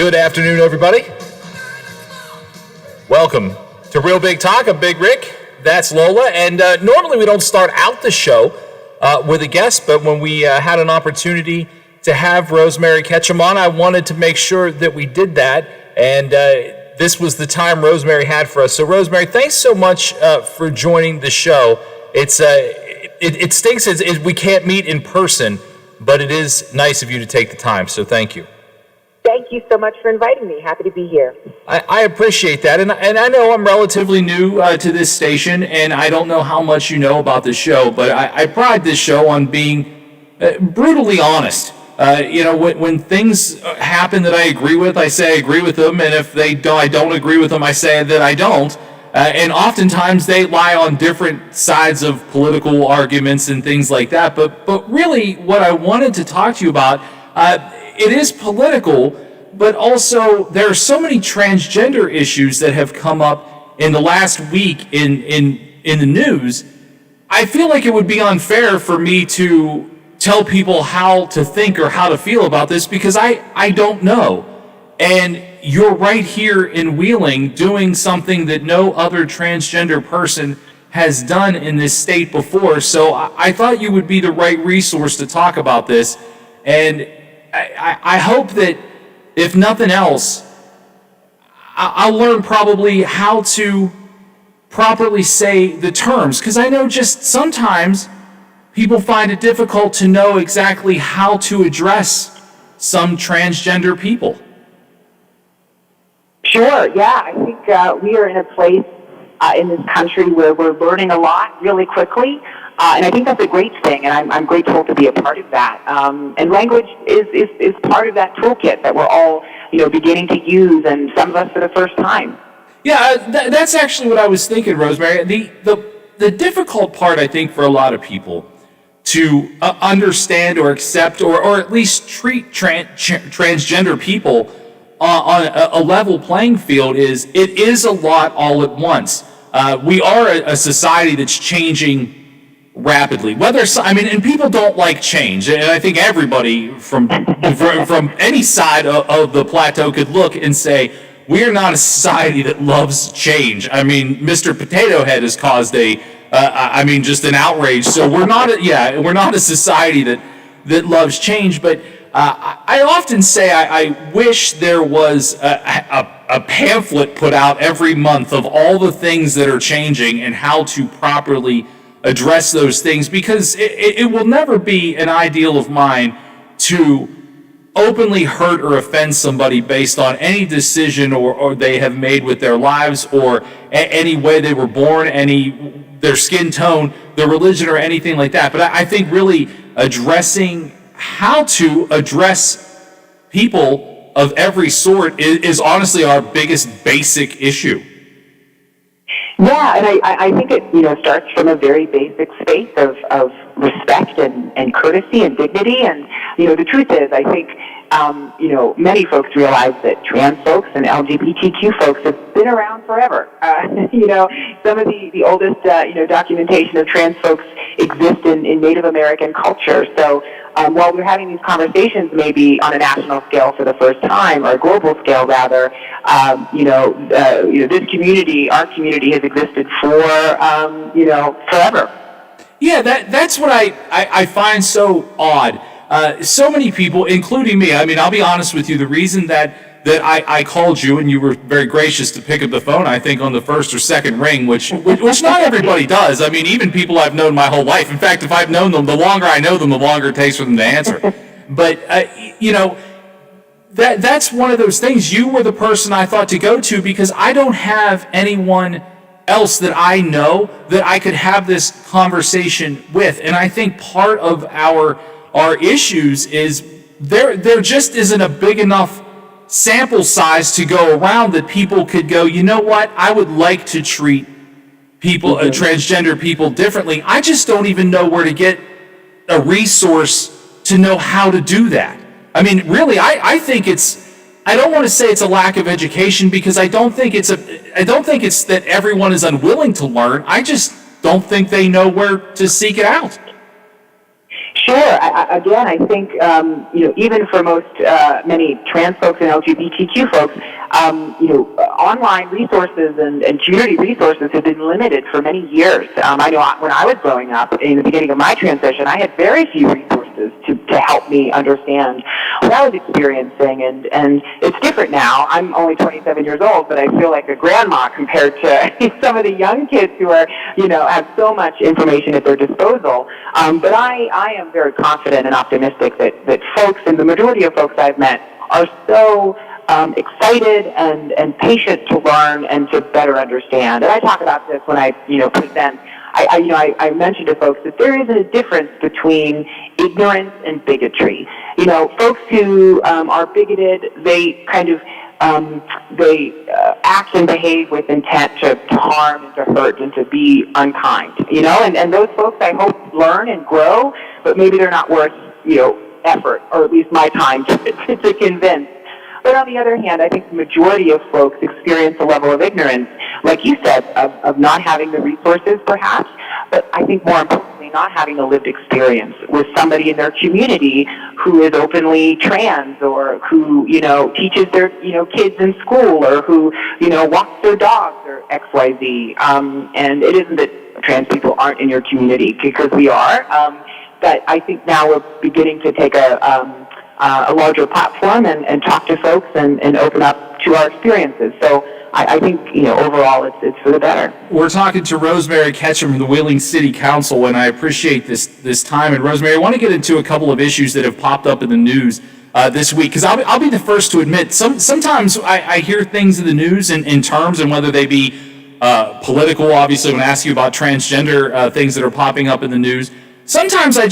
Good afternoon, everybody. Welcome to Real Big Talk. I'm Big Rick. That's Lola. And normally we don't start out the show with a guest, but when we had an opportunity to have Rosemary Ketchum on, I wanted to make sure that we did that. And this was the time Rosemary had for us. So, Rosemary, thanks so much for joining the show. It stinks as we can't meet in person, but it is nice of you to take the time. So thank you. Thank you so much for inviting me. Happy to be here. I appreciate that. And I know I'm relatively new to this station, and I don't know how much you know about the show, but I pride this show on being brutally honest. When things happen that I agree with, I say I agree with them, and if I don't agree with them, I say that I don't. And oftentimes they lie on different sides of political arguments and things like that. But really, what I wanted to talk to you about, it is political, but also there are so many transgender issues that have come up in the last week in the news. I feel like it would be unfair for me to tell people how to think or how to feel about this because I don't know. And you're right here in Wheeling doing something that no other transgender person has done in this state before. So I thought you would be the right resource to talk about this. And I hope that, if nothing else, I'll learn probably how to properly say the terms. Because I know just sometimes people find it difficult to know exactly how to address some transgender people. Sure, yeah. I think we are in a place in this country where we're learning a lot really quickly. And I think that's a great thing, and I'm grateful to be a part of that. And language is part of that toolkit that we're all, beginning to use, and some of us for the first time. Yeah, that's actually what I was thinking, Rosemary. The difficult part, I think, for a lot of people to understand or accept or at least treat transgender people on a level playing field is it is a lot all at once. We are a society that's changing rapidly. And people don't like change, and I think everybody from any side of the plateau could look and say we are not a society that loves change. I mean, Mr. Potato Head has caused just an outrage. So we're not a society that loves change. But I often say I wish there was a pamphlet put out every month of all the things that are changing and how to properly address those things, because it will never be an ideal of mine to openly hurt or offend somebody based on any decision or they have made with their lives or any way they were born, their skin tone, their religion, or anything like that. But I think really addressing how to address people of every sort is honestly our biggest basic issue. Yeah, and I think it starts from a very basic space of respect and courtesy and dignity. And the truth is, I think many folks realize that trans folks and LGBTQ folks have been around forever. Some of the oldest documentation of trans folks exist in Native American culture. So while we're having these conversations maybe on a national scale for the first time, or a global scale rather, this community, our community, has existed for forever. Yeah, that's what I find so odd. So many people, including me, I mean, I'll be honest with you, the reason that I called you and you were very gracious to pick up the phone, I think, on the first or second ring, which not everybody does. I mean, even people I've known my whole life. In fact, if I've known them, the longer I know them, the longer it takes for them to answer. But, that's one of those things. You were the person I thought to go to because I don't have anyone else that I know that I could have this conversation with. And I think part of our issues is there just isn't a big enough sample size to go around that people could go, you know what, I would like to treat people, transgender people differently. I just don't even know where to get a resource to know how to do that. I mean, really, I think I don't want to say it's a lack of education because I don't think it's that everyone is unwilling to learn. I just don't think they know where to seek it out. Sure. Again, I think even for many trans folks and LGBTQ folks, online resources and community resources have been limited for many years. I know when I was growing up in the beginning of my transition, I had very few resources to help me understand what I was experiencing, and it's different now. I'm only 27 years old, but I feel like a grandma compared to some of the young kids who are have so much information at their disposal. But I am very confident and optimistic that folks, and the majority of folks I've met, are so excited and patient to learn and to better understand. And I talk about this when I present. I mentioned to folks that there isn't a difference between ignorance and bigotry. Folks who are bigoted, they kind of act and behave with intent to harm and to hurt and to be unkind. And those folks, I hope, learn and grow, but maybe they're not worth effort, or at least my time to convince. But on the other hand, I think the majority of folks experience a level of ignorance, like you said, of not having the resources, perhaps, but I think more importantly, not having a lived experience with somebody in their community who is openly trans, or who, teaches their, kids in school, or who, walks their dogs, or XYZ. And it isn't that trans people aren't in your community, because we are, but I think now we're beginning to take a larger platform and talk to folks and open up to our experiences. So I think, overall it's for the better. We're talking to Rosemary Ketchum from the Wheeling City Council, and I appreciate this time. And Rosemary, I want to get into a couple of issues that have popped up in the news this week, because I'll be the first to admit, sometimes I hear things in the news in terms, and whether they be political, obviously, when I ask you about transgender things that are popping up in the news, sometimes I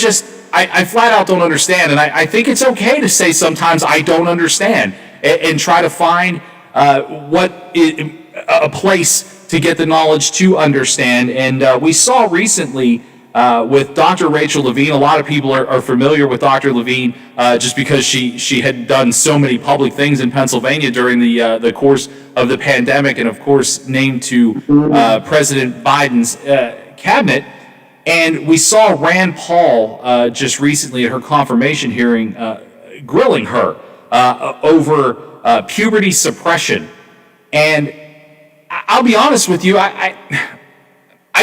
flat out don't understand, and I think it's okay to say sometimes I don't understand, and try to find a place to get the knowledge to understand. And we saw recently with Dr. Rachel Levine, a lot of people are familiar with Dr. Levine just because she had done so many public things in Pennsylvania during the course of the pandemic, and of course named to President Biden's cabinet. And we saw Rand Paul just recently at her confirmation hearing grilling her over puberty suppression. And I'll be honest with you, I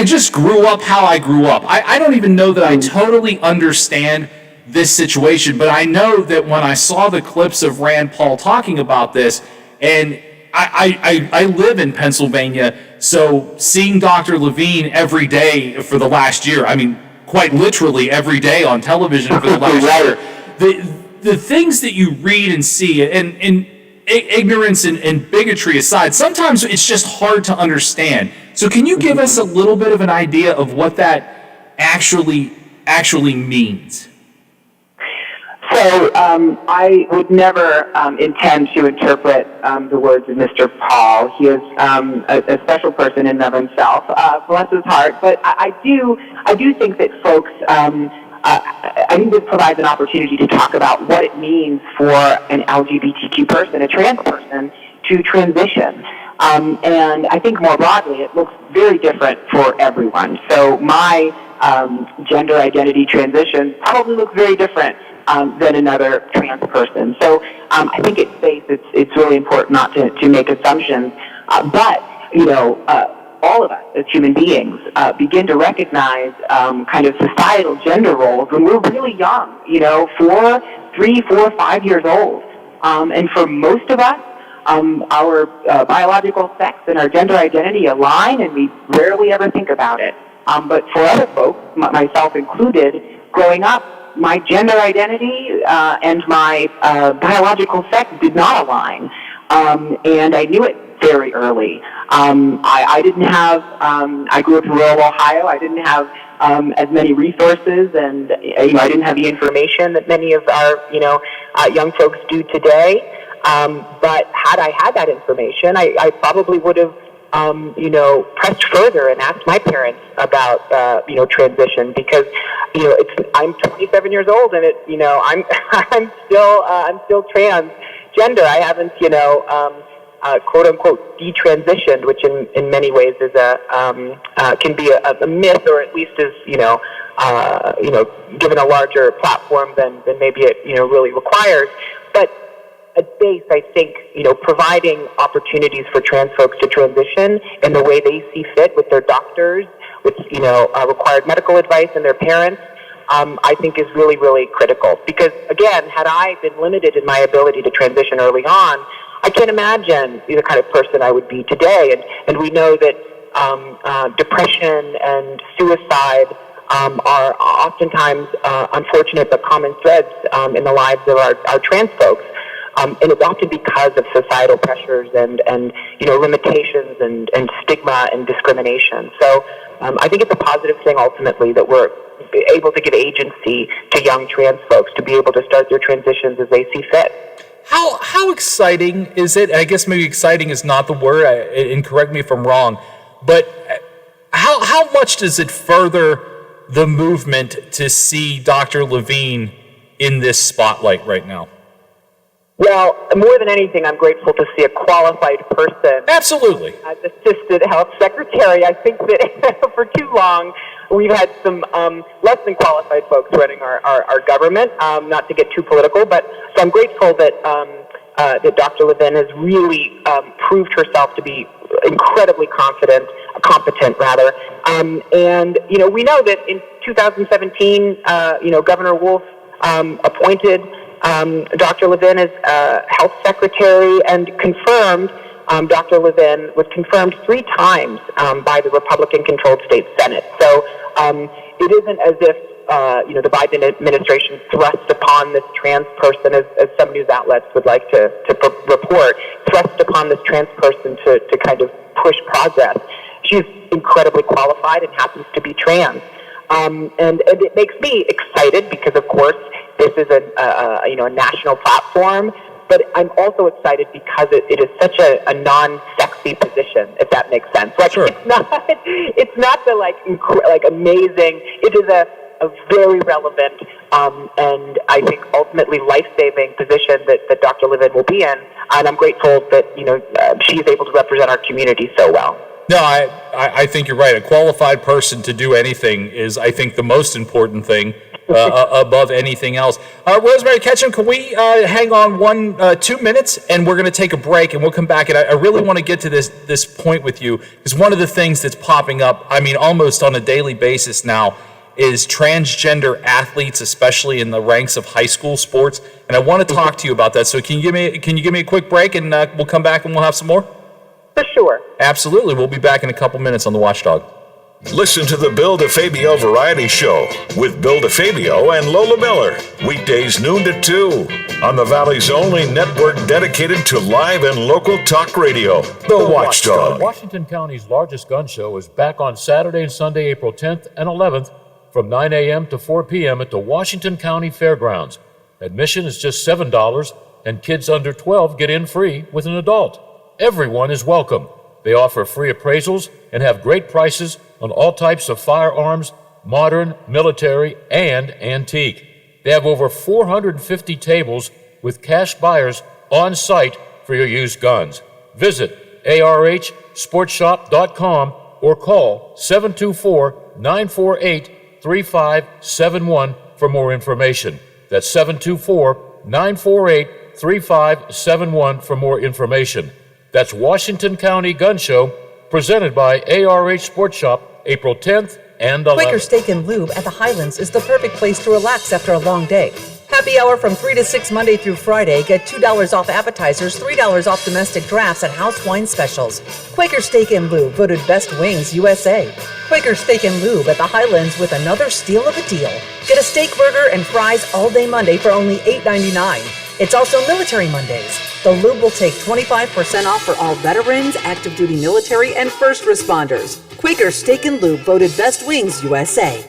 just grew up how I grew up. I don't even know that I totally understand this situation, but I know that when I saw the clips of Rand Paul talking about this, and I live in Pennsylvania, so seeing Dr. Levine every day for the last year, I mean, quite literally every day on television for the last year, the things that you read and see, and ignorance and bigotry aside, sometimes it's just hard to understand. So can you give us a little bit of an idea of what that actually means? So I would never intend to interpret the words of Mr. Paul. He is a special person in and of himself. Bless his heart. But I do think that folks, I think this provides an opportunity to talk about what it means for an LGBTQ person, a trans person, to transition. And I think more broadly, it looks very different for everyone. So my gender identity transition probably looks very different than another trans person. So I think it's really important not to make assumptions. But all of us as human beings begin to recognize kind of societal gender roles when we're really young, 4, 3, 4, 5 years old. And for most of us, our biological sex and our gender identity align, and we rarely ever think about it. But for other folks, myself included, growing up, my gender identity and my biological sex did not align, and I knew it very early. I didn't have, I grew up in rural Ohio. I didn't have as many resources, and I didn't have the information that many of our young folks do today. But had I had that information, I probably would have pressed further and asked my parents about transition, because I'm 27 years old, and I'm still transgender. I haven't quote unquote detransitioned, which in many ways is can be a myth, or at least is given a larger platform than maybe it, really requires. But at base, I think, providing opportunities for trans folks to transition in the way they see fit with their doctors, with, required medical advice and their parents, I think is really, really critical. Because, again, had I been limited in my ability to transition early on, I can't imagine the kind of person I would be today. And we know that depression and suicide are oftentimes unfortunate but common threads in the lives of our trans folks. And it's often because of societal pressures and limitations and stigma and discrimination. So I think it's a positive thing ultimately that we're able to give agency to young trans folks to be able to start their transitions as they see fit. How exciting is it? I guess maybe exciting is not the word, and correct me if I'm wrong, but how much does it further the movement to see Dr. Levine in this spotlight right now? Well, more than anything, I'm grateful to see a qualified person. Absolutely. As Assistant Health Secretary. I think that for too long, we've had some less than qualified folks running our government, not to get too political, but so I'm grateful that that Dr. Levine has really proved herself to be incredibly competent, and we know that in 2017, Governor Wolf appointed Dr. Levine as Health Secretary and confirmed. Dr. Levine was confirmed 3 times by the Republican-controlled state Senate. So it isn't as if the Biden administration thrust upon this trans person, as some news outlets would like to report, thrust upon this trans person to kind of push progress. She's incredibly qualified and happens to be trans. And it makes me excited because, of course, this is a national platform. But I'm also excited because it is such a non-sexy position, if that makes sense. Like, sure. It's not the like amazing. It is a very relevant and I think ultimately life-saving position that Dr. Levine will be in. And I'm grateful that she is able to represent our community so well. No, I think you're right. A qualified person to do anything is, I think, the most important thing above anything else. Rosemary Ketchum, can we hang on 2 minutes, and we're going to take a break, and we'll come back. And I really want to get to this point with you, because one of the things that's popping up, I mean, almost on a daily basis now, is transgender athletes, especially in the ranks of high school sports. And I want to talk to you about that. So can you give me a quick break, and we'll come back and we'll have some more? For sure. Absolutely. We'll be back in a couple minutes on The Watchdog. Listen to the Bill DeFabio Variety Show with Bill DeFabio and Lola Miller. Weekdays noon to 2 on the Valley's only network dedicated to live and local talk radio. The Watchdog. Washington County's largest gun show is back on Saturday and Sunday, April 10th and 11th from 9 a.m. to 4 p.m. at the Washington County Fairgrounds. Admission is just $7, and kids under 12 get in free with an adult. Everyone is welcome. They offer free appraisals and have great prices on all types of firearms, modern, military, and antique. They have over 450 tables with cash buyers on site for your used guns. Visit arhsportshop.com or call 724-948-3571 for more information. That's 724-948-3571 for more information. That's Washington County Gun Show, presented by ARH Sports Shop, April 10th and 11th. Quaker Steak and Lube at the Highlands is the perfect place to relax after a long day. Happy hour from 3 to 6 Monday through Friday. Get $2 off appetizers, $3 off domestic drafts, and house wine specials. Quaker Steak and Lube, voted Best Wings USA. Quaker Steak and Lube at the Highlands with another steal of a deal. Get a steak burger and fries all day Monday for only $8.99. It's also Military Mondays. The Lube will take 25% off for all veterans, active duty military, and first responders. Quaker Steak and Lube, voted Best Wings USA.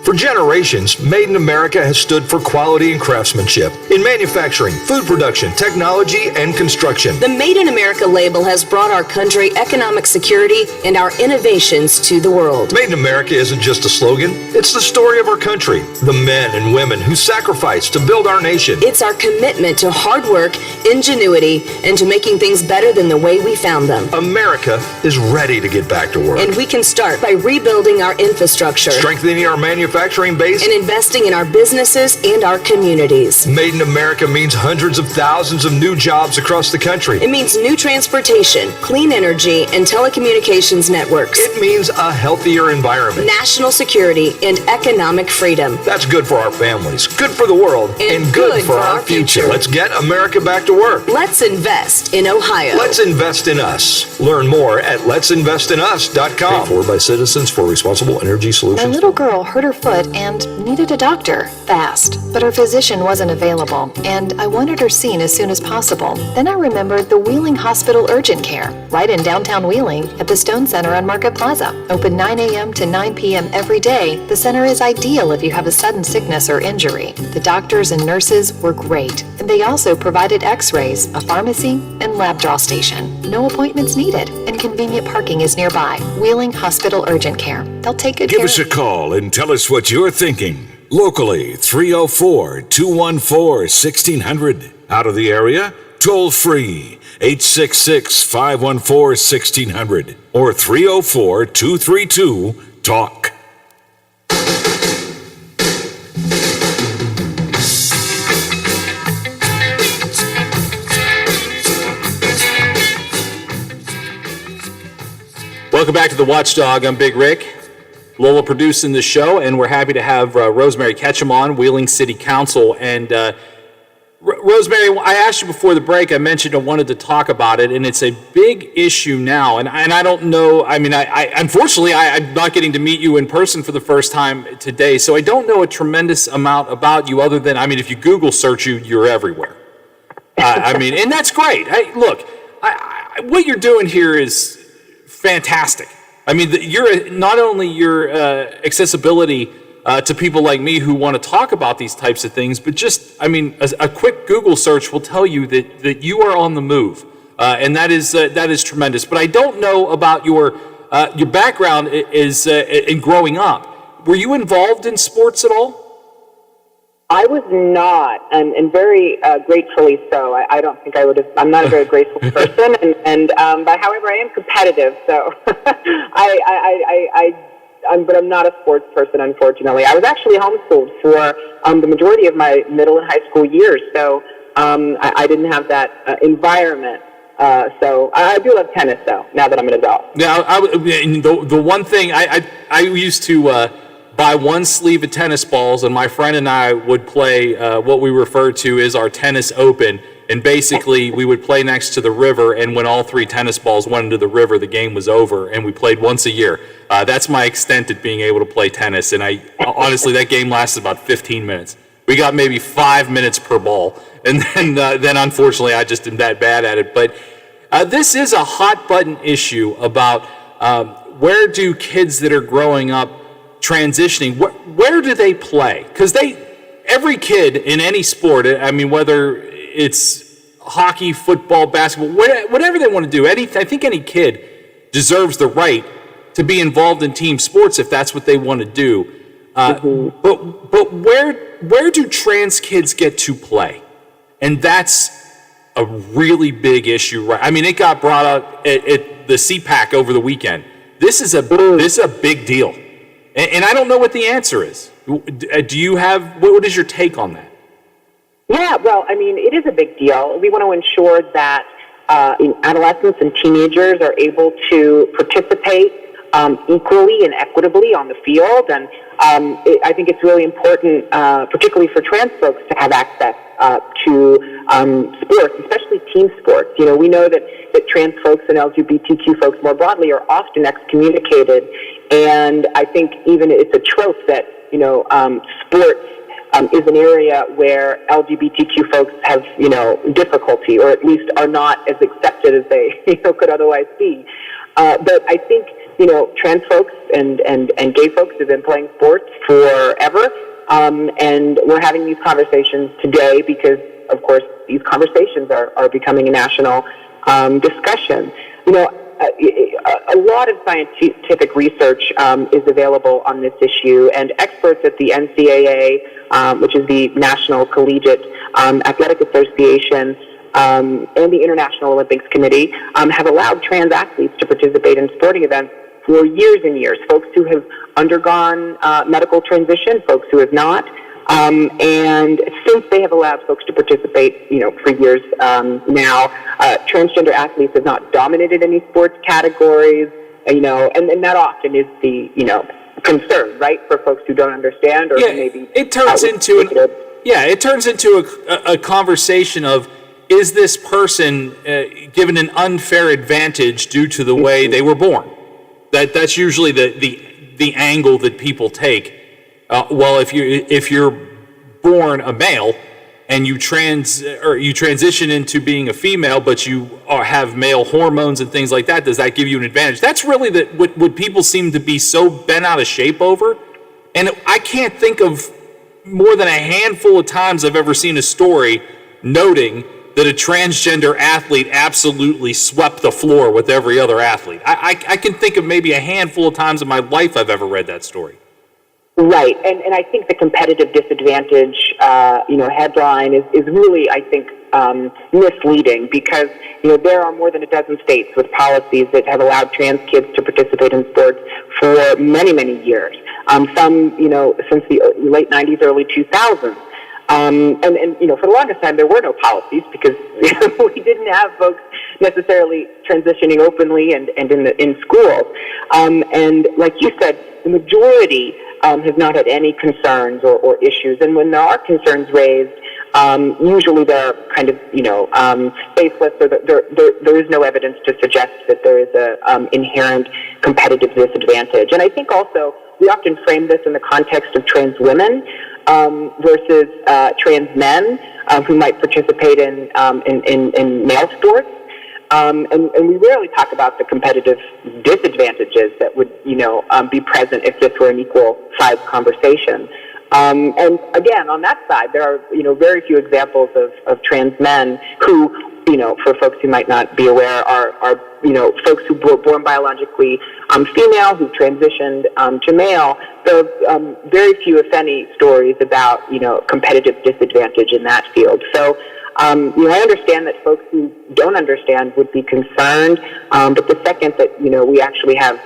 For generations, Made in America has stood for quality and craftsmanship in manufacturing, food production, technology, and construction. The Made in America label has brought our country economic security and our innovations to the world. Made in America isn't just a slogan, it's the story of our country, the men and women who sacrificed to build our nation. It's our commitment to hard work, ingenuity, and to making things better than the way we found them. America is ready to get back to work. And we can start by rebuilding our infrastructure, strengthening our manufacturing manufacturing base. And investing in our businesses and our communities. Made in America means hundreds of thousands of new jobs across the country. It means new transportation, clean energy, and telecommunications networks. It means a healthier environment. National security and economic freedom. That's good for our families, good for the world, And good for our future. Let's get America back to work. Let's invest in Ohio. Let's invest in us. Learn more at let'sinvestinus.com. Paid for by Citizens for Responsible Energy Solutions. My little girl hurt her foot and needed a doctor fast, but her physician wasn't available, and I wanted her seen as soon as possible. Then I remembered the Wheeling Hospital Urgent Care, right in downtown Wheeling at the Stone Center on Market Plaza. Open 9 a.m. to 9 p.m. every day, the center is ideal if you have a sudden sickness or injury. The doctors and nurses were great, and they also provided x-rays, a pharmacy, and lab draw station. No appointments needed, and convenient parking is nearby. Wheeling Hospital Urgent Care. They'll take good care Give us a of you. call and tell us what you're thinking. Locally, 304-214-1600. Out of the area, toll free, 866-514-1600 or 304-232-TALK. Welcome back to The Watchdog. I'm Big Rick. Lola producing the show, and we're happy to have Rosemary Ketchum on, Wheeling City Council. And Rosemary, I asked you before the break, I mentioned I wanted to talk about it, and it's a big issue now. And I don't know, I mean, unfortunately, I'm not getting to meet you in person for the first time today, so I don't know a tremendous amount about you other than, I mean, if you Google search you, you're everywhere. I mean, and that's great. Hey, look, what you're doing here is fantastic. I mean, you're not only your accessibility to people like me who want to talk about these types of things, but just, I mean, a quick Google search will tell you that you are on the move, and that is tremendous. But I don't know about your background is in growing up. Were you involved in sports at all? I was not, and very gratefully so. I don't think I would have. I'm not a very graceful person, but however, I am competitive. So, but I'm not a sports person, unfortunately. I was actually homeschooled for the majority of my middle and high school years, so I didn't have that environment. So I do love tennis, though. Now that I'm an adult. Yeah, the one thing I used to. Buy one sleeve of tennis balls, and my friend and I would play what we refer to as our tennis open. And basically, we would play next to the river, and when all three tennis balls went into the river, the game was over, and we played once a year. That's my extent at being able to play tennis, and honestly, that game lasted about 15 minutes. We got maybe 5 minutes per ball, and then unfortunately, I just am that bad at it. But this is a hot-button issue about where do kids that are growing up transitioning, where do they play? Because every kid in any sport, I mean, whether it's hockey, football, basketball, whatever they want to do, I think any kid deserves the right to be involved in team sports if that's what they want to do. But where do trans kids get to play? And that's a really big issue, right? I mean, it got brought up at the CPAC over the weekend. This is a big deal. And I don't know what the answer is. Do you have, what is your take on that? Yeah, well, I mean, it is a big deal. We want to ensure that adolescents and teenagers are able to participate equally and equitably on the field. And I think it's really important, particularly for trans folks, to have access to sports, especially team sports. You know, we know that trans folks and LGBTQ folks more broadly are often excommunicated. And I think even it's a trope that, sports is an area where LGBTQ folks have, difficulty, or at least are not as accepted as they could otherwise be. But I think, trans folks and gay folks have been playing sports forever. And we're having these conversations today because, of course, these conversations are becoming a national discussion. A lot of scientific research is available on this issue, and experts at the NCAA, which is the National Collegiate Athletic Association, and the International Olympics Committee have allowed trans athletes to participate in sporting events for years and years, folks who have undergone medical transition, folks who have not. And since they have allowed folks to participate, for years now, transgender athletes have not dominated any sports categories, and that often is the, concern, right, for folks who don't understand or who maybe it turns into a conversation of, is this person given an unfair advantage due to the way they were born? That's usually the angle that people take. Well, if you're born a male and you transition into being a female, but you have male hormones and things like that, does that give you an advantage? That's really what people seem to be so bent out of shape over. And I can't think of more than a handful of times I've ever seen a story noting that a transgender athlete absolutely swept the floor with every other athlete. I can think of maybe a handful of times in my life I've ever read that story. Right, and I think the competitive disadvantage, headline is really, I think, misleading because, there are more than a dozen states with policies that have allowed trans kids to participate in sports for many, many years. Some, since the late 90s, early 2000s. And for the longest time, there were no policies because we didn't have folks necessarily transitioning openly and in schools. And like you said, the majority have not had any concerns or issues. And when there are concerns raised, usually they're kind of, baseless, or there is no evidence to suggest that there is a inherent competitive disadvantage. And I think also we often frame this in the context of trans women versus trans men who might participate in male sports. And we rarely talk about the competitive disadvantages that would, be present if this were an equal-sized conversation. And again, on that side, there are, very few examples of trans men who, for folks who might not be aware, are folks who were born biologically female, who transitioned to male. There are very few, if any, stories about, competitive disadvantage in that field. So, I understand that folks who don't understand would be concerned, but the second that, we actually have,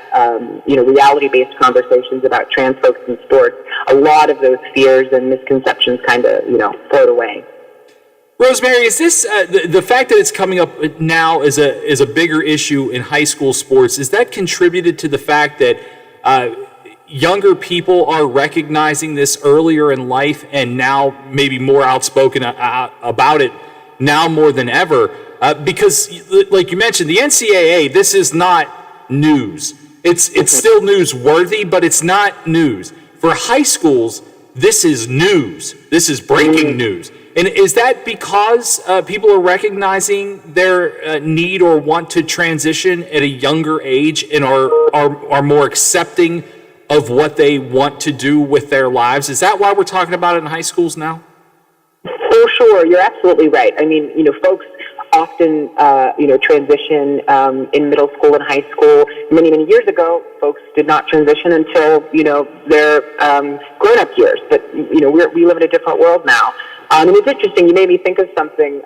reality-based conversations about trans folks in sports, a lot of those fears and misconceptions kind of, float away. Rosemary, is this the fact that it's coming up now as a bigger issue in high school sports? Is that contributed to the fact that younger people are recognizing this earlier in life and now maybe more outspoken about it now more than ever? Because, like you mentioned, the NCAA, this is not news. It's still newsworthy, but it's not news. For high schools, this is news. This is breaking news. And is that because people are recognizing their need or want to transition at a younger age and are more accepting of what they want to do with their lives? Is that why we're talking about it in high schools now? For sure, you're absolutely right. I mean, folks often, transition in middle school and high school. Many, many years ago, folks did not transition until, their grown-up years. But, we live in a different world now. And it's interesting, you made me think of something,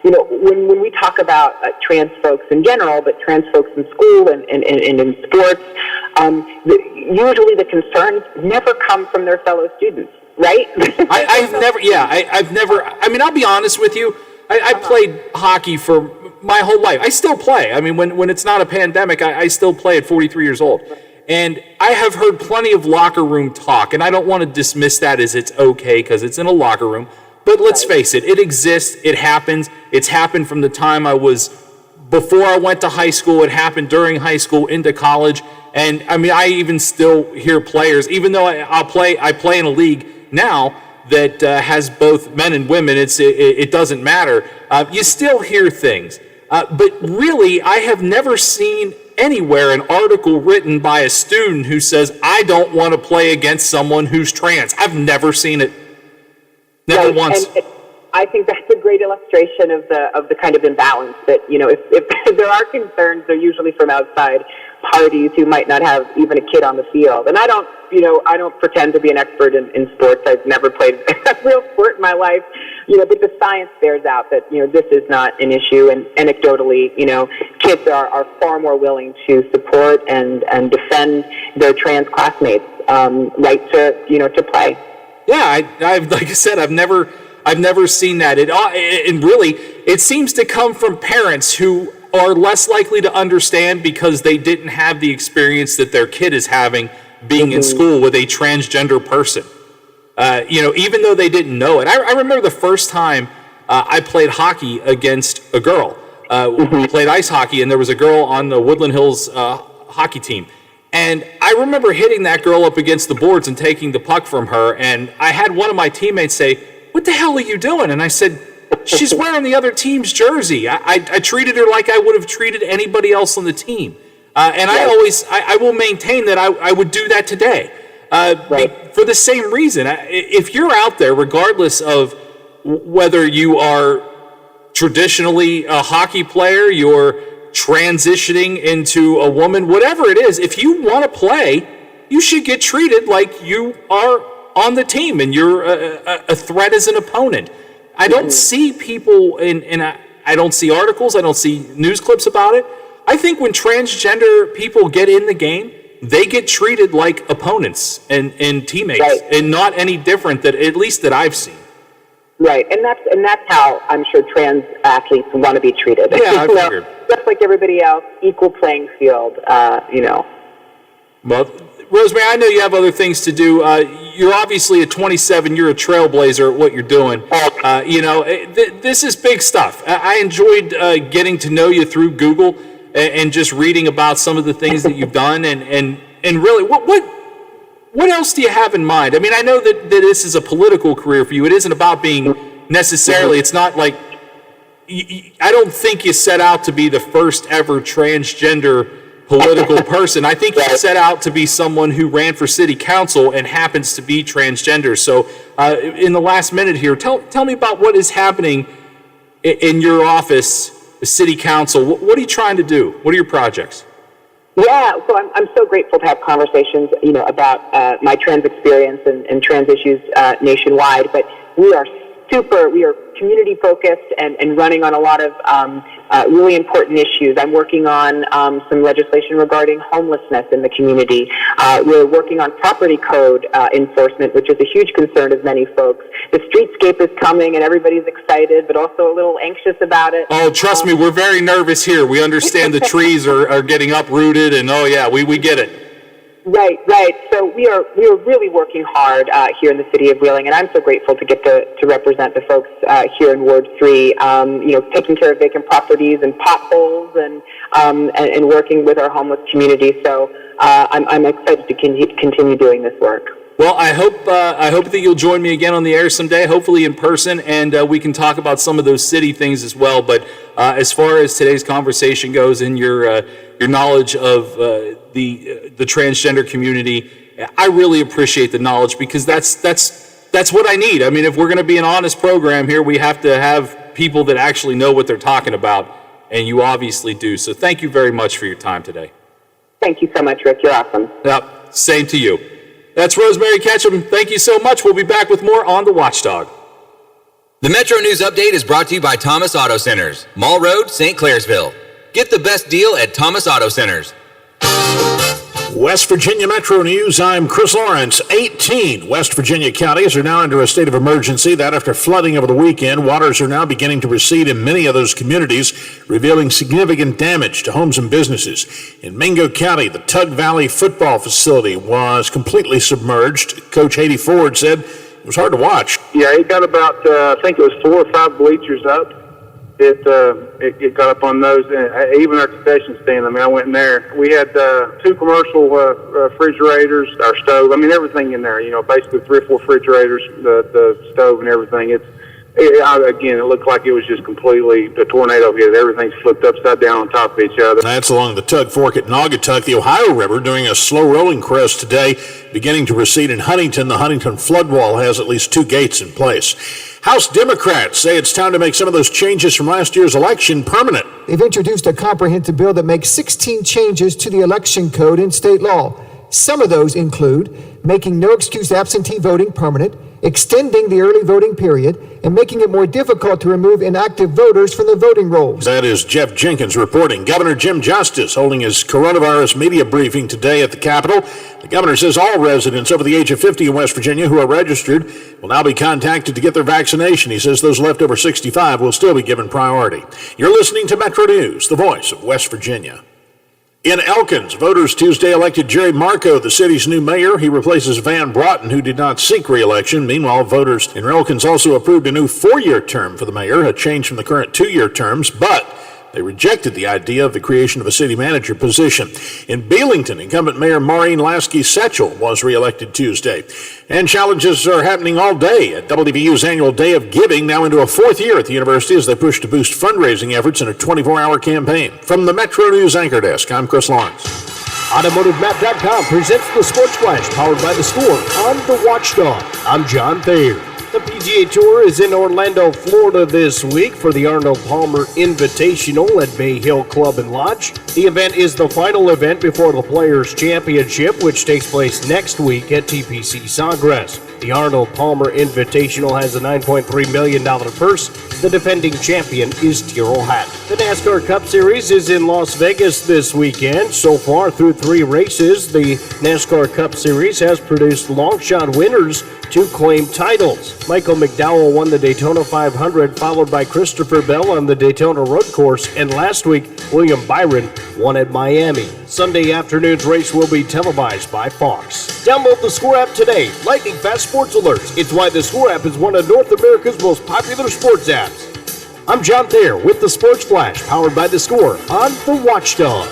when we talk about trans folks in general, but trans folks in school and in sports, usually the concerns never come from their fellow students, right? I've never, I'll be honest with you, I played hockey for my whole life. I still play. I mean, when it's not a pandemic, I still play at 43 years old. And I have heard plenty of locker room talk, and I don't want to dismiss that as it's okay because it's in a locker room. But let's face it, it exists, it happens. It's happened from the time before I went to high school, it happened during high school, into college. And I even still hear players, even though I play in a league now that has both men and women, it doesn't matter. You still hear things. But really, I have never seen anywhere an article written by a student who says, I don't want to play against someone who's trans. I've never seen it. Never once. And I think that's a great illustration of the kind of imbalance that, if there are concerns, they're usually from outside parties who might not have even a kid on the field. And I don't pretend to be an expert in sports. I've never played a real sport in my life, but the science bears out that, this is not an issue. And anecdotally, kids are far more willing to support and defend their trans classmates' right to play. Yeah, I've like I said, I've never seen that. And really, it seems to come from parents who are less likely to understand because they didn't have the experience that their kid is having being in school with a transgender person. Even though they didn't know it. I remember the first time I played hockey against a girl. We played ice hockey, and there was a girl on the Woodland Hills hockey team. And I remember hitting that girl up against the boards and taking the puck from her. And I had one of my teammates say, "What the hell are you doing?" And I said, "She's wearing the other team's jersey. I treated her like I would have treated anybody else on the team." And I will maintain that I would do that today. For the same reason. If you're out there, regardless of whether you are traditionally a hockey player, you're transitioning into a woman, whatever it is, if you want to play, you should get treated like you are on the team and you're a threat as an opponent. I don't see people I don't see articles, I don't see news clips about it. I think when transgender people get in the game, they get treated like opponents and teammates, and not any different at least that I've seen. Right, and that's how I'm sure trans athletes want to be treated. Yeah, I figured. Just like everybody else, equal playing field. Well, Rosemary, I know you have other things to do. You're obviously at 27. You're a trailblazer at what you're doing. This is big stuff. I enjoyed getting to know you through Google and just reading about some of the things that you've done. And really, what else do you have in mind? I mean, I know that this is a political career for you. It isn't about being necessarily, it's not like, I don't think you set out to be the first ever transgender political person. I think you set out to be someone who ran for city council and happens to be transgender. So in the last minute here, tell me about what is happening in your office, the city council. What are you trying to do? What are your projects? Yeah, so I'm so grateful to have conversations, about my trans experience and trans issues nationwide. But we are community focused and running on a lot of really important issues. I'm working on some legislation regarding homelessness in the community. We're working on property code enforcement, which is a huge concern of many folks. The streetscape is coming and everybody's excited, but also a little anxious about it. Oh, trust me, we're very nervous here. We understand the trees are getting uprooted, and we get it. Right. So we are really working hard here in the city of Wheeling, and I'm so grateful to get to represent the folks here in Ward 3. Taking care of vacant properties and potholes, and working with our homeless community. So I'm excited to continue doing this work. Well, I hope that you'll join me again on the air someday, hopefully in person, and we can talk about some of those city things as well. But as far as today's conversation goes, and your knowledge of the transgender community, I really appreciate the knowledge, because that's what I need. I mean, if we're going to be an honest program here, we have to have people that actually know what they're talking about, and you obviously do. So thank you very much for your time today. Thank you so much, Rick. You're awesome. Yep, same to you. That's Rosemary Ketchum. Thank you so much. We'll be back with more on The Watchdog. The Metro News Update is brought to you by Thomas Auto Centers, Mall Road, St. Clairsville. Get the best deal at Thomas Auto Centers. West Virginia Metro News, I'm Chris Lawrence. 18 West Virginia counties are now under a state of emergency. That after flooding over the weekend, waters are now beginning to recede in many of those communities, revealing significant damage to homes and businesses. In Mingo County, the Tug Valley football facility was completely submerged. Coach Haiti Ford said it was hard to watch. Yeah, it got about, I think it was 4 or 5 bleachers up. It got up on those, and even our concession stand. I mean, I went in there. We had 2 commercial refrigerators, our stove. I mean, everything in there. Basically 3 or 4 refrigerators, the stove, and everything. Again, it looked like it was just completely a tornado hit. Everything's flipped upside down on top of each other. That's along the Tug Fork at Naugatuck. The Ohio River doing a slow rolling crest today, beginning to recede in Huntington. The Huntington flood wall has at least 2 gates in place. House Democrats say it's time to make some of those changes from last year's election permanent. They've introduced a comprehensive bill that makes 16 changes to the election code and state law. Some of those include making no excuse absentee voting permanent, extending the early voting period and making it more difficult to remove inactive voters from the voting rolls. That is Jeff Jenkins reporting. Governor Jim Justice holding his coronavirus media briefing today at the Capitol. The governor says all residents over the age of 50 in West Virginia who are registered will now be contacted to get their vaccination. He says those left over 65 will still be given priority. You're listening to Metro News, the voice of West Virginia. In Elkins, voters Tuesday elected Jerry Marco, the city's new mayor. He replaces Van Broughton, who did not seek re-election. Meanwhile, voters in Elkins also approved a new 4-year term for the mayor, a change from the current 2-year terms, but they rejected the idea of the creation of a city manager position. In Belington, incumbent Mayor Maureen Lasky-Setchell was re-elected Tuesday. And challenges are happening all day at WVU's annual Day of Giving, now into a 4th year at the university as they push to boost fundraising efforts in a 24-hour campaign. From the Metro News Anchor Desk, I'm Chris Lawrence. AutomotiveMap.com presents the Sports Flash, powered by The Score on The Watchdog. I'm John Thayer. The PGA Tour is in Orlando, Florida this week for the Arnold Palmer Invitational at Bay Hill Club and Lodge. The event is the final event before the Players' Championship, which takes place next week at TPC Sawgrass. The Arnold Palmer Invitational has a $9.3 million purse. The defending champion is Tyrrell Hatton. The NASCAR Cup Series is in Las Vegas this weekend. So far, through 3 races, the NASCAR Cup Series has produced long shot winners to claim titles. Michael McDowell won the Daytona 500, followed by Christopher Bell on the Daytona Road Course, and last week, William Byron won at Miami. Sunday afternoon's race will be televised by Fox. Download the Score app today. Lightning fast sports alerts. It's why the Score app is one of North America's most popular sports apps. I'm John Thayer with the Sports Flash, powered by the Score on The Watchdog.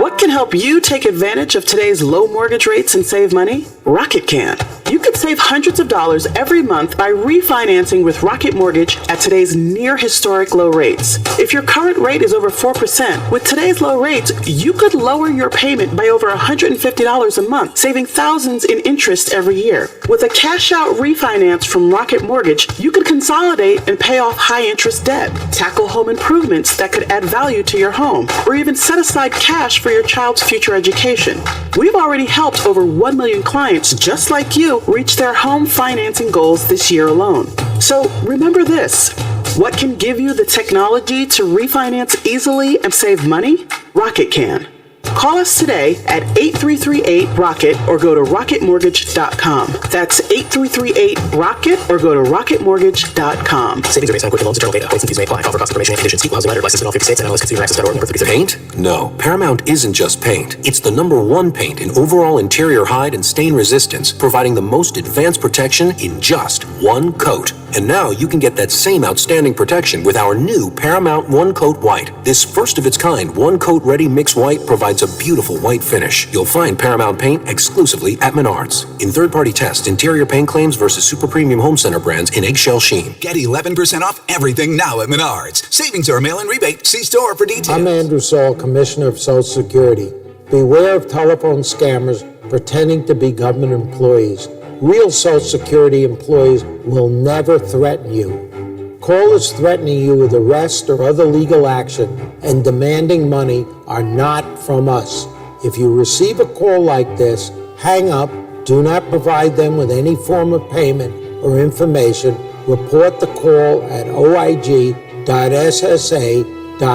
What can help you take advantage of today's low mortgage rates and save money? Rocket can. You could save hundreds of dollars every month by refinancing with Rocket Mortgage at today's near historic low rates. If your current rate is over 4%, with today's low rates, you could lower your payment by over $150 a month, saving thousands in interest every year. With a cash out refinance from Rocket Mortgage, you could consolidate and pay off high interest debt, tackle home improvements that could add value to your home, or even set aside cash for your child's future education. We've already helped over 1 million clients just like you reach their home financing goals this year alone. So remember this. What can give you the technology to refinance easily and save money? Rocket can. Call us today at 8338-ROCKET or go to rocketmortgage.com. That's 8338-ROCKET or go to rocketmortgage.com. Savings are based on quick loans, internal data. Points and fees may apply. Call for cost information and conditions. See housing lender. Licensed in all 50 states. NMLS-Consumer-Access.org. Number 33. Paint? No. Paramount isn't just paint. It's the #1 paint in overall interior hide and stain resistance, providing the most advanced protection in just one coat. And now you can get that same outstanding protection with our new Paramount One Coat White. This first of its kind one coat ready mix white provides a beautiful white finish. You'll find Paramount paint exclusively at Menards. In third-party tests, interior paint claims versus super premium home center brands in eggshell sheen. Get 11% off everything now at Menards. Savings or mail-in rebate. See store for details. I'm Andrew Saul, Commissioner of Social Security. Beware of telephone scammers pretending to be government employees. Real Social Security employees will never threaten you. Callers threatening you with arrest or other legal action and demanding money are not from us. If you receive a call like this, hang up, do not provide them with any form of payment or information. Report the call at oig.ssa.gov.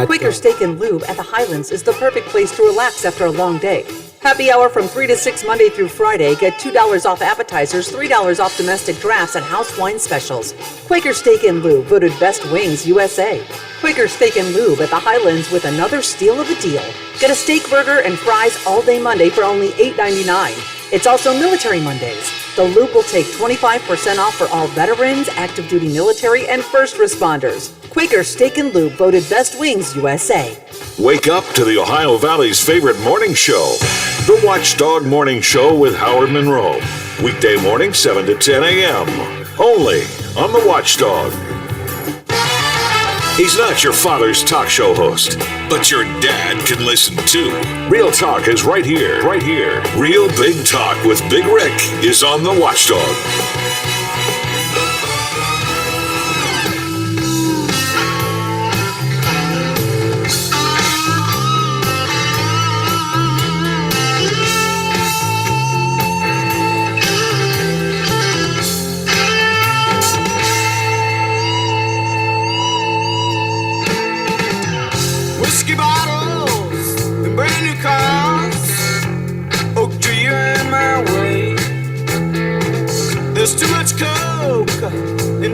Quaker Steak and Lube at the Highlands is the perfect place to relax after a long day. Happy hour from 3 to 6 Monday through Friday. Get $2 off appetizers, $3 off domestic drafts, and house wine specials. Quaker Steak and Lube, voted Best Wings USA. Quaker Steak and Lube at the Highlands with another steal of a deal. Get a steak burger and fries all day Monday for only $8.99. It's also Military Mondays. The Lube will take 25% off for all veterans, active duty military, and first responders. Quaker Steak and Lube, voted Best Wings USA. Wake up to the Ohio Valley's favorite morning show, The Watchdog Morning Show with Howard Monroe. Weekday morning, 7 to 10 a.m. Only on The Watchdog. He's not your father's talk show host, but your dad can listen too. Real Talk is right here, right here. Real Big Talk with Big Rick is on The Watchdog.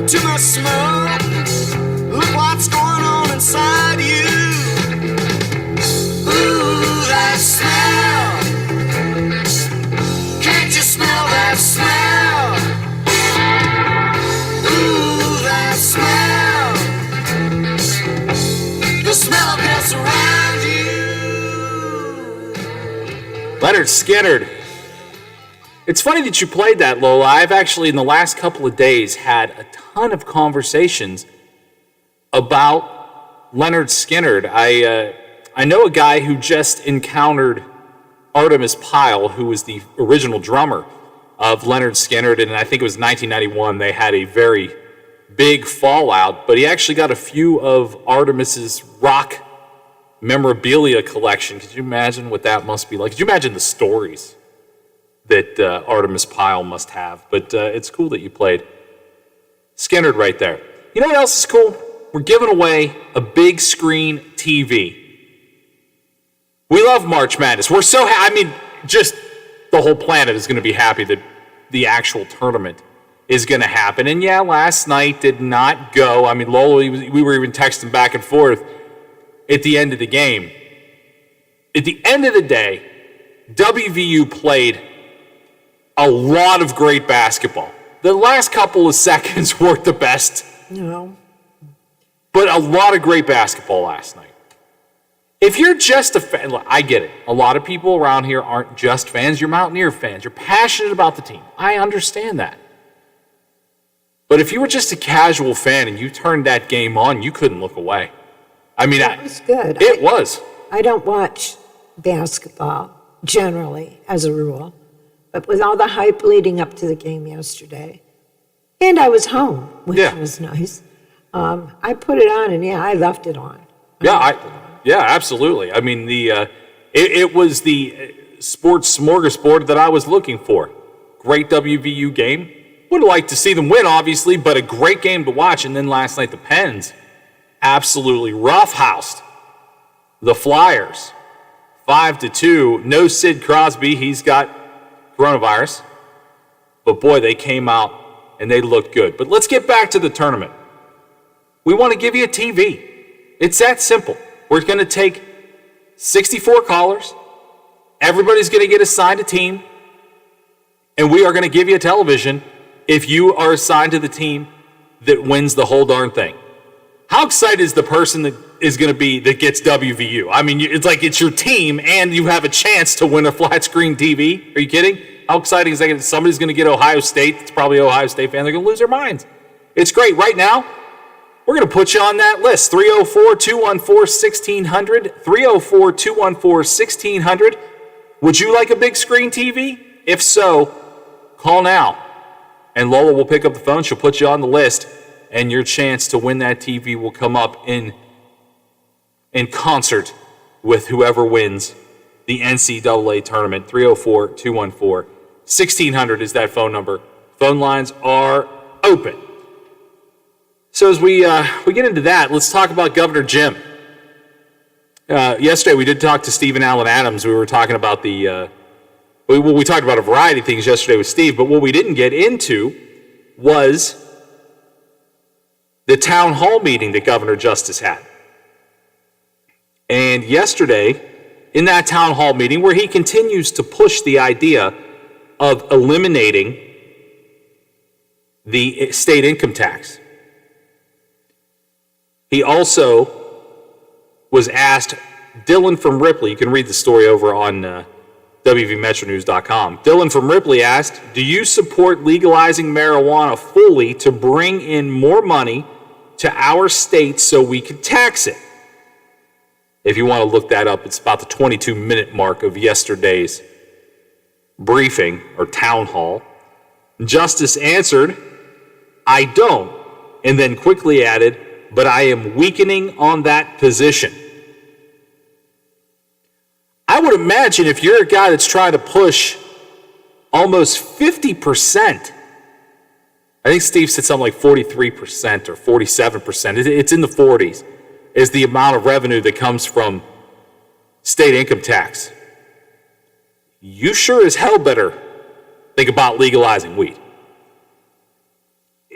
too much smoke. Look what's going on inside you. Ooh, that smell. Can't you smell that smell? Ooh, that smell. The smell of death around you. Leonard Skinner. It's funny that you played that, Lola. I've actually, in the last couple of days, had a ton of conversations about Leonard Skinner. I know a guy who just encountered Artemis Pyle, who was the original drummer of Leonard Skinner, and I think it was 1991. They had a very big fallout, but he actually got a few of Artemis's rock memorabilia collection. Could you imagine what that must be like? Could you imagine the stories that Artemis Pyle must have? But it's cool that you played Skinner right there. You know what else is cool? We're giving away a big screen TV. We love March Madness. We're so just the whole planet is going to be happy that the actual tournament is going to happen. And yeah, last night did not go. I mean, Lola, we were even texting back and forth at the end of the game. At the end of the day, WVU played a lot of great basketball. The last couple of seconds weren't the best. No. But a lot of great basketball last night. If you're just a fan, look, I get it. A lot of people around here aren't just fans. You're Mountaineer fans. You're passionate about the team. I understand that. But if you were just a casual fan and you turned that game on, you couldn't look away. I mean, it was good. It was. I don't watch basketball generally, as a rule. But with all the hype leading up to the game yesterday, and I was home, which was nice, I put it on, and I left it on. Yeah, absolutely. I mean, it was the sports smorgasbord that I was looking for. Great WVU game. Would have liked to see them win, obviously, but a great game to watch. And then last night, the Pens absolutely roughhoused the Flyers, 5-2. No Sid Crosby. He's got coronavirus. But boy, they came out and they looked good. But let's get back to the tournament. We want to give you a TV. It's that simple. We're going to take 64 callers. Everybody's going to get assigned a team. And we are going to give you a television if you are assigned to the team that wins the whole darn thing. How excited is the person that is going to be that gets WVU? I mean, it's like it's your team and you have a chance to win a flat screen TV. Are you kidding? How exciting is that? Somebody's going to get Ohio State. It's probably an Ohio State fan. They're going to lose their minds. It's great. Right now, we're going to put you on that list. 304-214-1600. 304-214-1600. Would you like a big screen TV? If so, call now. And Lola will pick up the phone. She'll put you on the list. And your chance to win that TV will come up in concert with whoever wins the NCAA tournament. 304-214-1600 is that phone number. Phone lines are open. So as we get into that, let's talk about Governor Jim. Yesterday we did talk to Stephen Allen Adams. We were talking about we talked about a variety of things yesterday with Steve, but what we didn't get into was the town hall meeting that Governor Justice had. And yesterday, in that town hall meeting, where he continues to push the idea of eliminating the state income tax, he also was asked, Dylan from Ripley, you can read the story over on WVMetroNews.com. Dylan from Ripley asked, do you support legalizing marijuana fully to bring in more money to our state so we can tax it? If you want to look that up, it's about the 22-minute mark of yesterday's briefing or town hall. Justice answered, I don't, and then quickly added, but I am weakening on that position. I would imagine if you're a guy that's trying to push almost 50%, I think Steve said something like 43% or 47%, it's in the 40s, is the amount of revenue that comes from state income tax. You sure as hell better think about legalizing weed.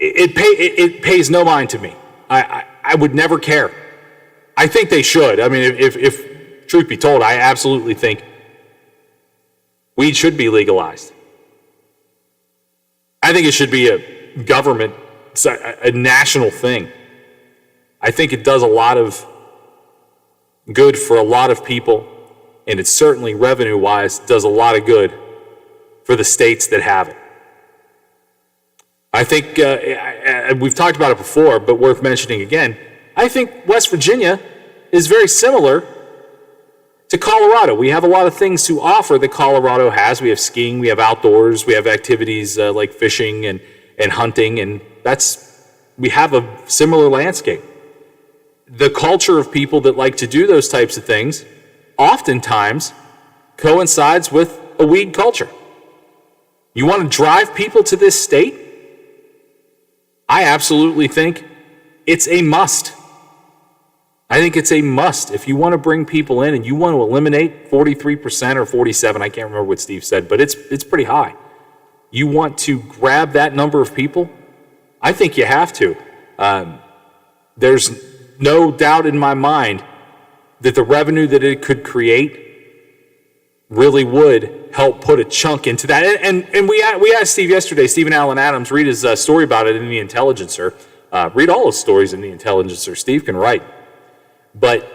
it pays no mind to me. I would never care. I think they should. I mean, if truth be told, I absolutely think weed should be legalized. I think it should be a government, a national thing. I think it does a lot of good for a lot of people, and it certainly revenue-wise does a lot of good for the states that have it. I think, we've talked about it before, but worth mentioning again, I think West Virginia is very similar to Colorado. We have a lot of things to offer that Colorado has. We have skiing, we have outdoors, we have activities like fishing and hunting, and we have a similar landscape. The culture of people that like to do those types of things oftentimes coincides with a weed culture. You want to drive people to this state? I absolutely think it's a must. I think it's a must. If you want to bring people in and you want to eliminate 43% or 47, I can't remember what Steve said, but it's pretty high. You want to grab that number of people? I think you have to. There's no doubt in my mind that the revenue that it could create really would help put a chunk into that. And we asked Steve yesterday, Stephen Allen Adams, read his story about it in The Intelligencer. Read all his stories in The Intelligencer. Steve can write. But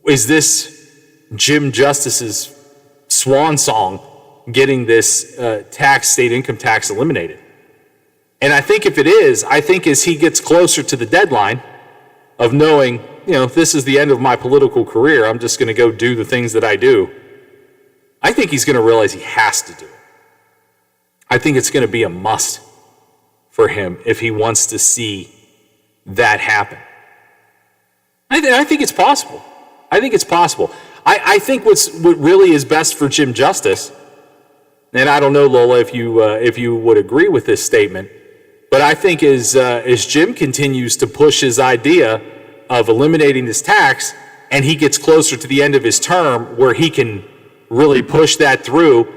is this Jim Justice's swan song getting this state income tax eliminated? And I think if it is, I think as he gets closer to the deadline of knowing, if this is the end of my political career, I'm just going to go do the things that I do, I think he's going to realize he has to do it. I think it's going to be a must for him if he wants to see that happen. I think it's possible. I think it's possible. I think what really is best for Jim Justice, and I don't know, Lola, if you would agree with this statement, but I think as Jim continues to push his idea of eliminating this tax, and he gets closer to the end of his term where he can really push that through,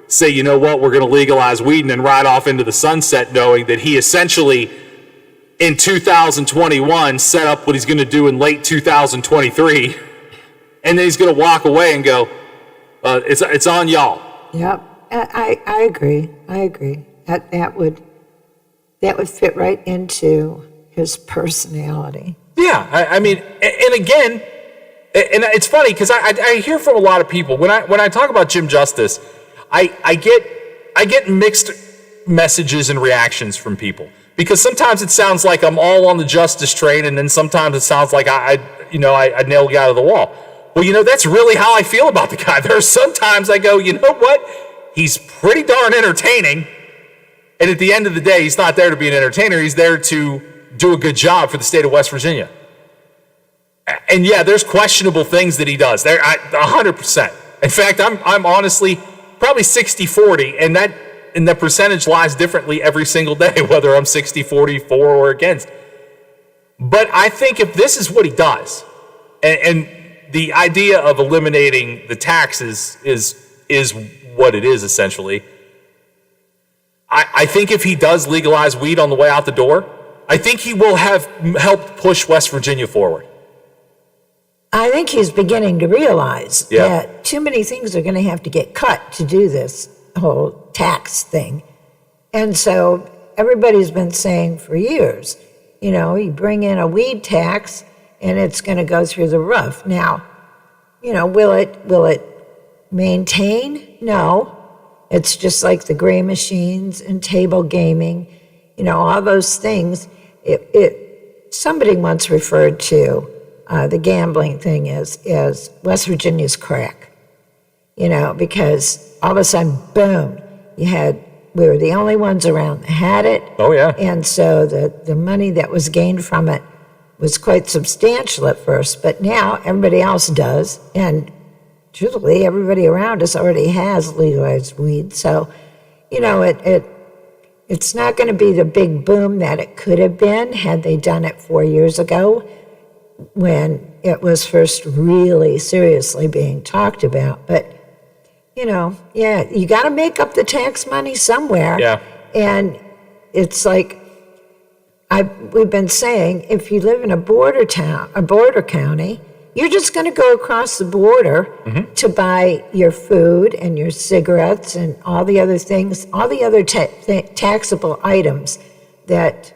say, you know what, we're going to legalize weed and then ride off into the sunset, knowing that he essentially in 2021 set up what he's going to do in late 2023, and then he's going to walk away and go, it's on y'all. Yep, I agree. That would fit right into his personality. Yeah, I mean, and again, and it's funny because I hear from a lot of people when I talk about Jim Justice, I get mixed messages and reactions from people, because sometimes it sounds like I'm all on the justice train, and then sometimes it sounds like I nailed the guy to the wall. Well, that's really how I feel about the guy. There are sometimes I go, you know what? He's pretty darn entertaining, and at the end of the day, he's not there to be an entertainer. He's there to do a good job for the state of West Virginia. And yeah, there's questionable things that he does. There, 100%. In fact, I'm honestly probably 60-40, and the percentage lies differently every single day, whether I'm 60-40 for or against. But I think if this is what he does, and the idea of eliminating the taxes is what it is essentially. I think if he does legalize weed on the way out the door, I think he will have helped push West Virginia forward. I think he's beginning to realize that too many things are going to have to get cut to do this whole tax thing. And so everybody's been saying for years, you bring in a weed tax and it's going to go through the roof. Now, will it maintain? No. It's just like the gray machines and table gaming, all those things. Somebody once referred to the gambling thing as West Virginia's crack, because all of a sudden, boom, we were the only ones around that had it. Oh, yeah. And so the money that was gained from it was quite substantial at first, but now everybody else does. And truthfully, everybody around us already has legalized weed. So, it's not going to be the big boom that it could have been had they done it 4 years ago when it was first really seriously being talked about. But, you got to make up the tax money somewhere. Yeah. And It's like we've been saying, if you live in a border county, you're just going to go across the border to buy your food and your cigarettes and all the other things, all the other taxable items that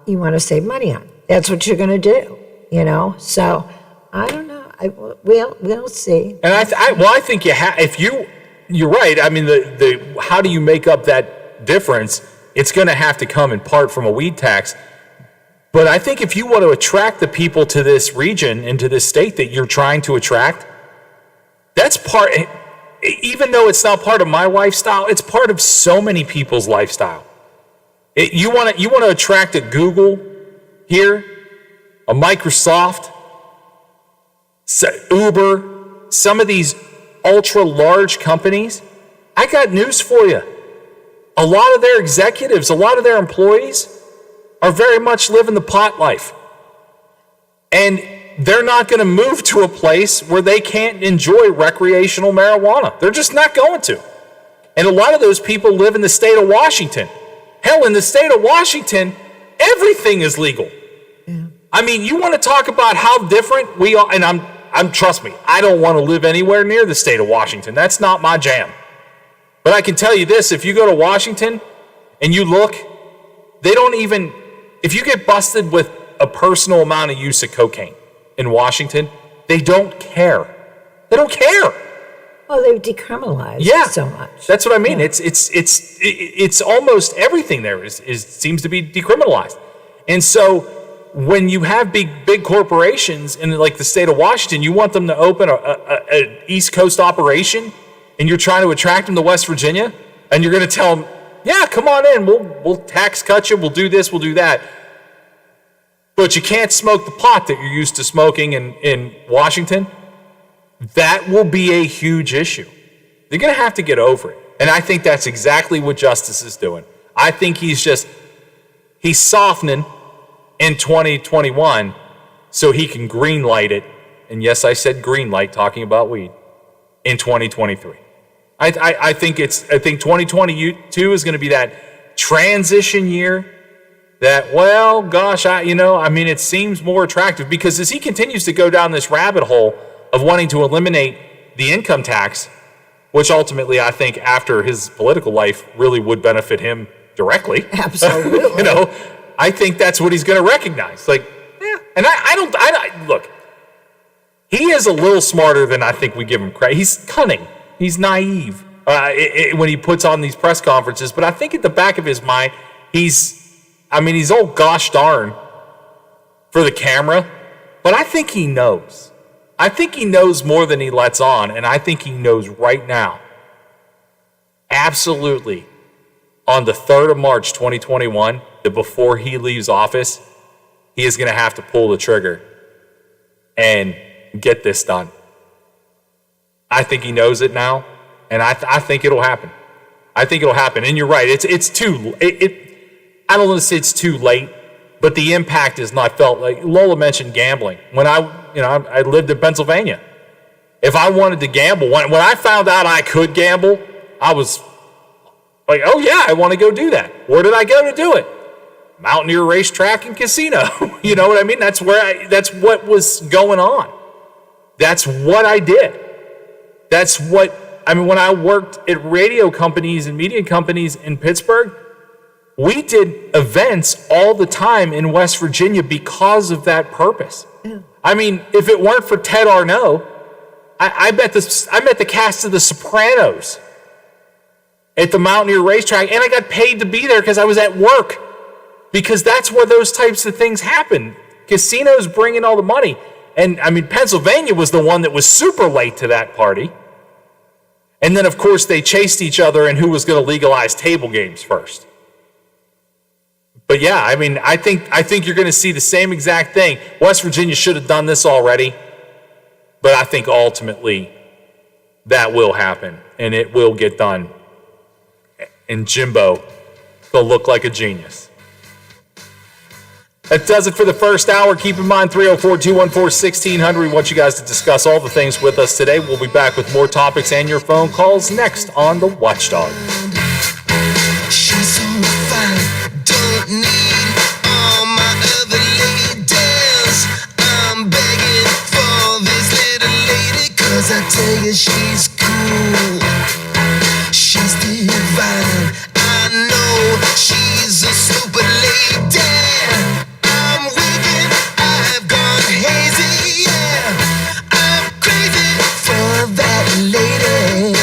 you want to save money on. That's what you're going to do, So I don't know. We'll see. And I think you're right. I mean, the how do you make up that difference? It's going to have to come in part from a weed tax. But I think if you want to attract the people to this region, into this state that you're trying to attract, that's part, even though it's not part of my lifestyle, it's part of so many people's lifestyle. You want to attract a Google here, a Microsoft, Uber, some of these ultra large companies. I got news for you. A lot of their executives, a lot of their employees are very much living the pot life. And they're not going to move to a place where they can't enjoy recreational marijuana. They're just not going to. And a lot of those people live in the state of Washington. Hell, in the state of Washington, everything is legal. Yeah. I mean, you want to talk about how different we are, and I'm trust me, I don't want to live anywhere near the state of Washington. That's not my jam. But I can tell you this, if you go to Washington and you look, they don't even, if you get busted with a personal amount of use of cocaine in Washington, they don't care. They don't care. Well, they've decriminalized so much. That's what I mean. Yeah. It's almost everything there is seems to be decriminalized. And so when you have big corporations in like the state of Washington, you want them to open a East Coast operation, and you're trying to attract them to West Virginia, and you're going to tell them, yeah, come on in, we'll tax cut you, we'll do this, we'll do that. But you can't smoke the pot that you're used to smoking in Washington. That will be a huge issue. They're going to have to get over it. And I think that's exactly what Justice is doing. I think he's softening in 2021 so he can green light it. And yes, I said green light, talking about weed, in 2023. I think 2022 is going to be that transition year that, well, gosh, it seems more attractive because as he continues to go down this rabbit hole of wanting to eliminate the income tax, which ultimately I think after his political life really would benefit him directly. Absolutely. I think that's what he's going to recognize. Like, yeah. And I look, he is a little smarter than I think we give him credit. He's cunning. He's naive when he puts on these press conferences. But I think at the back of his mind, he's all gosh darn for the camera. But I think he knows. I think he knows more than he lets on. And I think he knows right now, absolutely, on the 3rd of March, 2021, that before he leaves office, he is going to have to pull the trigger and get this done. I think he knows it now, and I think it'll happen. I think it'll happen. And you're right. It's too. I don't want to say it's too late, but the impact is not felt. Like Lola mentioned, gambling. When I lived in Pennsylvania, if I wanted to gamble, when I found out I could gamble, I was like, oh yeah, I want to go do that. Where did I go to do it? Mountaineer Racetrack and Casino. You know what I mean? That's what was going on. That's what I did. When I worked at radio companies and media companies in Pittsburgh, we did events all the time in West Virginia because of that purpose. Yeah. If it weren't for Ted Arnott, I met the cast of The Sopranos at the Mountaineer Racetrack, and I got paid to be there because I was at work. Because that's where those types of things happen. Casinos bring in all the money. And, Pennsylvania was the one that was super late to that party. And then, of course, they chased each other and who was going to legalize table games first. But, yeah, I think you're going to see the same exact thing. West Virginia should have done this already. But I think ultimately that will happen. And it will get done. And Jimbo will look like a genius. That does it for the first hour. Keep in mind, 304-214-1600. We want you guys to discuss all the things with us today. We'll be back with more topics and your phone calls next on The Watchdog. She's so fine. tell you she's cool. She's divine. I know she's a super lady. I'm wicked, I've gone hazy, yeah. I'm crazy for that lady.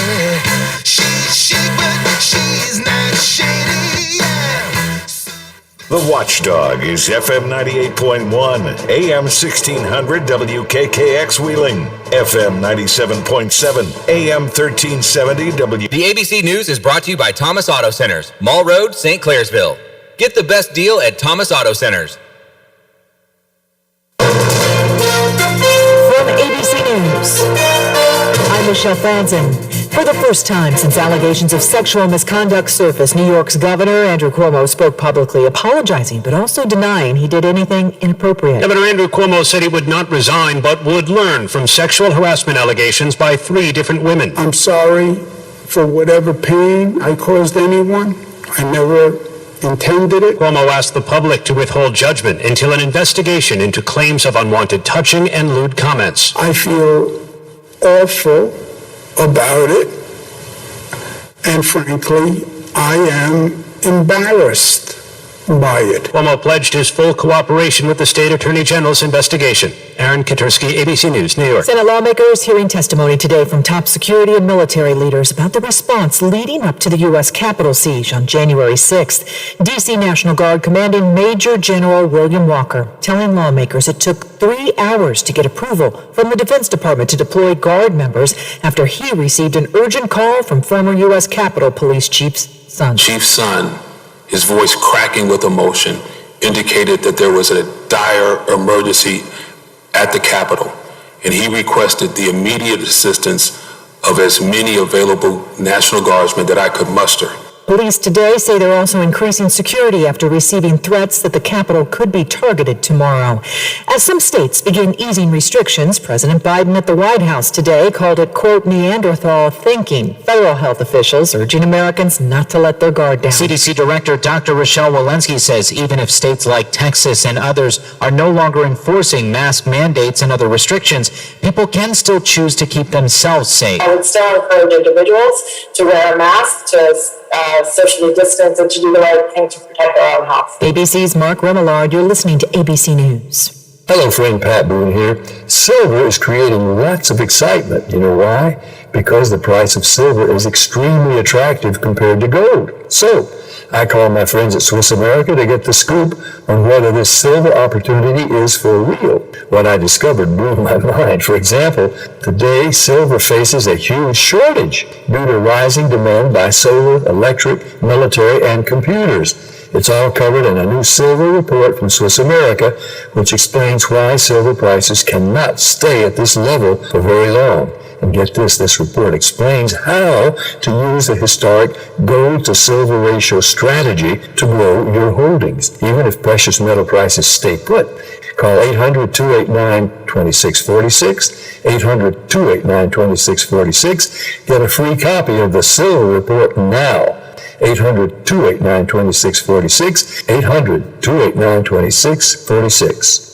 She's chic, but she's not shady, yeah. The Watchdog is FM 98.1, AM 1600 WKKX Wheeling, FM 97.7, AM 1370 W. The ABC News is brought to you by Thomas Auto Centers, Mall Road, St. Clairsville. Get the best deal at Thomas Auto Centers. From ABC News, I'm Michelle Franzen. For the first time since allegations of sexual misconduct surfaced, New York's Governor Andrew Cuomo spoke publicly, apologizing but also denying he did anything inappropriate. Governor Andrew Cuomo said he would not resign but would learn from sexual harassment allegations by 3 different women. I'm sorry for whatever pain I caused anyone. I never intended it. Cuomo asked the public to withhold judgment until an investigation into claims of unwanted touching and lewd comments. I feel awful about it, and frankly, I am embarrassed by it. Cuomo pledged his full cooperation with the state attorney general's investigation. Aaron Katursky, ABC News, New York. Senate lawmakers hearing testimony today from top security and military leaders about the response leading up to the U.S. Capitol siege on January 6th. D.C. National Guard commanding Major General William Walker telling lawmakers it took 3 hours to get approval from the Defense Department to deploy Guard members after he received an urgent call from former U.S. Capitol Police Chief's son. Chief's son, his voice cracking with emotion, indicated that there was a dire emergency at the Capitol, and he requested the immediate assistance of as many available National Guardsmen that I could muster. Police today say they're also increasing security after receiving threats that the Capitol could be targeted tomorrow. As some states begin easing restrictions, President Biden at the White House today called it, quote, Neanderthal thinking. Federal health officials urging Americans not to let their guard down. CDC Director Dr. Rochelle Walensky says even if states like Texas and others are no longer enforcing mask mandates and other restrictions, people can still choose to keep themselves safe. I would still encourage individuals to wear a mask, to socially distance, and to do the right thing to protect their own health. ABC's Mark Remillard, you're listening to ABC News. Hello, friend Pat Boone here. Silver is creating lots of excitement. You know why? Because the price of silver is extremely attractive compared to gold. So, I call my friends at Swiss America to get the scoop on whether this silver opportunity is for real. What I discovered blew my mind. For example, today silver faces a huge shortage due to rising demand by solar, electric, military, and computers. It's all covered in a new silver report from Swiss America, which explains why silver prices cannot stay at this level for very long. And get this, this report explains how to use the historic gold to silver ratio strategy to grow your holdings, even if precious metal prices stay put. Call 800-289-2646, 800-289-2646. Get a free copy of the silver report now. 800-289-2646, 800-289-2646.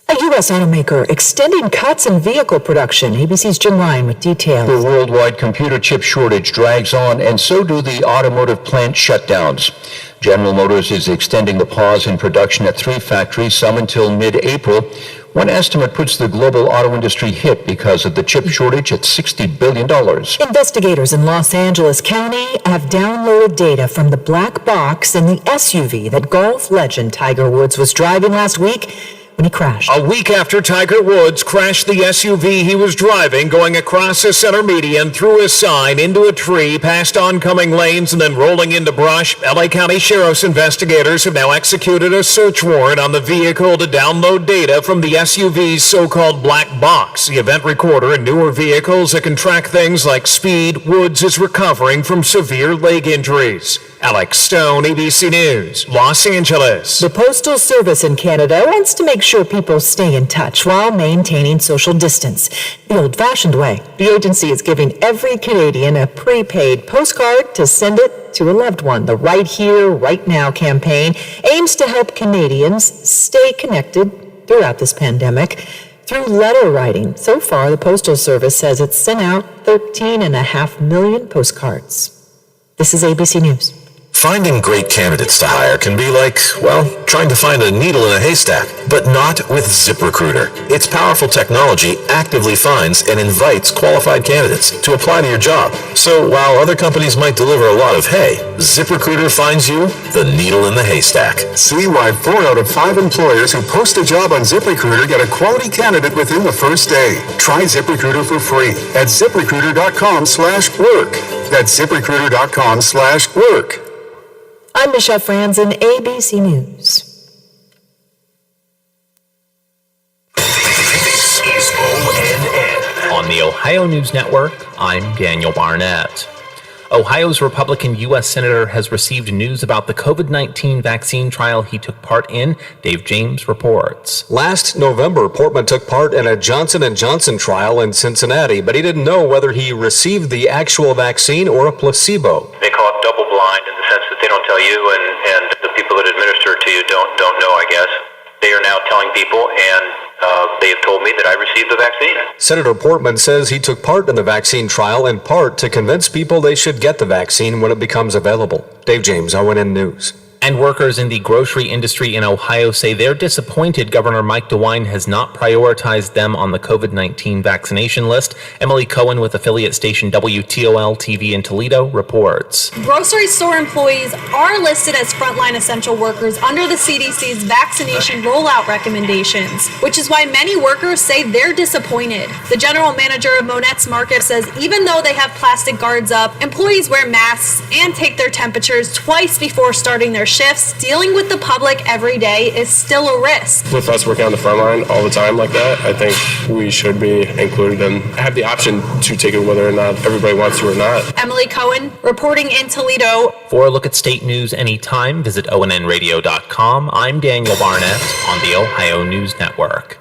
A U.S. automaker extending cuts in vehicle production. ABC's Jim Ryan with details. The worldwide computer chip shortage drags on, and so do the automotive plant shutdowns. General Motors is extending the pause in production at 3 factories, some until mid-April. One estimate puts the global auto industry hit because of the chip shortage at $60 billion. Investigators in Los Angeles County have downloaded data from the black box in the SUV that golf legend Tiger Woods was driving last week when he crashed. A week after Tiger Woods crashed the SUV he was driving, going across a center median, through a sign, into a tree, past oncoming lanes, and then rolling into brush, LA County Sheriff's investigators have now executed a search warrant on the vehicle to download data from the SUV's so-called black box, the event recorder in newer vehicles that can track things like speed. Woods is recovering from severe leg injuries. Alex Stone, ABC News, Los Angeles. The Postal Service in Canada wants to make sure people stay in touch while maintaining social distance the old-fashioned way. The agency is giving every Canadian a prepaid postcard to send it to a loved one. The Right Here, Right Now campaign aims to help Canadians stay connected throughout this pandemic. through letter writing. So far, the Postal Service says it's sent out 13.5 million postcards. This is ABC News. Finding great candidates to hire can be like, well, trying to find a needle in a haystack, but not with ZipRecruiter. Its powerful technology actively finds and invites qualified candidates to apply to your job. So while other companies might deliver a lot of hay, ZipRecruiter finds you the needle in the haystack. See why 4 out of 5 employers who post a job on ZipRecruiter get a quality candidate within the first day. Try ZipRecruiter for free at ZipRecruiter.com/work. That's ZipRecruiter.com/work. I'm Michelle Franzen, ABC News. This is ONN. On the Ohio News Network, I'm Daniel Barnett. Ohio's Republican U.S. Senator has received news about the COVID-19 vaccine trial he took part in. Dave James reports. Last November, Portman took part in a Johnson & Johnson trial in Cincinnati, but he didn't know whether he received the actual vaccine or a placebo. They call it double blind in the sense that they don't tell you and the people that administer it to you don't know, I guess. They are now telling people, and they have told me that I received the vaccine. Senator Portman says he took part in the vaccine trial in part to convince people they should get the vaccine when it becomes available. Dave James, ONN News. And workers in the grocery industry in Ohio say they're disappointed Governor Mike DeWine has not prioritized them on the COVID-19 vaccination list. Emily Cohen with affiliate station WTOL TV in Toledo reports. Grocery store employees are listed as frontline essential workers under the CDC's vaccination rollout recommendations, which is why many workers say they're disappointed. The general manager of Monette's Market says even though they have plastic guards up, employees wear masks and take their temperatures twice before starting their shifts. Dealing with the public every day is still a risk. With us working on the front line all the time like that, I think we should be included and have the option to take it whether or not everybody wants to or not. Emily Cohen reporting in Toledo. For a look at state news anytime, visit ONNradio.com. I'm Daniel Barnett on the Ohio News Network.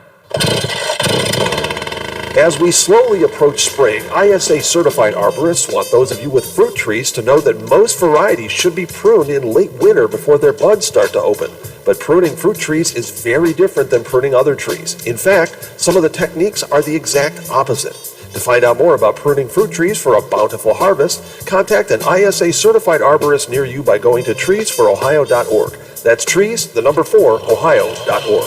As we slowly approach spring, ISA certified arborists want those of you with fruit trees to know that most varieties should be pruned in late winter before their buds start to open. But pruning fruit trees is very different than pruning other trees. In fact, some of the techniques are the exact opposite. To find out more about pruning fruit trees for a bountiful harvest, contact an ISA certified arborist near you by going to treesforohio.org. That's trees4ohio.org.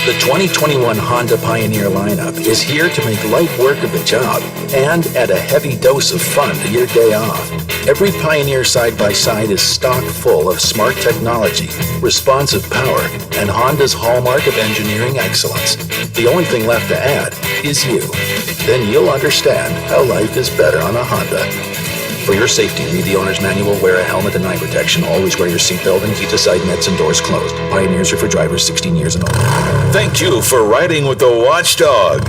The 2021 Honda Pioneer lineup is here to make light work of the job and add a heavy dose of fun to your day off. Every Pioneer side-by-side is stock full of smart technology, responsive power, and Honda's hallmark of engineering excellence. The only thing left to add is you. Then you'll understand how life is better on a Honda. For your safety, read the owner's manual, wear a helmet and eye protection, always wear your seatbelt, and keep the side nets and doors closed. Pioneers are for drivers 16 years and older. Thank you for riding with the Watchdog.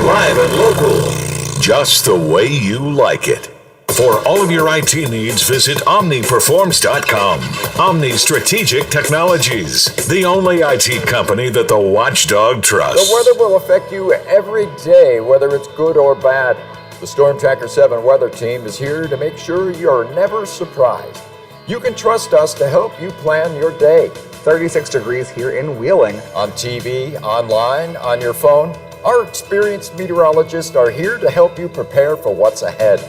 Live and local. Just the way you like it. For all of your IT needs, visit OmniPerforms.com. Omni Strategic Technologies, the only IT company that the Watchdog trusts. The weather will affect you every day, whether it's good or bad. The Storm Tracker 7 weather team is here to make sure you're never surprised. You can trust us to help you plan your day. 36 degrees here in Wheeling. On TV, online, on your phone, our experienced meteorologists are here to help you prepare for what's ahead.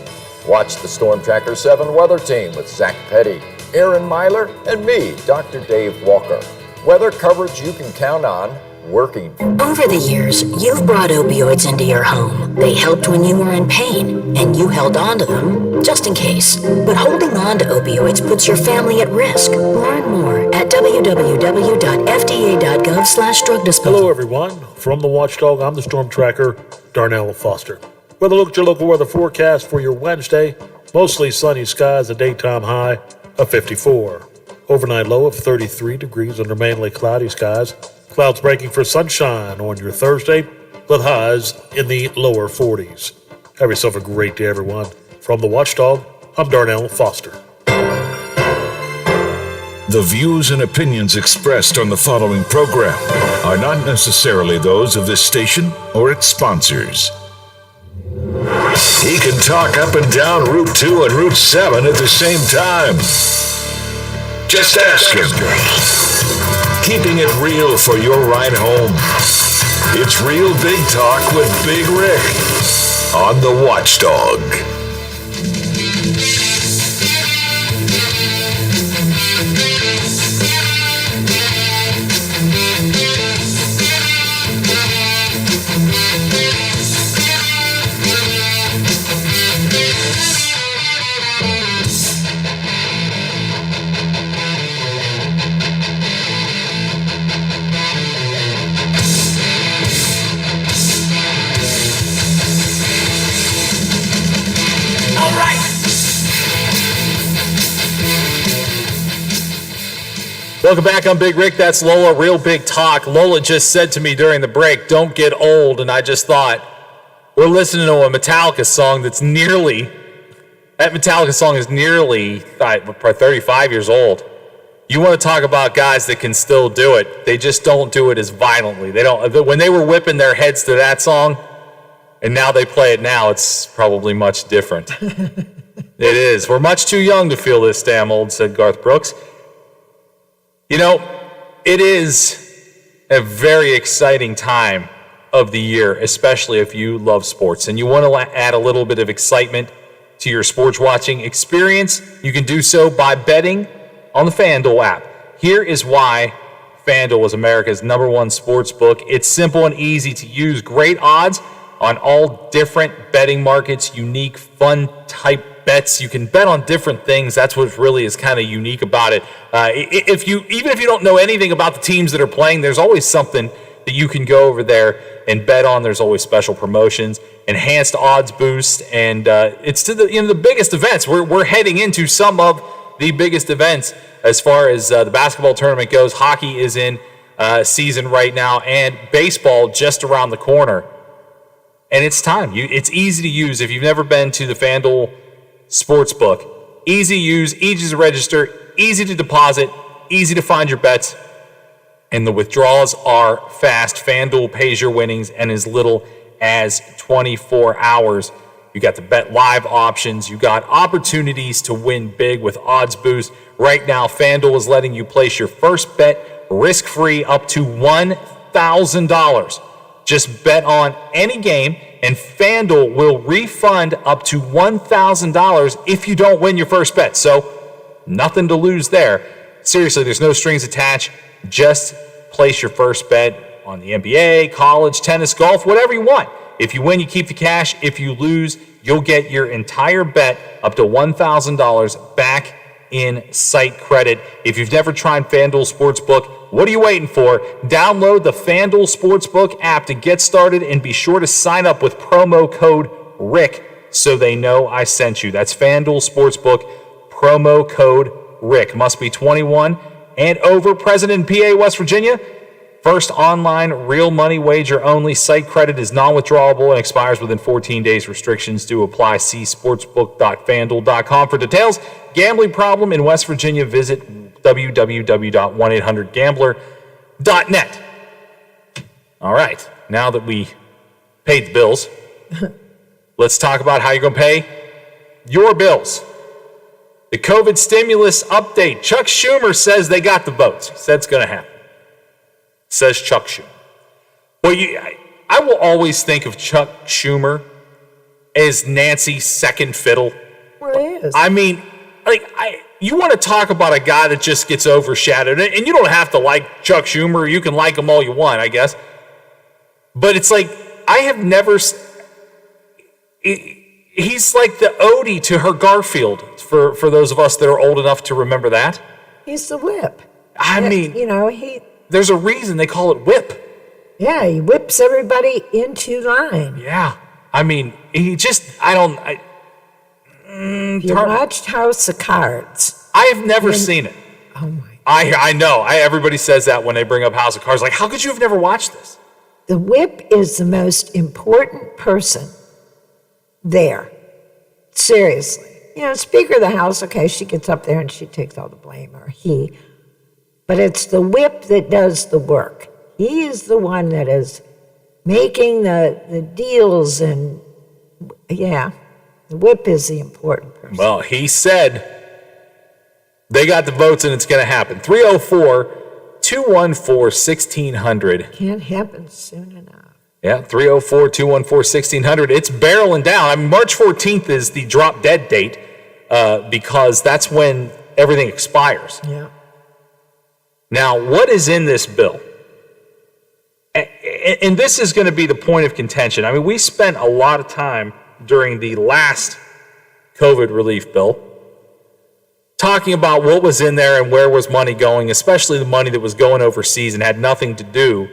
Watch the Storm Tracker 7 weather team with Zach Petty, Aaron Myler, and me, Dr. Dave Walker. Weather coverage you can count on, working. Over the years, you've brought opioids into your home. They helped when you were in pain, and you held on to them just in case. But holding on to opioids puts your family at risk. Learn more at www.fda.gov/drug disposal. Hello, everyone. From the Watchdog, I'm the Storm Tracker, Darnell Foster. Weather look at your local weather forecast for your Wednesday. Mostly sunny skies, a daytime high of 54. Overnight low of 33 degrees under mainly cloudy skies. Clouds breaking for sunshine on your Thursday, with highs in the lower 40s. Have yourself a great day, everyone. From the Watchdog, I'm Darnell Foster. The views and opinions expressed on the following program are not necessarily those of this station or its sponsors. He can talk up and down Route 2 and Route 7 at the same time. Just ask him. Keeping it real for your ride home. It's Real Big Talk with Big Rick on the Watchdog. Welcome back. I'm Big Rick. That's Lola, Real Big Talk. Lola just said to me during the break, don't get old. And I just thought, we're listening to a Metallica song that Metallica song is nearly 35 years old. You want to talk about guys that can still do it. They just don't do it as violently. When they were whipping their heads to that song, and now they play it now, it's probably much different. It is. We're much too young to feel this damn old, said Garth Brooks. You know, it is a very exciting time of the year, especially if you love sports and you want to add a little bit of excitement to your sports watching experience. You can do so by betting on the FanDuel app. Here is why FanDuel is America's #1 sports book. It's simple and easy to use. Great odds on all different betting markets, unique, fun type bets. You can bet on different things. That's what really is kind of unique about it. Even if you don't know anything about the teams that are playing, there's always something that you can go over there and bet on. There's always special promotions, enhanced odds boost, and it's to the biggest events. We're heading into some of the biggest events as far as the basketball tournament goes. Hockey is in season right now, and baseball just around the corner. And it's time. It's easy to use. If you've never been to the FanDuel Sportsbook, easy to use, easy to register, easy to deposit, easy to find your bets, and the withdrawals are fast. FanDuel pays your winnings in as little as 24 hours. You got the bet live options. You got opportunities to win big with Odds Boost. Right now, FanDuel is letting you place your first bet risk-free up to $1,000. Just bet on any game, and FanDuel will refund up to $1,000 if you don't win your first bet. So, nothing to lose there. Seriously, there's no strings attached. Just place your first bet on the NBA, college, tennis, golf, whatever you want. If you win, you keep the cash. If you lose, you'll get your entire bet up to $1,000 back in site credit. If you've never tried FanDuel Sportsbook, what are you waiting for? Download the FanDuel Sportsbook app to get started, and be sure to sign up with promo code RICK so they know I sent you. That's FanDuel Sportsbook, promo code RICK. Must be 21 and over. Present in PA, West Virginia. First online real money wager only. Site credit is non-withdrawable and expires within 14 days. Restrictions do apply. See sportsbook.fanduel.com for details. Gambling problem in West Virginia? Visit www.1800gambler.net. All right, now that we paid the bills, let's talk about how you're going to pay your bills. The COVID stimulus update. Chuck Schumer says they got the votes. He said it's going to happen. Says Chuck Schumer. Well, I will always think of Chuck Schumer as Nancy's second fiddle. Well, it is. I mean, you want to talk about a guy that just gets overshadowed, and you don't have to like Chuck Schumer. You can like him all you want, I guess. But it's like, I have never... He's like the Odie to her Garfield, for those of us that are old enough to remember that. He's the whip. I mean... he... There's a reason they call it whip. Yeah, he whips everybody into line. Yeah. I mean, he just... You watched House of Cards. I have never seen it. Oh, my. I know. Everybody says that when they bring up House of Cards. Like, how could you have never watched this? The whip is the most important person there. Seriously. Speaker of the House, okay, she gets up there and she takes all the blame, or he. But it's the whip that does the work. He is the one that is making the deals, and, yeah, the whip is the important person. Well, he said they got the votes and it's going to happen. 304 304-214-1600. Can't happen soon enough. Yeah, 304-214-1600. It's barreling down. I mean, March 14th is the drop dead date because that's when everything expires. Yeah. Now, what is in this bill? And this is going to be the point of contention. I mean, we spent a lot of time during the last COVID relief bill talking about what was in there and where was money going, especially the money that was going overseas and had nothing to do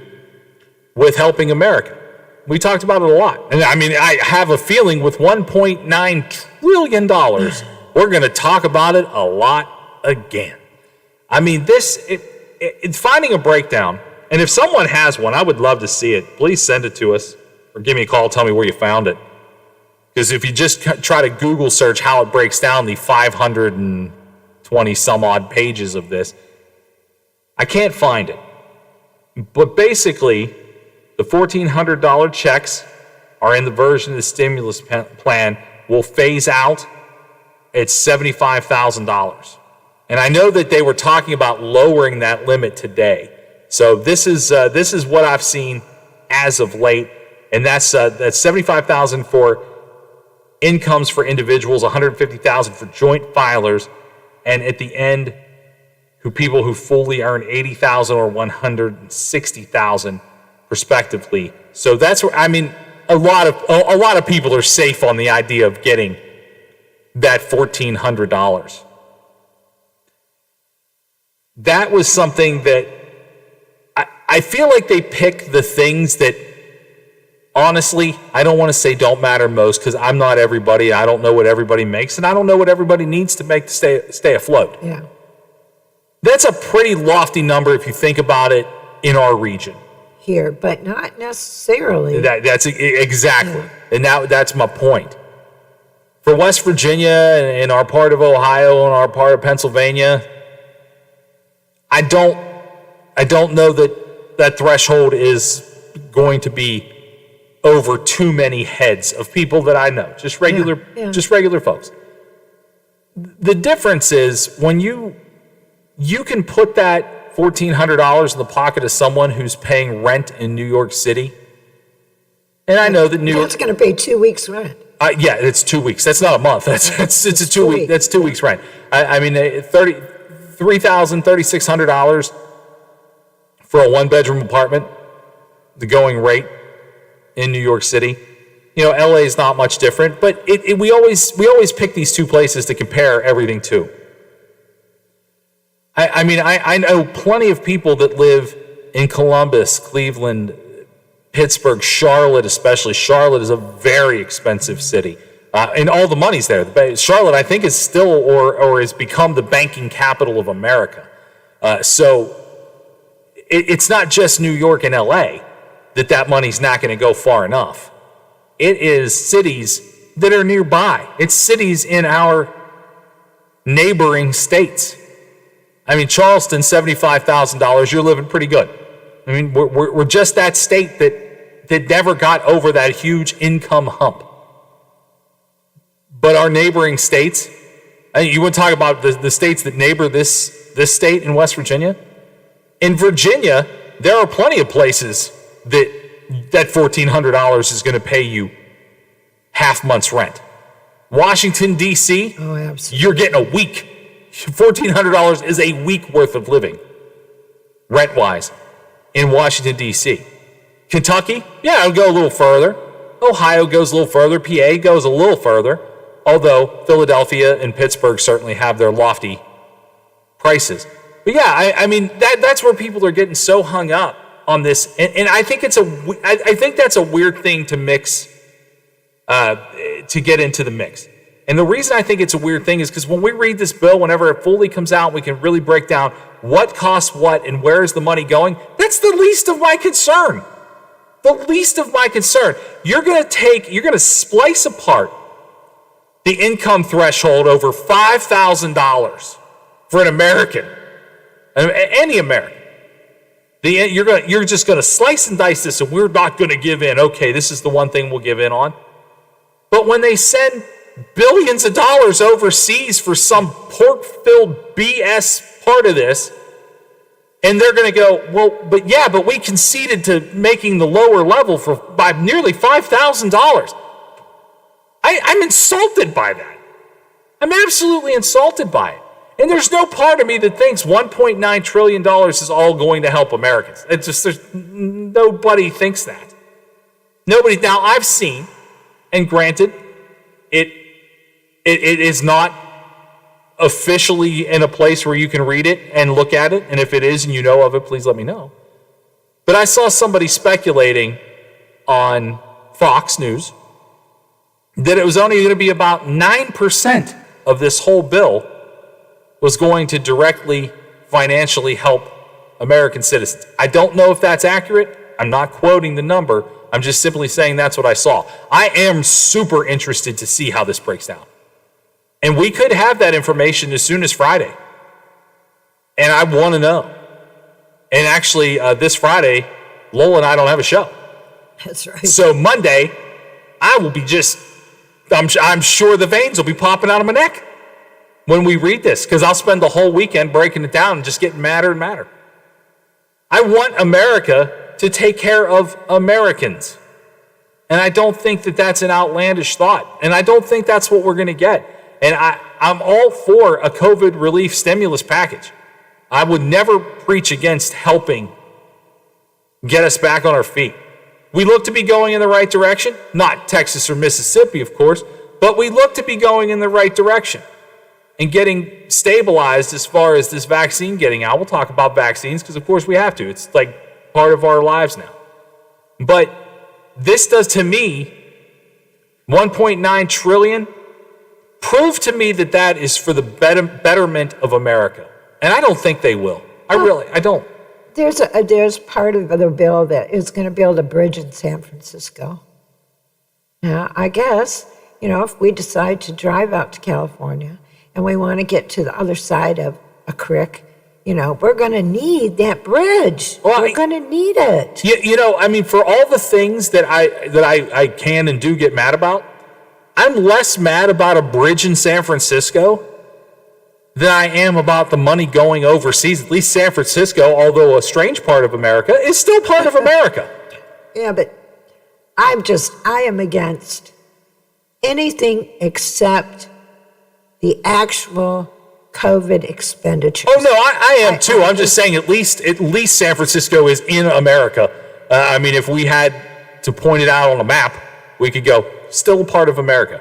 with helping America. We talked about it a lot. And I mean, I have a feeling with $1.9 trillion, we're going to talk about it a lot again. I mean, it's finding a breakdown. And if someone has one, I would love to see it. Please send it to us or give me a call, tell me where you found it. Because if you just try to Google search how it breaks down the 520 some odd pages of this, I can't find it. But basically, the $1,400 checks are in the version of the stimulus plan will phase out at $75,000. And I know that they were talking about lowering that limit today. So this is what I've seen as of late, and that's $75,000 for incomes for individuals, $150,000 for joint filers, and at the end, people who fully earn $80,000 or $160,000 respectively. So that's where, I mean, a lot of people are safe on the idea of getting that $1,400. That was something that I feel like they pick the things that, honestly, I don't want to say don't matter most because I'm not everybody. I don't know what everybody makes, and I don't know what everybody needs to make to stay afloat. Yeah. That's a pretty lofty number if you think about it in our region. Here, but not necessarily. That's exactly, yeah. And that's my point. For West Virginia and our part of Ohio and our part of Pennsylvania, I don't know that threshold is going to be over too many heads of people that I know, just regular folks. The difference is when you can put that $1,400 in the pocket of someone who's paying rent in New York City, and I know that New York, that's going to pay 2 weeks rent. Yeah, it's 2 weeks. That's not a month. It's a 2 week. That's 2 weeks rent. I mean, $3,600 for a 1-bedroom apartment, the going rate in New York City. You know, LA is not much different, but we always pick these two places to compare everything to. I mean, I know plenty of people that live in Columbus, Cleveland, Pittsburgh, Charlotte especially. Charlotte is a very expensive city, and all the money's there. Charlotte, I think, is still or has become the banking capital of America. So it's not just New York and LA that money's not going to go far enough. It is cities that are nearby. It's cities in our neighboring states. I mean, Charleston, $75,000, you're living pretty good. I mean, we're just that state that never got over that huge income hump. But our neighboring states, you want to talk about the states that neighbor this state in West Virginia? In Virginia, there are plenty of places that $1,400 is going to pay you half month's rent. Washington, D.C., you're getting a week. $1,400 is a week worth of living, rent-wise, in Washington, D.C. Kentucky, yeah, it'll go a little further. Ohio goes a little further. PA goes a little further, although Philadelphia and Pittsburgh certainly have their lofty prices. But yeah, I mean, that's where people are getting so hung up on this, and I think I think that's a weird thing to mix, to get into the mix. And the reason I think it's a weird thing is because when we read this bill, whenever it fully comes out, we can really break down what costs what and where is the money going. That's the least of my concern. The least of my concern. You're going to splice apart the income threshold over $5,000 for an American, any American. You're just going to slice and dice this, and we're not going to give in. Okay, this is the one thing we'll give in on. But when they send billions of dollars overseas for some pork-filled BS part of this, And they're going to go, well, but we conceded to making the lower level by nearly $5,000. I'm insulted by that. I'm absolutely insulted by it. And there's no part of me that thinks $1.9 trillion is all going to help Americans. It's just, nobody thinks that. Nobody. Now, I've seen, and granted, it is not officially in a place where you can read it and look at it. And if it is and you know of it, please let me know. But I saw somebody speculating on Fox News that it was only going to be about 9% of this whole bill was going to directly financially help American citizens. I don't know if that's accurate. I'm not quoting the number. I'm just simply saying that's what I saw. I am super interested to see how this breaks down. And we could have that information as soon as Friday. And I want to know. And actually, this Friday, Lola and I don't have a show. That's right. So Monday, I will be I'm sure the veins will be popping out of my neck when we read this, because I'll spend the whole weekend breaking it down and just getting madder and madder. I want America to take care of Americans. And I don't think that that's an outlandish thought. And I don't think that's what we're going to get. And I'm all for a COVID relief stimulus package. I would never preach against helping get us back on our feet. We look to be going in the right direction. Not Texas or Mississippi, of course, but we look to be going in the right direction and getting stabilized as far as this vaccine getting out. We'll talk about vaccines because, of course, we have to. It's like part of our lives now. But this does, to me, $1.9 trillion, prove to me that that is for the betterment of America. And I don't think they will. I don't. There's part of the bill that is going to build a bridge in San Francisco. Now, I guess, if we decide to drive out to California and we want to get to the other side of a creek, we're going to need that bridge. We're going to need it. For all the things that I can and do get mad about, I'm less mad about a bridge in San Francisco than I am about the money going overseas. At least San Francisco, although a strange part of America, is still part of America. Yeah, but I am against anything except the actual COVID expenditures. Oh, no, I am too. I'm just saying at least San Francisco is in America. If we had to point it out on a map, we could go, still part of America.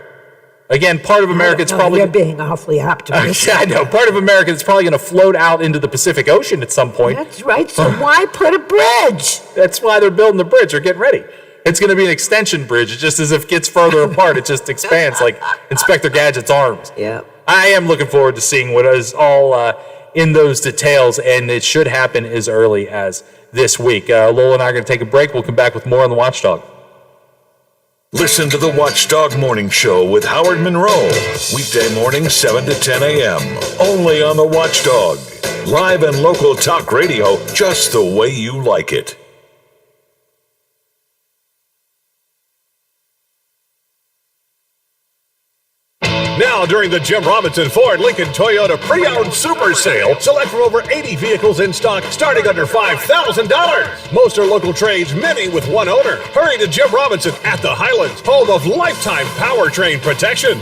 Again, part of America it's probably... You're being awfully optimistic. I know. Part of America is probably going to float out into the Pacific Ocean at some point. That's right. So why put a bridge? That's why they're building the bridge. They're getting ready. It's going to be an extension bridge. It just as if it gets further apart, it just expands like Inspector Gadget's arms. Yeah. I am looking forward to seeing what is all in those details, and it should happen as early as this week. Lola and I are going to take a break. We'll come back with more on the Watchdog. Listen to the Watchdog Morning Show with Howard Monroe. Weekday mornings 7 to 10 a.m. Only on the Watchdog. Live and local talk radio just the way you like it. Now, during the Jim Robinson Ford Lincoln Toyota Pre-Owned Super Sale, select from over 80 vehicles in stock starting under $5,000. Most are local trades, many with one owner. Hurry to Jim Robinson at the Highlands, home of lifetime powertrain protection.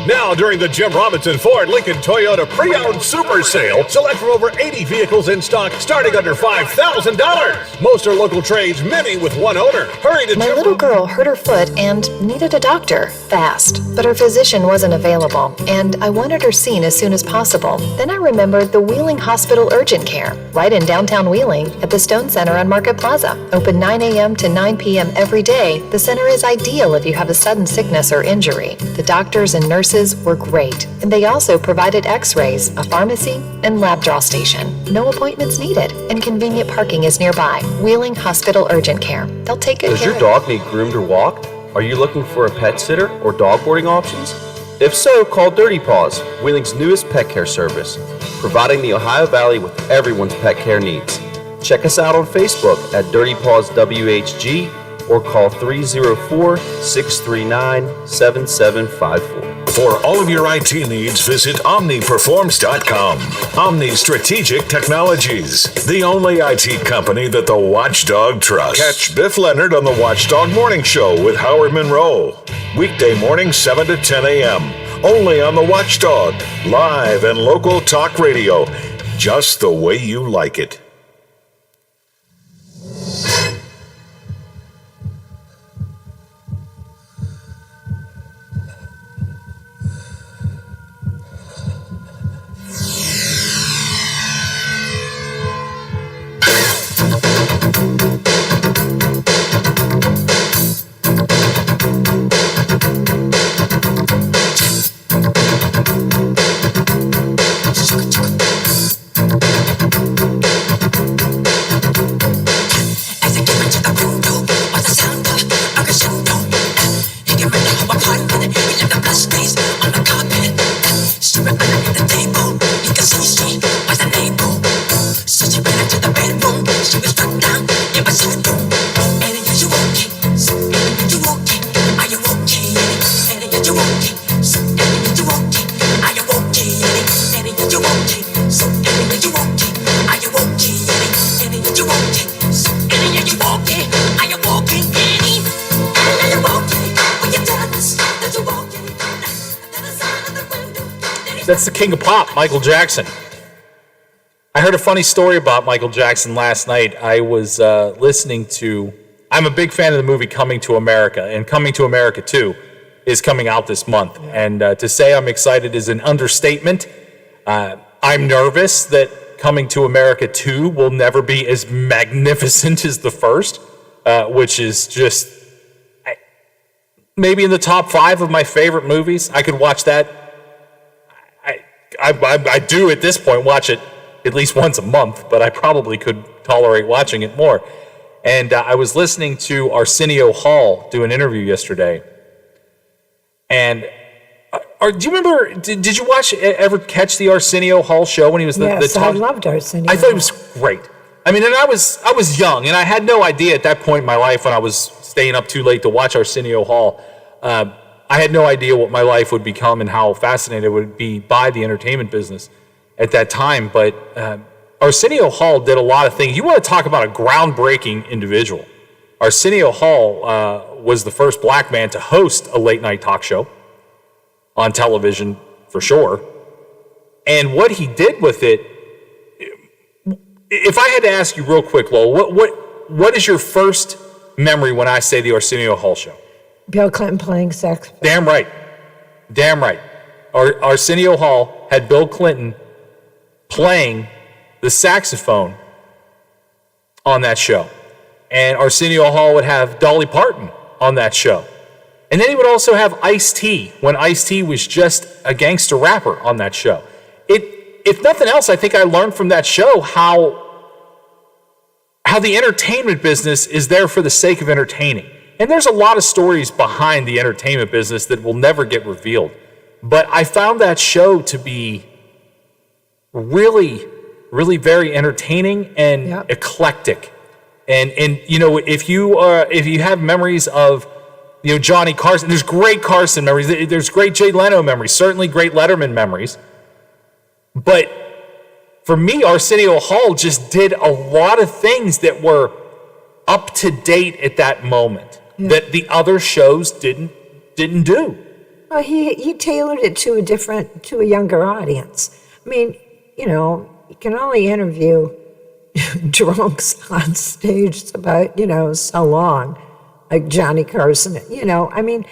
Now, during the Jim Robinson Ford Lincoln Toyota Pre-Owned Super Sale, select from over 80 vehicles in stock starting under $5,000. Most are local trades, many with one owner. Hurry to My little girl hurt her foot and needed a doctor fast, but her physician wasn't available, and I wanted her seen as soon as possible. Then I remembered the Wheeling Hospital Urgent Care, right in downtown Wheeling at the Stone Center on Market Plaza. Open 9 a.m. to 9 p.m. every day, the center is ideal if you have a sudden sickness or injury. The doctors and nurses were great, and they also provided x-rays, a pharmacy, and lab draw station. No appointments needed, and convenient parking is nearby. Wheeling Hospital Urgent Care. They'll take good care. Does your dog need groomed or walked? Are you looking for a pet sitter or dog boarding options? If so, call Dirty Paws, Wheeling's newest pet care service, providing the Ohio Valley with everyone's pet care needs. Check us out on Facebook at Dirty Paws WHG or call 304-639-7754. For all of your IT needs, visit OmniPerforms.com. Omni Strategic Technologies, the only IT company that the Watchdog trusts. Catch Biff Leonard on the Watchdog Morning Show with Howard Monroe. Weekday morning, 7 to 10 a.m. Only on the Watchdog. Live and local talk radio. Just the way you like it. That's the king of pop, Michael Jackson. I heard a funny story about Michael Jackson last night. I was listening to, I'm a big fan of the movie Coming to America, and Coming to America 2 is coming out this month. And to say I'm excited is an understatement. I'm nervous that Coming to America 2 will never be as magnificent as the first, which is just maybe in the top 5 of my favorite movies. I could watch that. I do at this point watch it at least once a month, but I probably could tolerate watching it more. And I was listening to Arsenio Hall do an interview yesterday. And do you remember, did you ever catch the Arsenio Hall show when he was Yes, I loved Arsenio. I thought he was great. I mean, and I was young, and I had no idea at that point in my life when I was staying up too late to watch Arsenio Hall. I had no idea what my life would become and how fascinated I would be by the entertainment business at that time. But Arsenio Hall did a lot of things. You want to talk about a groundbreaking individual. Arsenio Hall was the first black man to host a late night talk show on television, for sure. And what he did with it, if I had to ask you real quick, Lowell, what is your first memory when I say the Arsenio Hall show? Bill Clinton playing saxophone. Damn right. Damn right. Arsenio Hall had Bill Clinton playing the saxophone on that show. And Arsenio Hall would have Dolly Parton on that show. And then he would also have Ice-T when Ice-T was just a gangster rapper on that show. If nothing else, I think I learned from that show how the entertainment business is there for the sake of entertaining. And there's a lot of stories behind the entertainment business that will never get revealed. But I found that show to be really, really very entertaining and eclectic. And you know, if you have memories of, you know, Johnny Carson, there's great Carson memories. There's great Jay Leno memories. Certainly great Letterman memories. But for me, Arsenio Hall just did a lot of things that were up to date at that moment that the other shows didn't do. Well, he tailored it to a younger audience. I mean, you know, you can only interview drunks on stage about, you know, so long, like Johnny Carson. You know, I mean,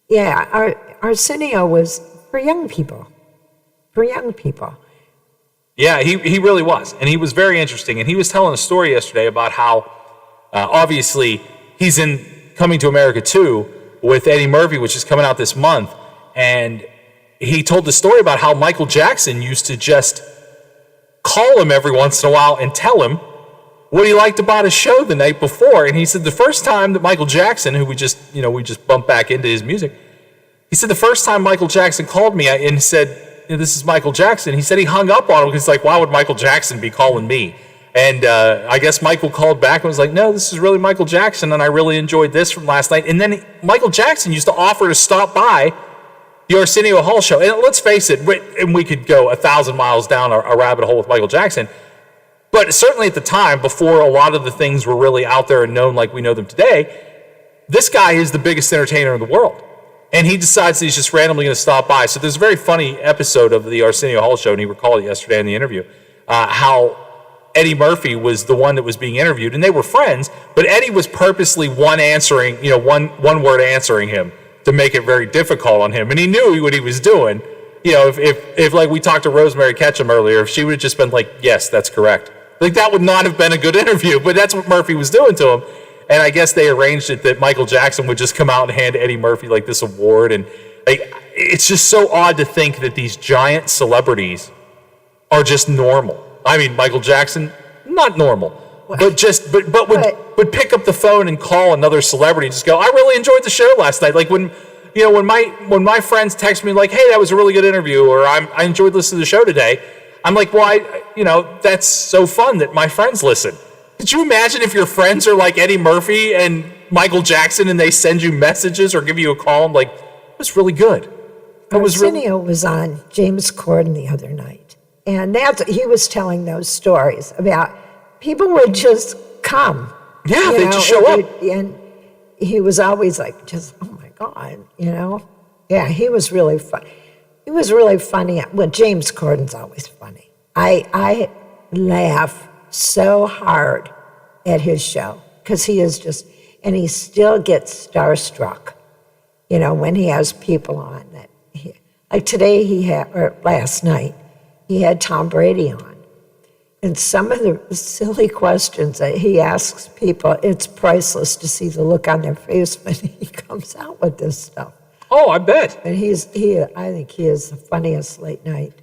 yeah, Arsenio was for young people. For young people. Yeah, he really was. And he was very interesting. And he was telling a story yesterday about how, obviously, he's in Coming to America 2 with Eddie Murphy, which is coming out this month. And he told the story about how Michael Jackson used to just call him every once in a while and tell him what he liked about his show the night before. And he said the first time that Michael Jackson, who we just bumped back into his music, he said the first time Michael Jackson called me and said, "This is Michael Jackson," he said he hung up on him because he's like, why would Michael Jackson be calling me? And I guess Michael called back and was like, no, this is really Michael Jackson, and I really enjoyed this from last night. And then Michael Jackson used to offer to stop by the Arsenio Hall show. And let's face it, and we could go 1,000 miles down a rabbit hole with Michael Jackson. But certainly at the time, before a lot of the things were really out there and known like we know them today, this guy is the biggest entertainer in the world. And he decides that he's just randomly going to stop by. So there's a very funny episode of the Arsenio Hall show, and he recalled it yesterday in the interview, how Eddie Murphy was the one that was being interviewed, and they were friends, but Eddie was purposely one word answering him to make it very difficult on him. And he knew what he was doing. You know, if like we talked to Rosemary Ketchum earlier, if she would have just been like, yes, that's correct. Like, that would not have been a good interview, but that's what Murphy was doing to him. And I guess they arranged it that Michael Jackson would just come out and hand Eddie Murphy like this award. And it's just so odd to think that these giant celebrities are just normal. I mean, Michael Jackson, not normal, but would pick up the phone and call another celebrity and just go, I really enjoyed the show last night. Like when my friends text me like, hey, that was a really good interview, or I enjoyed listening to the show today. I'm like, well, that's so fun that my friends listen. Could you imagine if your friends are like Eddie Murphy and Michael Jackson and they send you messages or give you a call? I'm like, it was really good. Arsenio was on James Corden the other night. And he was telling those stories about people would just come. Yeah, they just show up. And he was always like, just, oh my God, Yeah, he was really fun. He was really funny. Well, James Corden's always funny. I laugh so hard at his show because he is just, and he still gets starstruck, when he has people on that. Like today or last night, he had Tom Brady on. And some of the silly questions that he asks people, it's priceless to see the look on their face when he comes out with this stuff. Oh, I bet. And I think he is the funniest late night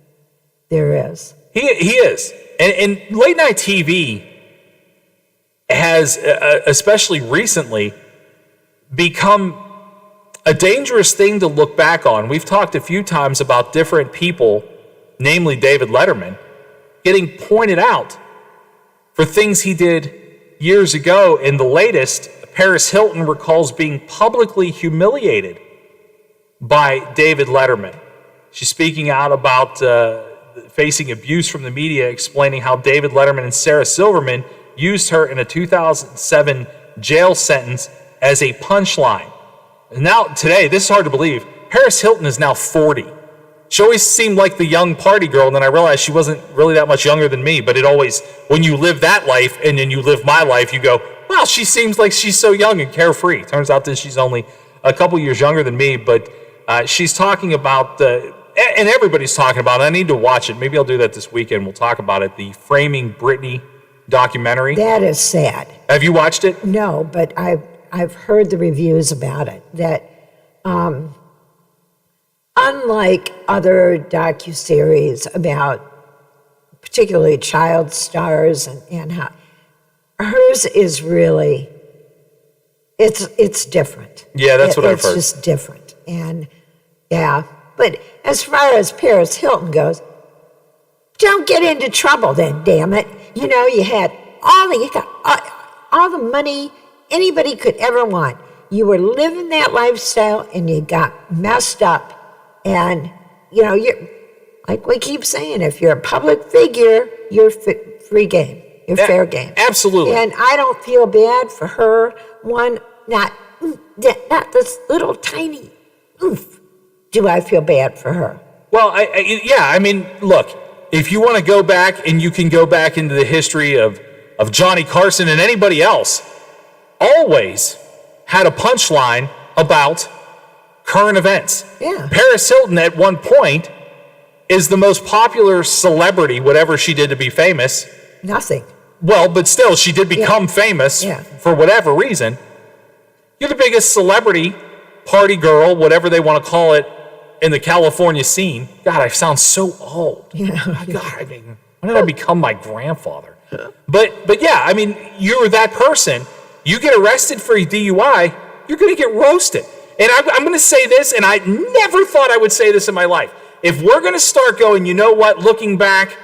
there is. He is. And late night TV has, especially recently, become a dangerous thing to look back on. We've talked a few times about different people, namely David Letterman, getting pointed out for things he did years ago. In the latest, Paris Hilton recalls being publicly humiliated by David Letterman. She's speaking out about facing abuse from the media, explaining how David Letterman and Sarah Silverman used her in a 2007 jail sentence as a punchline. And now, today, this is hard to believe, Paris Hilton is now 40. She always seemed like the young party girl, and then I realized she wasn't really that much younger than me, but it always, when you live that life and then you live my life, you go, wow, she seems like she's so young and carefree. Turns out that she's only a couple years younger than me, but she's talking about, and everybody's talking about it. I need to watch it. Maybe I'll do that this weekend. We'll talk about it. The Framing Britney documentary. That is sad. Have you watched it? No, but I've heard the reviews about it, that unlike other docuseries about particularly child stars and how hers is really, it's different. Yeah, that's what I've heard. It's just different. And yeah, but as far as Paris Hilton goes, don't get into trouble then, damn it. You got all the money anybody could ever want. You were living that lifestyle and you got messed up. And, you're, like we keep saying, if you're a public figure, you're free game. You're fair game. Absolutely. And I don't feel bad for her. Not this little tiny oof. Do I feel bad for her? Well, I mean, look, if you want to go back, and you can go back into the history of Johnny Carson and anybody else, always had a punchline about current events. Yeah. Paris Hilton at one point is the most popular celebrity, whatever she did to be famous. Nothing. Well, but still, she did become famous for whatever reason. You're the biggest celebrity, party girl, whatever they want to call it, in the California scene. God, I sound so old. Yeah. God, I mean, when did I become my grandfather? But yeah, I mean, you're that person. You get arrested for a DUI, you're going to get roasted. And I'm going to say this, and I never thought I would say this in my life. If we're going to start going, you know what, looking back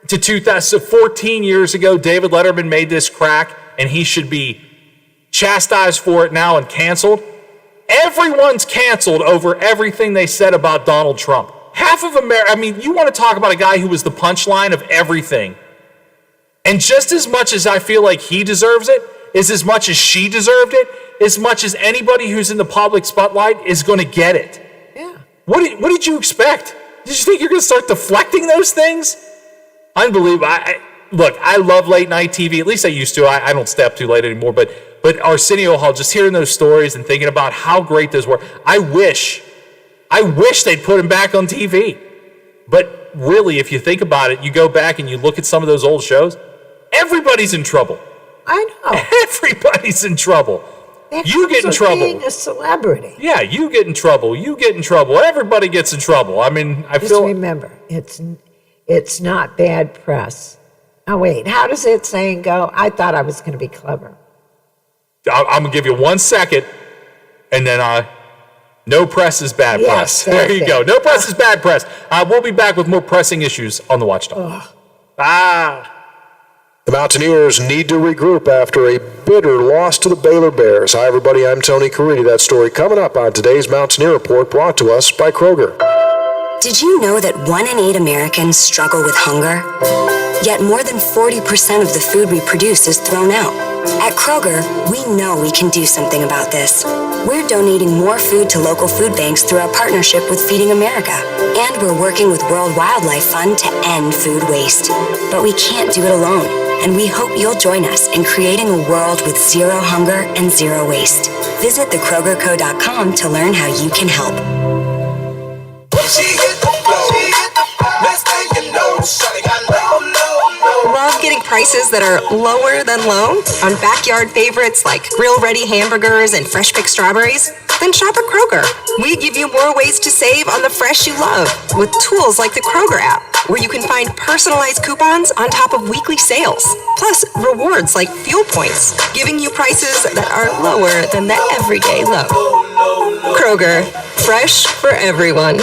to 2014 years ago, David Letterman made this crack, and he should be chastised for it now and canceled. Everyone's canceled over everything they said about Donald Trump. Half of America, I mean, you want to talk about a guy who was the punchline of everything. And just as much as I feel like he deserves it, is as much as she deserved it, as much as anybody who's in the public spotlight is going to get it. Yeah. What did you expect? Did you think you're going to start deflecting those things? Unbelievable. Look, I love late night TV. At least I used to. I don't stay up too late anymore. But Arsenio Hall, just hearing those stories and thinking about how great those were, I wish they'd put him back on TV. But really, if you think about it, you go back and you look at some of those old shows, everybody's in trouble. I know. Everybody's in trouble. You get in trouble. Being a celebrity. Yeah, you get in trouble. You get in trouble. Everybody gets in trouble. I mean, Just remember, it's not bad press. Oh, wait, how does that saying go? I thought I was going to be clever. I'm going to give you 1 second, and then no press is bad press. There you go. No press is bad press. We'll be back with more pressing issues on the Watchdog. The Mountaineers need to regroup after a bitter loss to the Baylor Bears. Hi, everybody. I'm Tony Caridi. That story coming up on today's Mountaineer Report, brought to us by Kroger. Did you know that 1 in 8 Americans struggle with hunger? Yet more than 40% of the food we produce is thrown out. At Kroger, we know we can do something about this. We're donating more food to local food banks through our partnership with Feeding America. And we're working with World Wildlife Fund to end food waste. But we can't do it alone. And we hope you'll join us in creating a world with zero hunger and zero waste. Visit thekrogerco.com to learn how you can help. Love getting prices that are lower than low on backyard favorites like grill-ready hamburgers and fresh-picked strawberries? Then shop at Kroger. We give you more ways to save on the fresh you love with tools like the Kroger app, where you can find personalized coupons on top of weekly sales, plus rewards like fuel points, giving you prices that are lower than the everyday low. Kroger, fresh for everyone.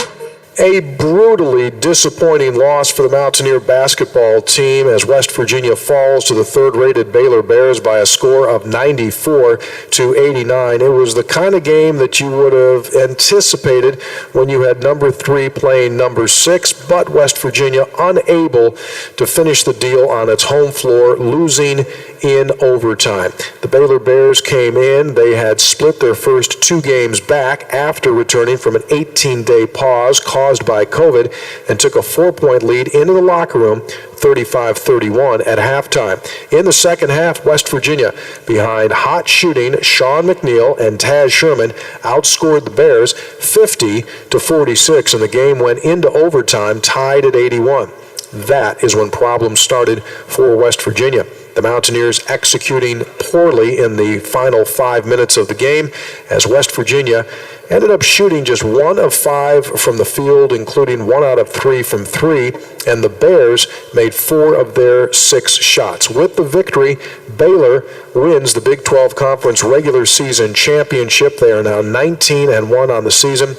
A brutally disappointing loss for the Mountaineer basketball team as West Virginia falls to the third-rated Baylor Bears by a score of 94-89. It was the kind of game that you would have anticipated when you had number 3 playing number 6, but West Virginia unable to finish the deal on its home floor, losing in overtime. The Baylor Bears came in. They had split their first 2 games back after returning from an 18-day pause caused by COVID, and took a 4-point lead into the locker room, 35-31 at halftime. In the second half, West Virginia, behind hot shooting Sean McNeil and Taz Sherman, outscored the Bears 50-46, and the game went into overtime tied at 81. That is when problems started for West Virginia. The Mountaineers executing poorly in the final 5 minutes of the game, as West Virginia ended up shooting just 1 of 5 from the field, including 1 out of 3 from 3, and the Bears made 4 of their 6 shots. With the victory, Baylor wins the Big 12 Conference regular season championship. They are now 19-1 on the season.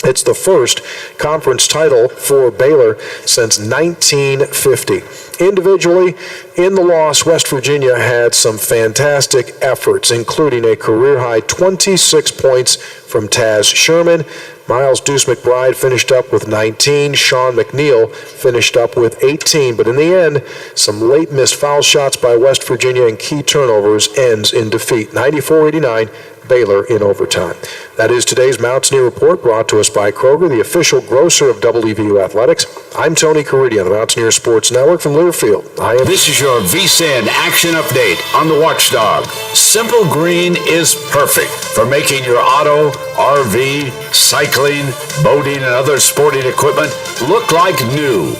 It's the first conference title for Baylor since 1950. Individually, in the loss, West Virginia had some fantastic efforts, including a career-high 26 points from Taz Sherman. Miles Deuce McBride finished up with 19. Sean McNeil finished up with 18. But in the end, some late missed foul shots by West Virginia and key turnovers ends in defeat. 94-89. Baylor in overtime. That is today's Mountaineer Report, brought to us by Kroger, the official grocer of WVU Athletics. I'm Tony Caridi on the Mountaineer Sports Network from Learfield. This is your VSIN action update on the Watchdog. Simple Green is perfect for making your auto, RV, cycling, boating, and other sporting equipment look like new.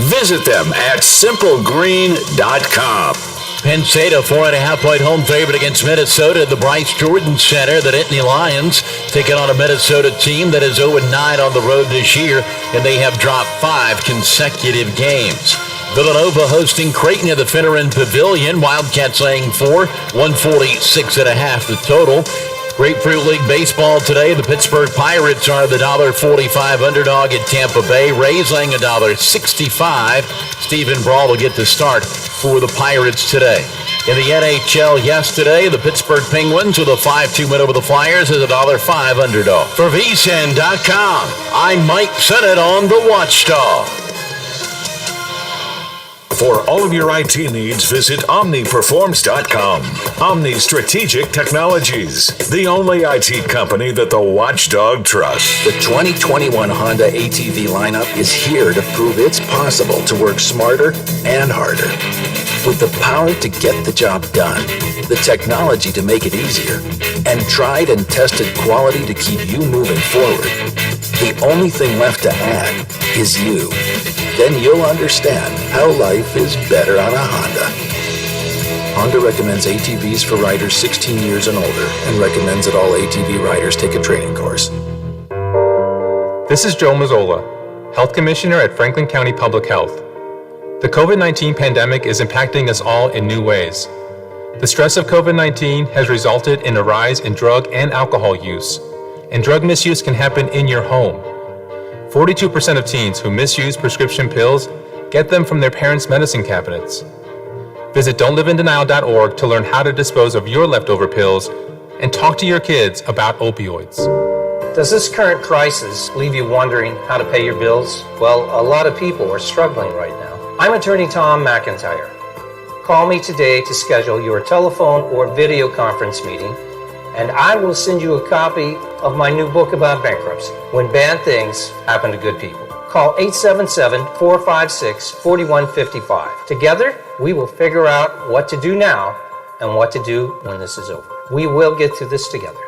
Visit them at simplegreen.com. Penn State, a 4.5-point home favorite against Minnesota at the Bryce Jordan Center. The Nittany Lions taking on a Minnesota team that is 0-9 on the road this year, and they have dropped 5 consecutive games. Villanova hosting Creighton at the Finneran Pavilion. Wildcats laying 4, 146.5 the total. Grapefruit League baseball today. The Pittsburgh Pirates are the $1.45 underdog at Tampa Bay. Rays laying $1.65. Stephen Brawl will get the start for the Pirates today. In the NHL yesterday, the Pittsburgh Penguins with a 5-2 win over the Flyers is $1.05 underdog. For vsin.com, I'm Mike Sennett on the Watchdog. For all of your IT needs, visit OmniPerforms.com. Omni Strategic Technologies, the only IT company that the Watchdog trusts. The 2021 Honda ATV lineup is here to prove it's possible to work smarter and harder. With the power to get the job done, the technology to make it easier, and tried and tested quality to keep you moving forward, the only thing left to add is you. Then you'll understand how life is better on a Honda. Honda recommends ATVs for riders 16 years and older and recommends that all ATV riders take a training course. This is Joe Mazzola, Health Commissioner at Franklin County Public Health. The COVID-19 pandemic is impacting us all in new ways. The stress of COVID-19 has resulted in a rise in drug and alcohol use, and drug misuse can happen in your home. 42% of teens who misuse prescription pills get them from their parents' medicine cabinets. Visit don'tliveindenial.org to learn how to dispose of your leftover pills and talk to your kids about opioids. Does this current crisis leave you wondering how to pay your bills? Well, a lot of people are struggling right now. I'm attorney Tom McIntyre. Call me today to schedule your telephone or video conference meeting, and I will send you a copy of my new book about bankruptcy, When Bad Things Happen to Good People. Call 877-456-4155. Together, we will figure out what to do now and what to do when this is over. We will get through this together.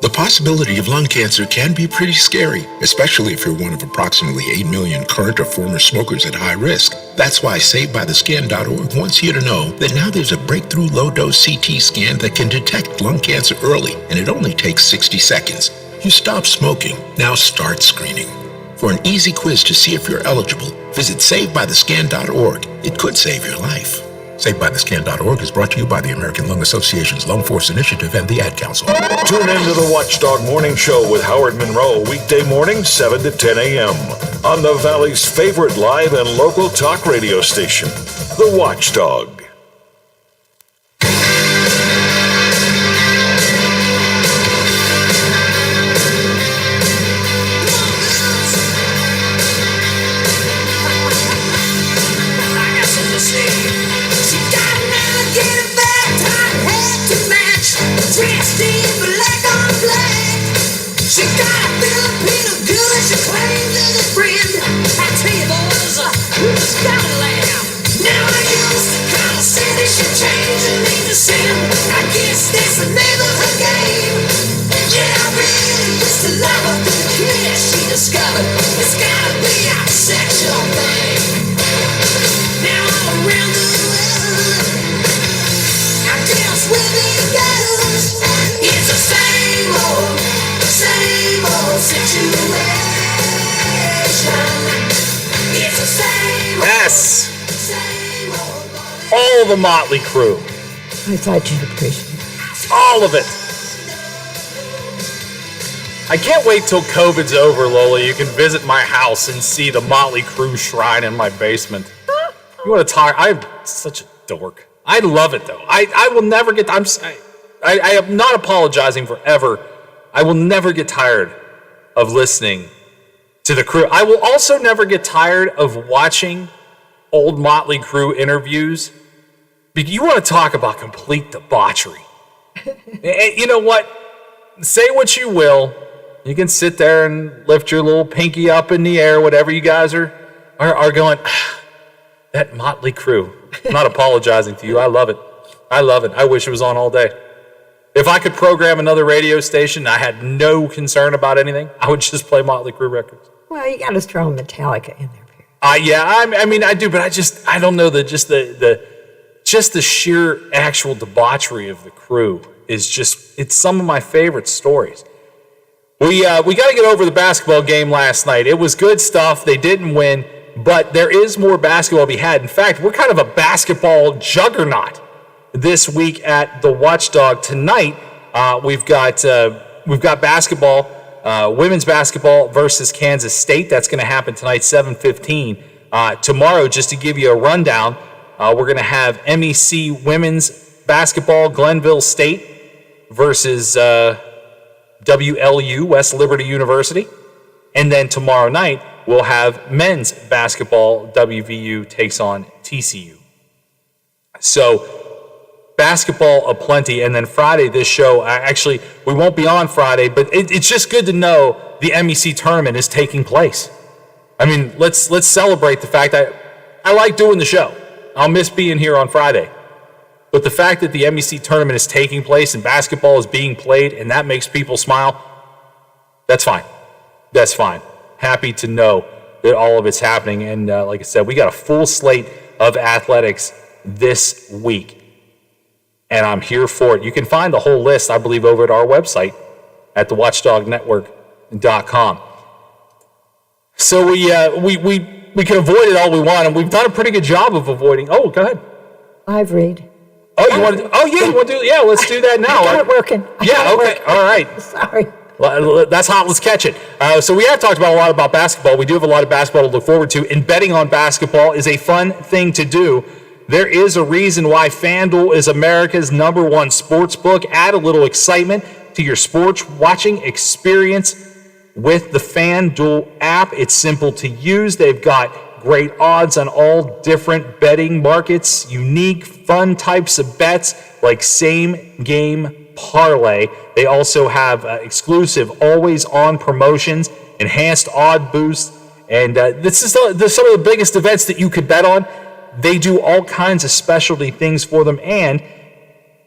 The possibility of lung cancer can be pretty scary, especially if you're one of approximately 8 million current or former smokers at high risk. That's why SaveByTheScan.org wants you to know that now there's a breakthrough low-dose CT scan that can detect lung cancer early, and it only takes 60 seconds. You stop smoking, now start screening. For an easy quiz to see if you're eligible, visit SaveByTheScan.org. It could save your life. SaveByTheScan.org is brought to you by the American Lung Association's Lung Force Initiative and the Ad Council. Tune in to the Watchdog Morning Show with Howard Monroe, weekday mornings 7 to 10 a.m. on the Valley's favorite live and local talk radio station, The Watchdog. She got a Filipino good, she claims as a friend. I tell you boys, you just gotta laugh. Now I used to kind of say that she changed her name to sin. I guess that's the name of her game. Yeah, I really used to love her through the kids she discovered. It's gotta be a sexual thing. Now all around the world, I guess with these girls, it's the same old situation. It's the same. Yes. All the Motley Crue. I thought you'd appreciate it. All of it. I can't wait till COVID's over, Lola. You can visit my house and see the Motley Crue shrine in my basement. You want to talk? I'm such a dork. I love it though. I will never get. I am not apologizing forever. I will never get tired of listening to the Crue. I will also never get tired of watching old Motley Crue interviews. You want to talk about complete debauchery. You know what? Say what you will. You can sit there and lift your little pinky up in the air, whatever you guys are going, that Motley Crue. I'm not apologizing to you. I love it. I love it. I wish it was on all day. If I could program another radio station, I had no concern about anything, I would just play Motley Crue records. Well, you got to throw Metallica in there. Yeah, I mean, I do, but I don't know that just the sheer actual debauchery of the Crue is it's some of my favorite stories. We got to get over the basketball game last night. It was good stuff. They didn't win, but there is more basketball to be had. In fact, we're kind of a basketball juggernaut this week at the Watchdog. Tonight, we've got basketball, women's basketball versus Kansas State. That's going to happen tonight, 7:15. Tomorrow, just to give you a rundown, We're going to have MEC women's basketball, Glenville State versus WLU, West Liberty University. And then tomorrow night, we'll have men's basketball, WVU takes on TCU. So basketball aplenty. And then Friday, this show, actually, we won't be on Friday, but it's just good to know the MEC tournament is taking place. I mean, let's celebrate the fact that I like doing the show. I'll miss being here on Friday. But the fact that the MEC tournament is taking place and basketball is being played and that makes people smile, that's fine. That's fine. Happy to know that all of it's happening. And like I said, we got a full slate of athletics this week. And I'm here for it. You can find the whole list, I believe, over at our website at thewatchdognetwork.com. So we can avoid it all we want, and we've done a pretty good job of avoiding. Oh, go ahead. I've read. Oh, you want to? Oh, yeah, you want to do? Yeah, let's do that now. I got it working. Yeah, okay, all right. Sorry. That's hot. Let's catch it. So we have talked about a lot about basketball. We do have a lot of basketball to look forward to, and betting on basketball is a fun thing to do. There is a reason why FanDuel is America's #1 sports book. Add a little excitement to your sports watching experience with the FanDuel app. It's simple to use. They've got great odds on all different betting markets, unique, fun types of bets like same game parlay. They also have exclusive, always-on promotions, enhanced odd boosts, and this is some of the biggest events that you could bet on. They do all kinds of specialty things for them, and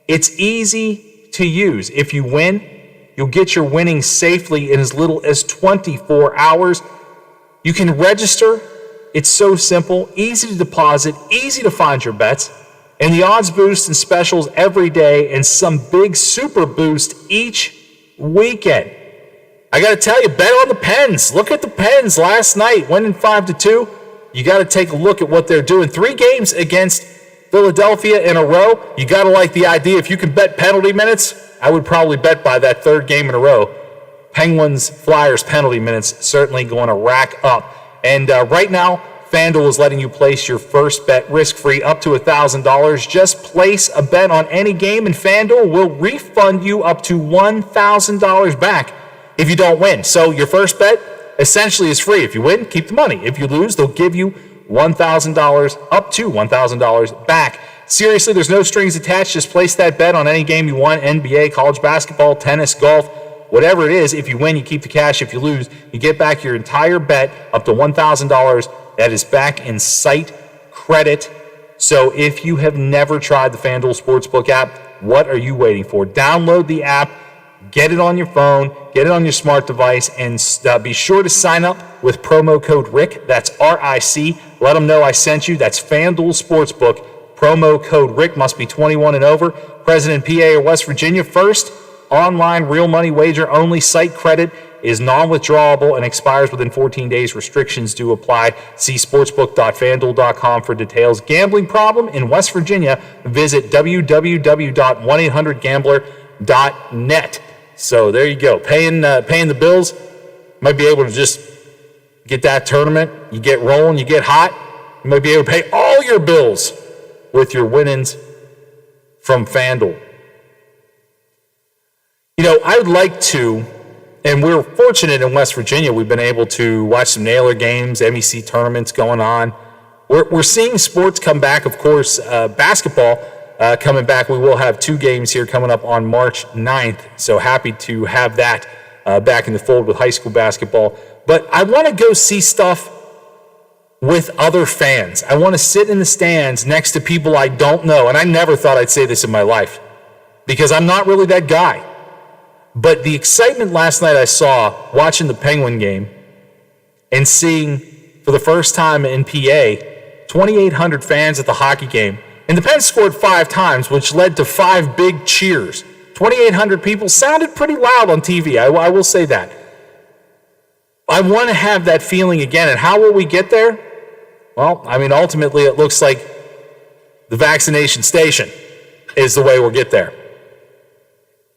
it's easy to use. If you win, you'll get your winnings safely in as little as 24 hours. You can register. It's so simple, easy to deposit, easy to find your bets, and the odds boost and specials every day and some big super boost each weekend. I got to tell you, bet on the Pens. Look at the Pens last night, winning 5-2. You got to take a look at what they're doing. 3 games against Philadelphia in a row. You got to like the idea. If you can bet penalty minutes, I would probably bet by that 3rd game in a row. Penguins, Flyers penalty minutes certainly going to rack up. And right now, FanDuel is letting you place your first bet risk-free up to $1,000. Just place a bet on any game, and FanDuel will refund you up to $1,000 back if you don't win. So your first bet essentially is free. If you win, keep the money. If you lose, they'll give you $1,000, up to $1,000 back. Seriously, there's no strings attached. Just place that bet on any game you want, NBA, college basketball, tennis, golf, whatever it is. If you win, you keep the cash. If you lose, you get back your entire bet up to $1,000. That is back in site credit. So if you have never tried the FanDuel Sportsbook app, what are you waiting for? Download the app, get it on your phone, get it on your smart device, and be sure to sign up with promo code RIC. That's RIC. Let them know I sent you. That's FanDuel Sportsbook. Promo code RIC, must be 21 and over. Present in PA or West Virginia. First online real money wager only. Site credit is non-withdrawable and expires within 14 days. Restrictions do apply. See sportsbook.fanduel.com for details. Gambling problem in West Virginia? Visit www.1800gambler.net. So there you go. Paying the bills. Might be able to just get that tournament. You get rolling, you get hot. You might be able to pay all your bills with your winnings from FanDuel. You know, I would like to, and we're fortunate in West Virginia, we've been able to watch some Naylor games, MEC tournaments going on. We're seeing sports come back, of course, basketball coming back. We will have 2 games here coming up on March 9th, so happy to have that back in the fold with high school basketball. But I want to go see stuff with other fans. I want to sit in the stands next to people I don't know, and I never thought I'd say this in my life because I'm not really that guy. But the excitement last night I saw watching the Penguin game and seeing for the first time in PA 2,800 fans at the hockey game. And the Pens scored 5 times, which led to 5 big cheers. 2,800 people sounded pretty loud on TV. I will say that. I want to have that feeling again. And how will we get there? Well, I mean, ultimately it looks like the vaccination station is the way we'll get there.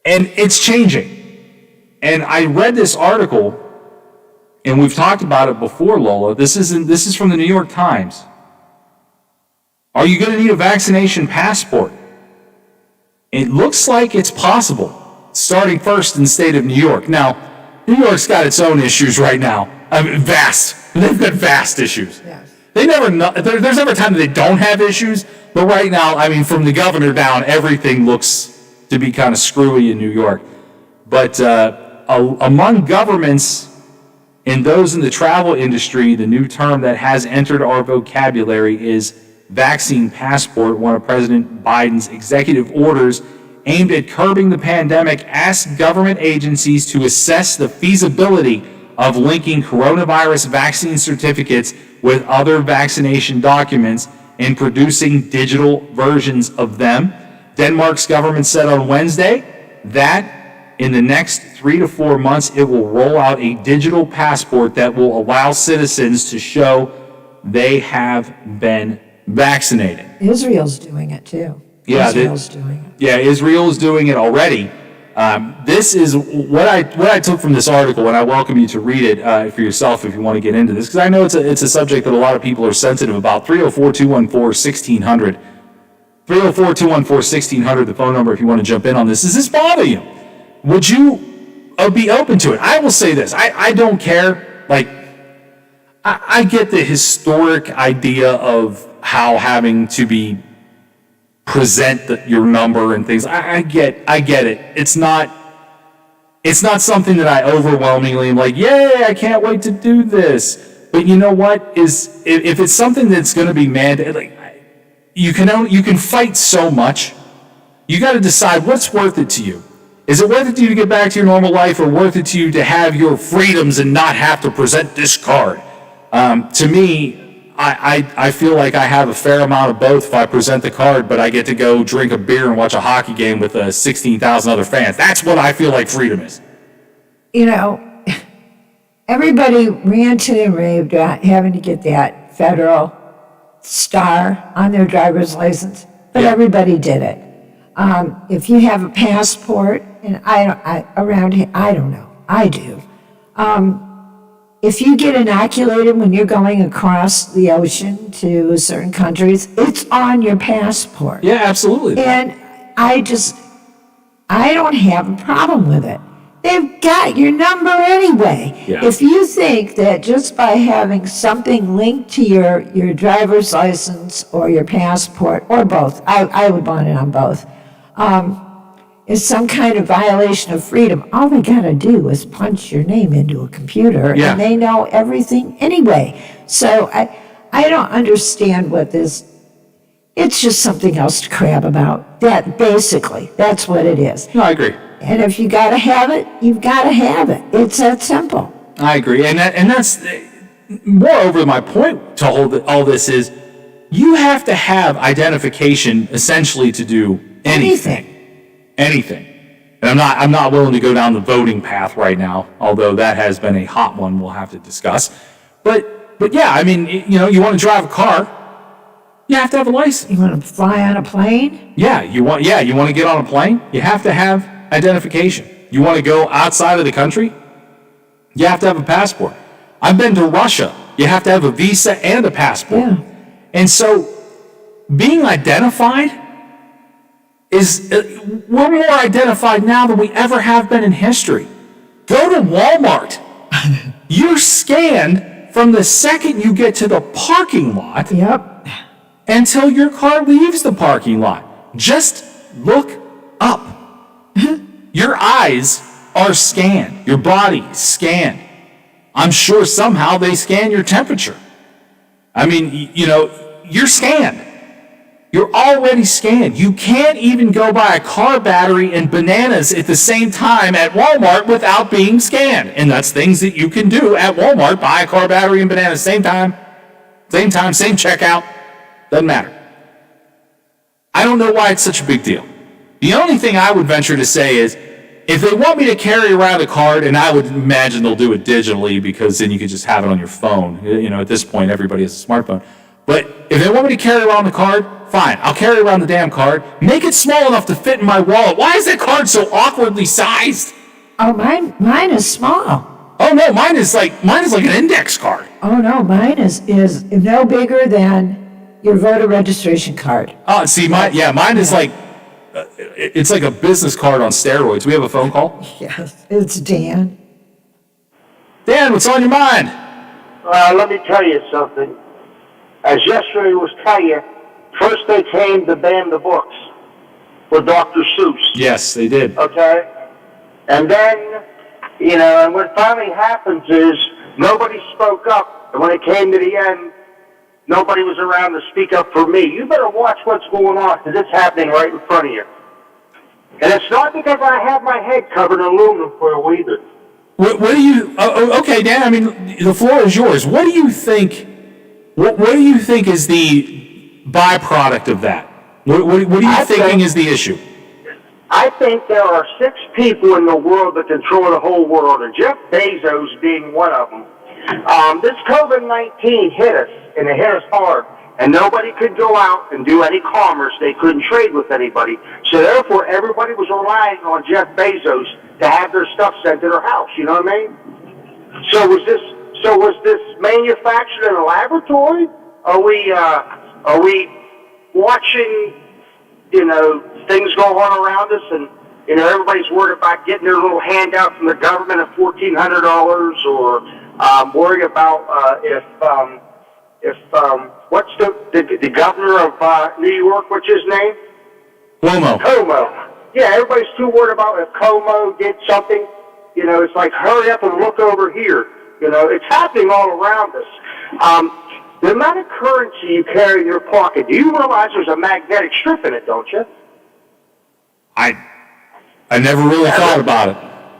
And it's changing. And I read this article, and we've talked about it before, Lola. This is from the New York Times. Are you going to need a vaccination passport? It looks like it's possible, starting first in the state of New York. Now, New York's got its own issues right now. I mean, vast. They've got vast issues. Yes. There's never a time that they don't have issues, but right now, I mean, from the governor down, everything looks to be kind of screwy in New York. But among governments and those in the travel industry, the new term that has entered our vocabulary is vaccine passport. One of President Biden's executive orders aimed at curbing the pandemic asked government agencies to assess the feasibility of linking coronavirus vaccine certificates with other vaccination documents and producing digital versions of them. Denmark's government said on Wednesday that in the next 3 to 4 months, it will roll out a digital passport that will allow citizens to show they have been vaccinated. Israel's doing it too. Yeah, Israel's doing it. Yeah, Israel is doing it already. This is what I took from this article, and I welcome you to read it for yourself if you want to get into this, because I know it's a subject that a lot of people are sensitive about. 304-214-1600. 304-214-1600, the phone number if you want to jump in on this. Does this bother you? Would you be open to it? I will say this. I don't care. Like, I get the historic idea of how having to be present your number and things. I get it. It's not something that I overwhelmingly am like, yay, I can't wait to do this. But you know what? If it's something that's going to be mandated, like, you can fight so much. You got to decide what's worth it to you. Is it worth it to you to get back to your normal life, or worth it to you to have your freedoms and not have to present this card? To me, I feel like I have a fair amount of both if I present the card, but I get to go drink a beer and watch a hockey game with 16,000 other fans. That's what I feel like freedom is. You know, everybody ranted and raved about having to get that federal star on their driver's license, but everybody did it. If you have a passport, and I don't know, I do. If you get inoculated when you're going across the ocean to certain countries, it's on your passport. Yeah, absolutely. And I don't have a problem with it. They've got your number anyway. Yeah. If you think that just by having something linked to your driver's license or your passport, or both, I would want it on both, is some kind of violation of freedom, all they got to do is punch your name into a computer, and they know everything anyway. So I don't understand what this. It's just something else to crab about. Basically, that's what it is. No, I agree. And if you got to have it, you've got to have it. It's that simple. I agree, and that's moreover my point to hold all this is you have to have identification essentially to do anything. And I'm not willing to go down the voting path right now, although that has been a hot one we'll have to discuss. But yeah, I mean, you want to drive a car, you have to have a license. You want to fly on a plane? Yeah, you want to get on a plane, you have to have identification. You want to go outside of the country, you have to have a passport. I've been to Russia, you have to have a visa and a passport. Yeah. And so being identified we're more identified now than we ever have been in history. Go to Walmart. You're scanned from the second you get to the parking lot until your car leaves the parking lot. Just look up. Your eyes are scanned. Your body is scanned. I'm sure somehow they scan your temperature. I mean, you're scanned. You're already scanned. You can't even go buy a car battery and bananas at the same time at Walmart without being scanned. And that's things that you can do at Walmart. Buy a car battery and bananas same time, same checkout. Doesn't matter. I don't know why it's such a big deal. The only thing I would venture to say is if they want me to carry around a card, and I would imagine they'll do it digitally because then you could just have it on your phone. At this point, everybody has a smartphone. But if they want me to carry around the card, fine. I'll carry around the damn card. Make it small enough to fit in my wallet. Why is that card so awkwardly sized? Oh, mine is small. Oh no, mine is like an index card. Oh no, mine is no bigger than Your voter registration card. Oh, see, mine is like, it's like a business card on steroids. We have a phone call. Yes, it's Dan. Dan, what's on your mind? Let me tell you something. As yesterday was telling you, first they came to ban the books for Dr. Seuss. Yes, they did. Okay? And then, and what finally happens is nobody spoke up. And when it came to the end, nobody was around to speak up for me. You better watch what's going on because it's happening right in front of you. And it's not because I have my head covered in aluminum foil either. What do you? Okay, Dan. I mean, the floor is yours. What do you think? What do you think is the byproduct of that? What are you thinking is the issue? I think there are 6 people in the world that control the whole world, and Jeff Bezos being one of them. This COVID-19 hit us, and it hit us hard. And nobody could go out and do any commerce. They couldn't trade with anybody. So therefore, everybody was relying on Jeff Bezos to have their stuff sent to their house. You know what I mean? So was this manufactured in a laboratory? Are we watching, things go on around us, and everybody's worried about getting their little handout from the government of $1,400, or worried about if what's the governor of New York? What's his name? Cuomo. Yeah, everybody's too worried about if Cuomo did something. It's like, hurry up and look over here. It's happening all around us. The amount of currency you carry in your pocket, do you realize there's a magnetic strip in it, don't you? I never really thought about it.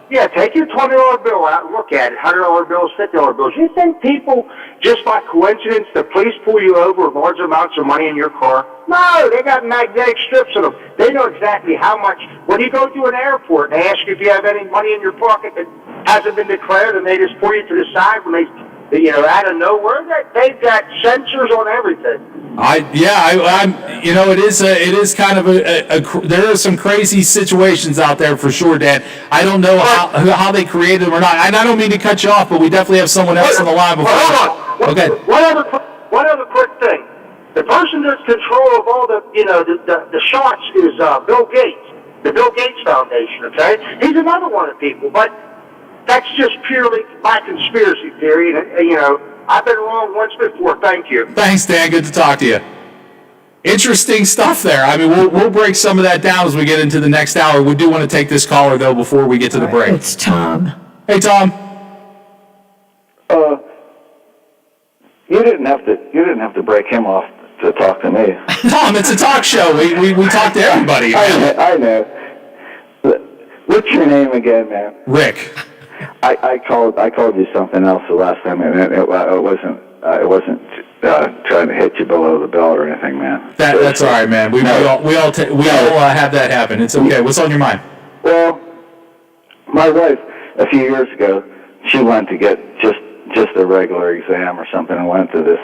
Yeah, take your $20 bill out and look at it. $100 bills, $50 bills. You think people, just by coincidence, the police pull you over with large amounts of money in your car? No, they got magnetic strips in them. They know exactly how much. When you go to an airport and they ask you if you have any money in your pocket that hasn't been declared, and they just pull you to the side when they out of nowhere, they've got sensors on everything. It is kind of there are some crazy situations out there for sure, Dan. I don't know how they created them or not. And I don't mean to cut you off, but we definitely have someone else on the line before. Hold on. Okay. One other quick thing. The person that's control of all the shots is Bill Gates, the Bill Gates Foundation. Okay, he's another one of the people, but that's just purely my conspiracy theory. And I've been wrong once before. Thank you. Thanks, Dan. Good to talk to you. Interesting stuff there. I mean, we'll break some of that down as we get into the next hour. We do want to take this caller, though, before we get to the break. It's Tom. Hey, Tom. You didn't have to break him off to talk to me. Tom, it's a talk show. We talk to everybody. I know. What's your name again, man? Rick. I called you something else the last time, and it wasn't trying to hit you below the belt or anything, man. That's all right, man. We all have that happen. It's okay. What's on your mind? Well, my wife a few years ago, she went to get just a regular exam or something, and went to this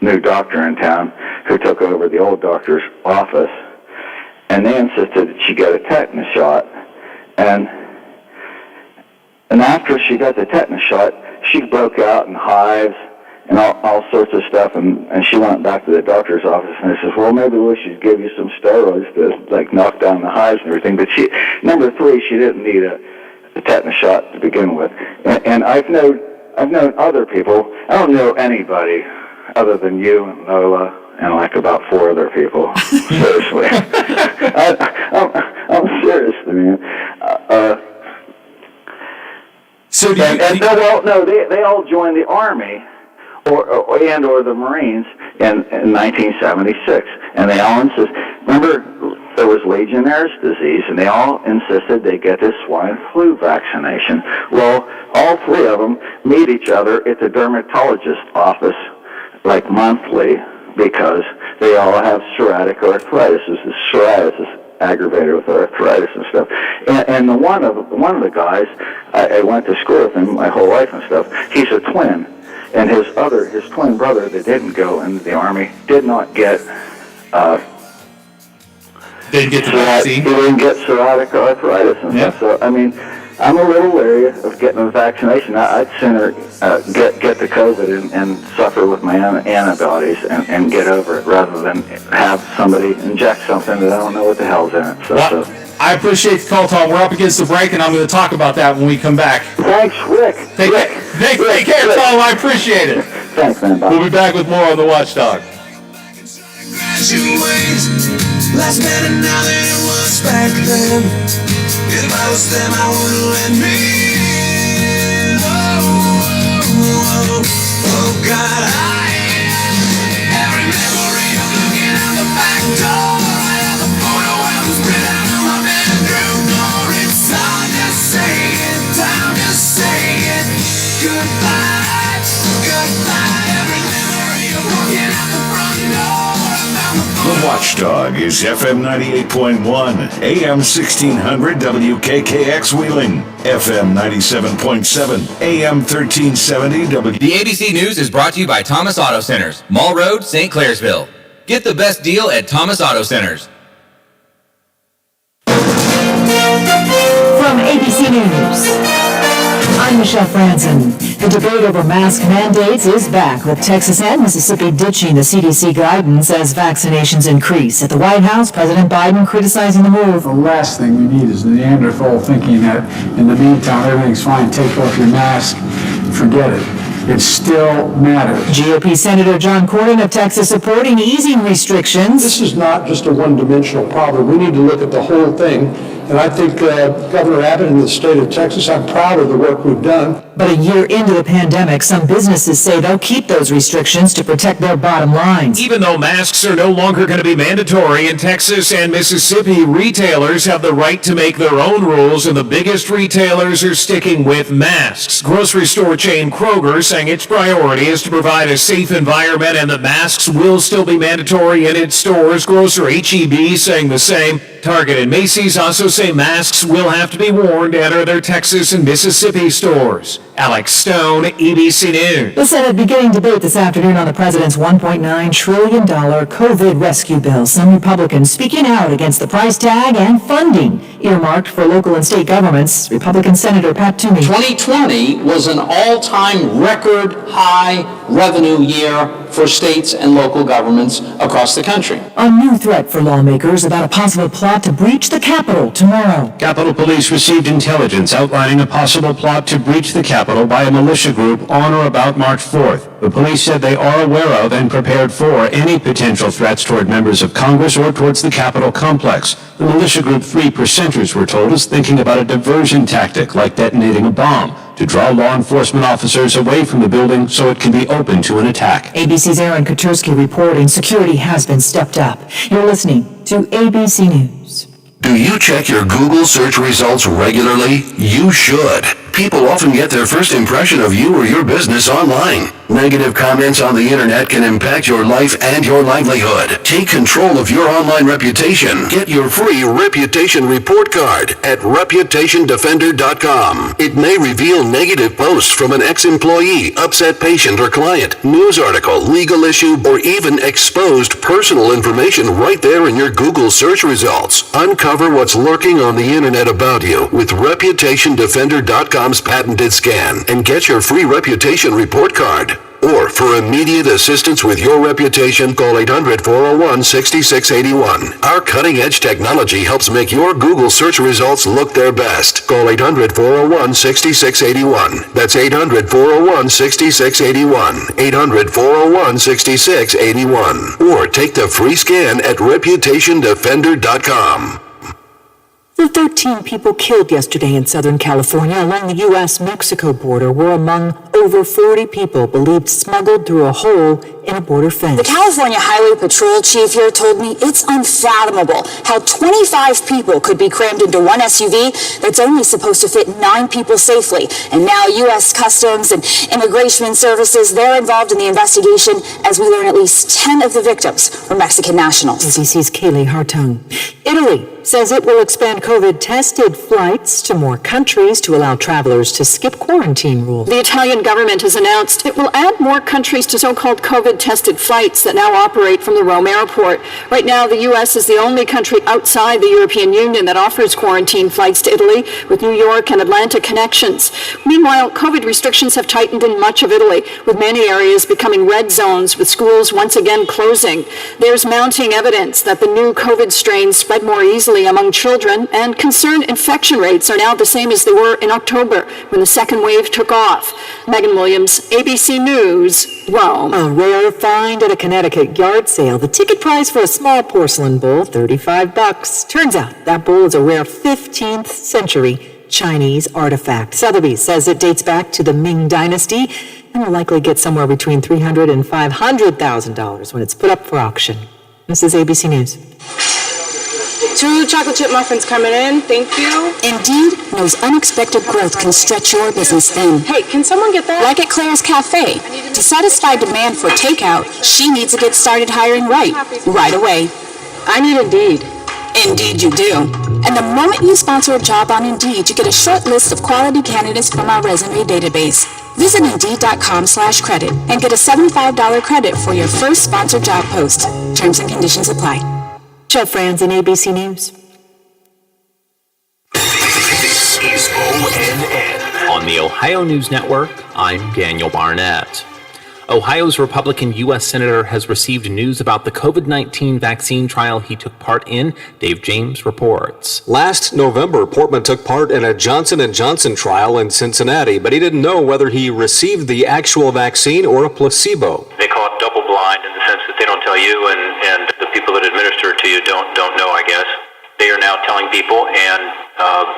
new doctor in town who took over the old doctor's office, and they insisted that she get a tetanus shot, and after she got the tetanus shot, she broke out in hives and all sorts of stuff, and she went back to the doctor's office, and he says, well, maybe we should give you some steroids to knock down the hives and everything. But number 3, she didn't need a tetanus shot to begin with. And I've known other people. I don't know anybody other than you and Lola and like about 4 other people. Seriously, I'm serious, man. So they all joined the Army or the Marines in 1976, and they all insist. Remember, there was Legionnaire's disease, and they all insisted they get this swine flu vaccination. Well, all 3 of them meet each other at the dermatologist's office like monthly because they all have psoriatic arthritis. Psoriasis is aggravated with arthritis and stuff. And one of the guys, I went to school with him my whole life and stuff. He's a twin, and his twin brother that didn't go into the Army did not get. Didn't get the vaccine. He didn't get psoriatic arthritis and stuff. So I mean, I'm a little leery of getting the vaccination. I'd sooner get the COVID and suffer with my antibodies and get over it rather than have somebody inject something that I don't know what the hell's in it. So I appreciate the call, Tom. We're up against the break, and I'm going to talk about that when we come back. Thanks, Rick. Take care, Tom. I appreciate it. Thanks, man. Bye. We'll be back with more on The Watchdog. Last better now than it was back then. If I was them, I wouldn't let me in. Oh, God, every memory of looking out the back door. I have a photo album spread out on my bedroom door. It's hard to say it, time to say it. Goodbye, goodbye. Every memory of walking out the front door. The Watchdog is FM 98.1, AM 1600 WKKX Wheeling, FM 97.7, AM 1370 The ABC News is brought to you by Thomas Auto Centers, Mall Road, St. Clairsville. Get the best deal at Thomas Auto Centers. From ABC News, I'm Michelle Franzen. The debate over mask mandates is back, with Texas and Mississippi ditching the CDC guidance as vaccinations increase. At the White House, President Biden criticizing the move. The last thing we need is Neanderthal thinking that in the meantime everything's fine, take off your mask, forget it. It still matters. GOP Senator John Cornyn of Texas supporting easing restrictions. This is not just a one-dimensional problem. We need to look at the whole thing. And I think Governor Abbott in the state of Texas, I'm proud of the work we've done. But a year into the pandemic, some businesses say they'll keep those restrictions to protect their bottom lines. Even though masks are no longer going to be mandatory in Texas and Mississippi, retailers have the right to make their own rules, and the biggest retailers are sticking with masks. Grocery store chain Kroger saying its priority is to provide a safe environment and that masks will still be mandatory in its stores. Grocer H-E-B saying the same. Target and Macy's also say masks will have to be worn to enter their Texas and Mississippi stores. Alex Stone, ABC News. The Senate beginning debate this afternoon on the president's $1.9 trillion COVID rescue bill. Some Republicans speaking out against the price tag and funding earmarked for local and state governments. Republican Senator Pat Toomey. 2020 was an all-time record high revenue year for states and local governments across the country. A new threat for lawmakers about a possible plot to breach the Capitol tomorrow. Capitol Police received intelligence outlining a possible plot to breach the Capitol by a militia group on or about March 4th. The police said they are aware of and prepared for any potential threats toward members of Congress or towards the Capitol complex. The militia group 3%ers, we're told, is thinking about a diversion tactic like detonating a bomb to draw law enforcement officers away from the building so it can be open to an attack. ABC's Aaron Katursky reporting security has been stepped up. You're listening to ABC News. Do you check your Google search results regularly? You should. People often get their first impression of you or your business online. Negative comments on the internet can impact your life and your livelihood. Take control of your online reputation. Get your free reputation report card at reputationdefender.com. It may reveal negative posts from an ex-employee, upset patient or client, news article, legal issue, or even exposed personal information right there in your Google search results. Uncover what's lurking on the internet about you with reputationdefender.com's patented scan and get your free reputation report card. Or for immediate assistance with your reputation, call 800-401-6681. Our cutting-edge technology helps make your Google search results look their best. Call 800-401-6681. That's 800-401-6681. 800-401-6681. Or take the free scan at reputationdefender.com. The 13 people killed yesterday in Southern California along the U.S.-Mexico border were among over 40 people believed smuggled through a hole in a border fence. The California Highway Patrol chief here told me it's unfathomable how 25 people could be crammed into one SUV that's only supposed to fit 9 people safely. And now U.S. Customs and Immigration Services, they're involved in the investigation as we learn at least 10 of the victims were Mexican nationals. ABC's Kaylee Hartung. Italy says it will expand COVID-tested flights to more countries to allow travelers to skip quarantine rules. The Italian government has announced it will add more countries to so-called COVID-tested flights that now operate from the Rome airport. Right now, the U.S. is the only country outside the European Union that offers quarantine flights to Italy, with New York and Atlanta connections. Meanwhile, COVID restrictions have tightened in much of Italy, with many areas becoming red zones, with schools once again closing. There's mounting evidence that the new COVID strains spread more easily among children, and concerned infection rates are now the same as they were in October, when the second wave took off. Megan Williams, ABC News, Rome. A rare find at a Connecticut yard sale. The ticket price for a small porcelain bowl, $35. Turns out that bowl is a rare 15th century Chinese artifact. Sotheby's says it dates back to the Ming Dynasty and will likely get somewhere between $300,000 and $500,000 when it's put up for auction. This is ABC News. 2 chocolate chip muffins coming in. Thank you. Indeed knows unexpected growth can stretch your business thin. Hey, can someone get that? Like at Claire's Cafe. To satisfy demand for takeout, she needs to get started hiring right away. I need Indeed. Indeed you do. And the moment you sponsor a job on Indeed, you get a short list of quality candidates from our resume database. Visit Indeed.com/credit and get a $75 credit for your first sponsored job post. Terms and conditions apply. Jeff Franzen, ABC News. This is ONN. On the Ohio News Network, I'm Daniel Barnett. Ohio's Republican U.S. Senator has received news about the COVID-19 vaccine trial he took part in. Dave James reports. Last November, Portman took part in a Johnson & Johnson trial in Cincinnati, but he didn't know whether he received the actual vaccine or a placebo. They call it double blind in the sense that they don't tell you and the people that administer it to you don't know, I guess. They are now telling people, and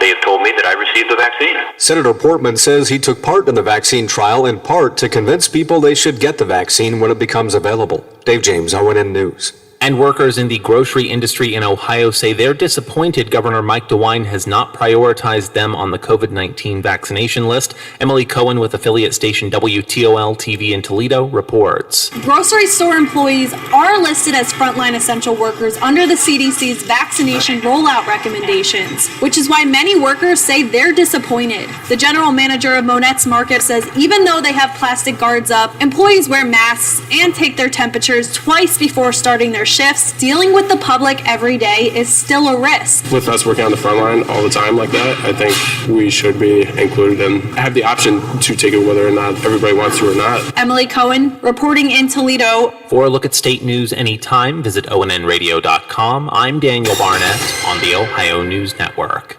they have told me that I received the vaccine. Senator Portman says he took part in the vaccine trial in part to convince people they should get the vaccine when it becomes available. Dave James, ONN News. And workers in the grocery industry in Ohio say they're disappointed Governor Mike DeWine has not prioritized them on the COVID-19 vaccination list. Emily Cohen with affiliate station WTOL TV in Toledo reports. Grocery store employees are listed as frontline essential workers under the CDC's vaccination rollout recommendations, which is why many workers say they're disappointed. The general manager of Monette's Market says even though they have plastic guards up, employees wear masks and take their temperatures twice before starting their shifts. Dealing with the public every day is still a risk. With us working on the front line all the time like that, I think we should be included and have the option to take it whether or not everybody wants to or not. Emily Cohen reporting in Toledo. For a look at state news anytime, visit ONNradio.com. I'm Daniel Barnett on the Ohio News Network.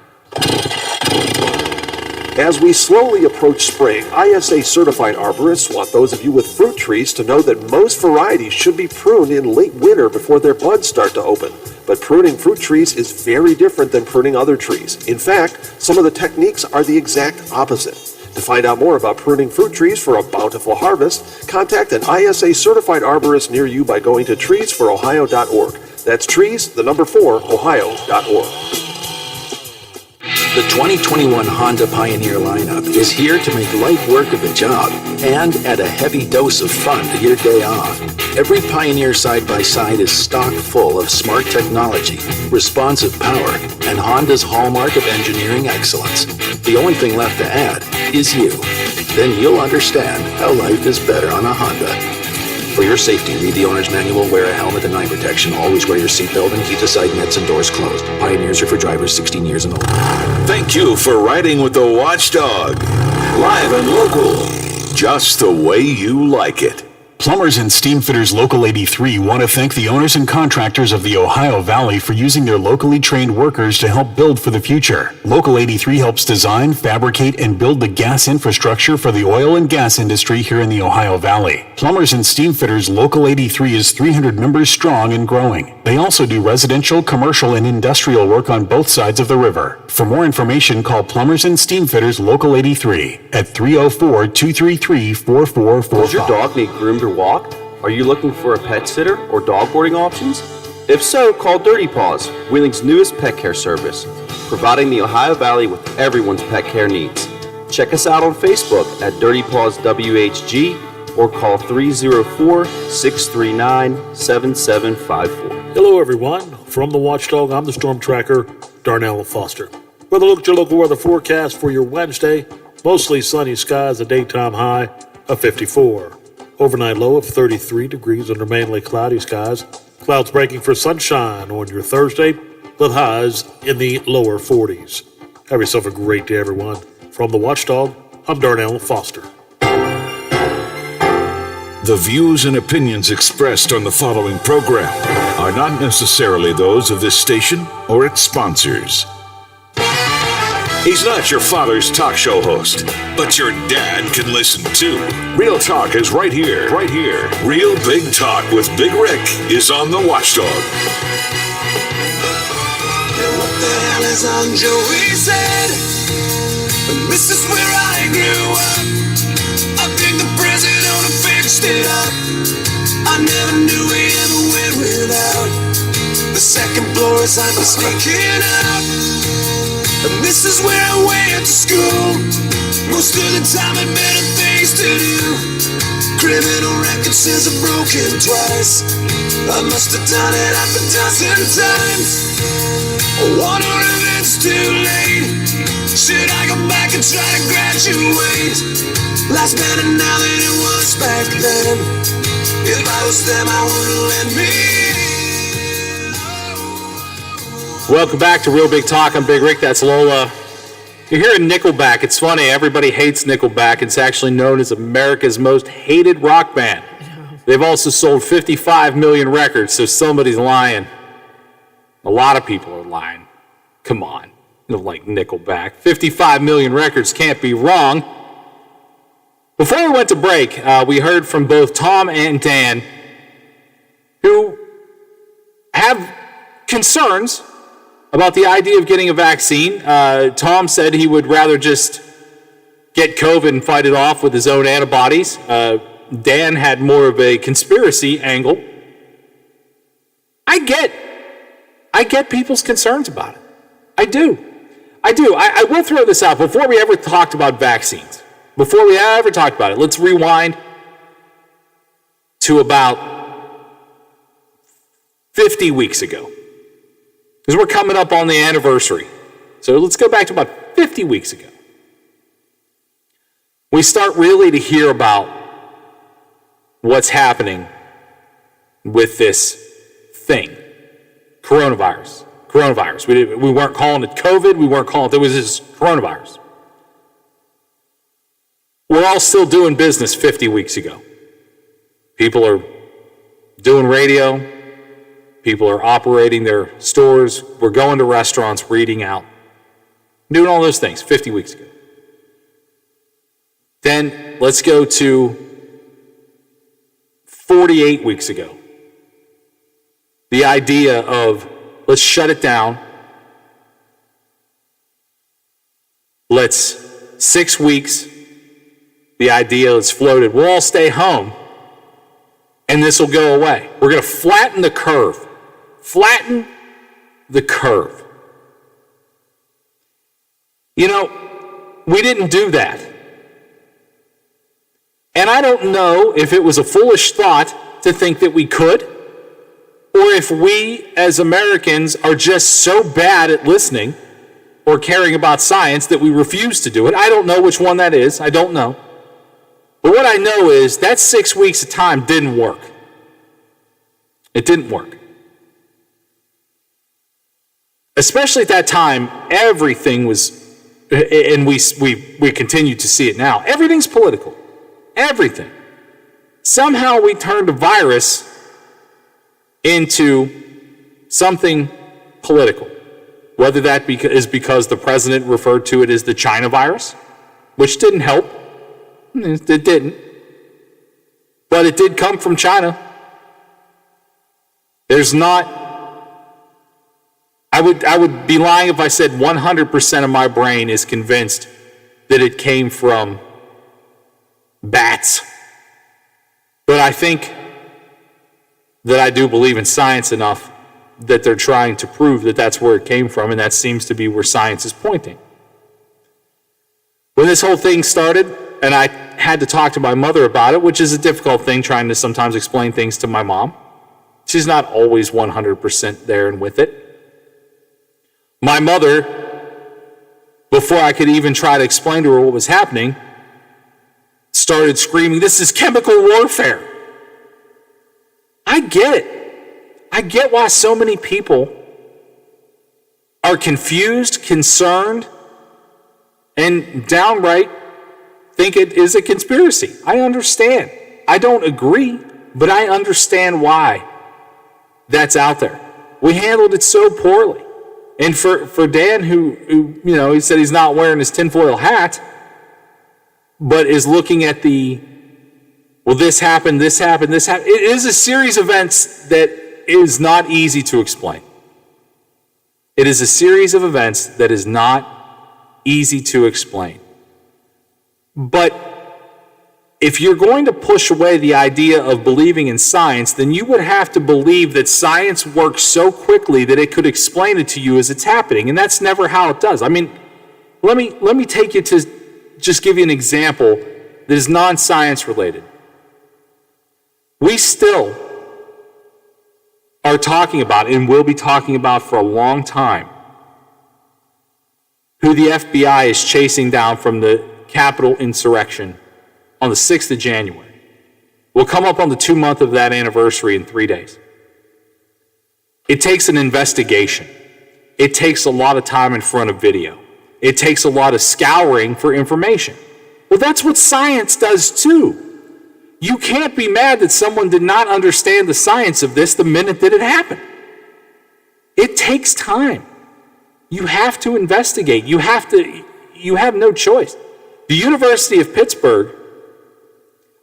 As we slowly approach spring, ISA certified arborists want those of you with fruit trees to know that most varieties should be pruned in late winter before their buds start to open. But pruning fruit trees is very different than pruning other trees. In fact, some of the techniques are the exact opposite. To find out more about pruning fruit trees for a bountiful harvest, contact an ISA certified arborist near you by going to treesforohio.org. That's trees4ohio.org. The 2021 Honda Pioneer lineup is here to make light work of the job and add a heavy dose of fun to your day off. Every Pioneer side-by-side is stock full of smart technology, responsive power, and Honda's hallmark of engineering excellence. The only thing left to add is you. Then you'll understand how life is better on a Honda. For your safety, read the owner's manual, wear a helmet and eye protection, always wear your seatbelt, and keep the side nets and doors closed. Pioneers are for drivers 16 years and older. Thank you for riding with the Watchdog. Live and local. Just the way you like it. Plumbers and Steam Fitters Local 83 want to thank the owners and contractors of the Ohio Valley for using their locally trained workers to help build for the future. Local 83 helps design, fabricate, and build the gas infrastructure for the oil and gas industry here in the Ohio Valley. Plumbers and Steam Fitters Local 83 is 300 members strong and growing. They also do residential, commercial, and industrial work on both sides of the river. For more information, call Plumbers and Steam Fitters Local 83 at 304-233-4445. Does your dog need groomed or walked? Are you looking for a pet sitter or dog boarding options? If so, call Dirty Paws, Wheeling's newest pet care service, providing the Ohio Valley with everyone's pet care needs. Check us out on Facebook at Dirty Paws WHG or call 304-639-7754. Hello, everyone. From the Watchdog, I'm the Storm Tracker, Darnell Foster. Weather look at your local weather forecast for your Wednesday. Mostly sunny skies, a daytime high of 54. Overnight low of 33 degrees under mainly cloudy skies. Clouds breaking for sunshine on your Thursday, with highs in the lower 40s. Have yourself a great day, everyone. From the Watchdog, I'm Darnell Foster. The views and opinions expressed on the following program are not necessarily those of this station or its sponsors. He's not your father's talk show host, but your dad can listen too. Real Talk is right here, right here. Real Big Talk with Big Rick is on the Watchdog. What the hell is on Joey's head? This is where I grew up. I think the president fixed it up. I never knew we ever went without. The second floor is I'm sneaking out. And this is where I went to school. Most of the time had better things to do. Criminal record says I've broken twice. I must have done it half a dozen times. I wonder if it's too late. Should I go back and try to graduate? Life's better now than it was back then. If I was them, I wouldn't let me. Welcome back to Real Big Talk. I'm Big Rick. That's Lola. You're hearing Nickelback. It's funny. Everybody hates Nickelback. It's actually known as America's most hated rock band. They've also sold 55 million records, so somebody's lying. A lot of people are lying. Come on. You don't like Nickelback. 55 million records can't be wrong. Before we went to break, we heard from both Tom and Dan, who have concerns about the idea of getting a vaccine. Tom said he would rather just get COVID and fight it off with his own antibodies. Dan had more of a conspiracy angle. I get people's concerns about it. I do. I will throw this out before we ever talked about vaccines. Before we ever talked about it, let's rewind to about 50 weeks ago. Because we're coming up on the anniversary. So let's go back to about 50 weeks ago. We start really to hear about what's happening with this thing, coronavirus. We weren't calling it COVID. We weren't calling it, there was this coronavirus. We're all still doing business 50 weeks ago. People are doing radio. People are operating their stores. We're going to restaurants, we're eating out, doing all those things 50 weeks ago. Then let's go to 48 weeks ago. The idea of let's shut it down. Let's 6 weeks. The idea is floated. We'll all stay home and this will go away. We're going to flatten the curve. Flatten the curve. You know, we didn't do that. And I don't know if it was a foolish thought to think that we could, or if we as Americans are just so bad at listening or caring about science that we refuse to do it. I don't know which one that is. I don't know. But what I know is that 6 weeks of time didn't work. It didn't work. Especially at that time, everything was, and we continue to see it now, everything's political. Everything. Somehow we turned a virus into something political. Whether that is because the president referred to it as the China virus, which didn't help. It didn't. But it did come from China. There's not, I would be lying if I said 100% of my brain is convinced that it came from bats. But I think that I do believe in science enough that they're trying to prove that that's where it came from, and that seems to be where science is pointing. When this whole thing started, and I had to talk to my mother about it, which is a difficult thing, trying to sometimes explain things to my mom. She's not always 100% there and with it. My mother before I could even try to explain to her what was happening, started screaming, "This is chemical warfare." I get it. I get why so many people are confused, concerned, and downright think it is a conspiracy. I understand. I don't agree, but I understand why that's out there. We handled it so poorly. And for Dan, who he said he's not wearing his tinfoil hat, but is looking at this happened, this happened, this happened. It is a series of events that is not easy to explain. It is a series of events that is not easy to explain. But if you're going to push away the idea of believing in science, then you would have to believe that science works so quickly that it could explain it to you as it's happening. And that's never how it does. I mean, let me take you to just give you an example that is non-science related. We still are talking about, and will be talking about for a long time, who the FBI is chasing down from the Capitol insurrection on the 6th of January. We'll come up on the 2-month of that anniversary in 3 days. It takes an investigation. It takes a lot of time in front of video. It takes a lot of scouring for information. Well, that's what science does too. You can't be mad that someone did not understand the science of this the minute that it happened. It takes time. You have to investigate. You have no choice. The University of Pittsburgh,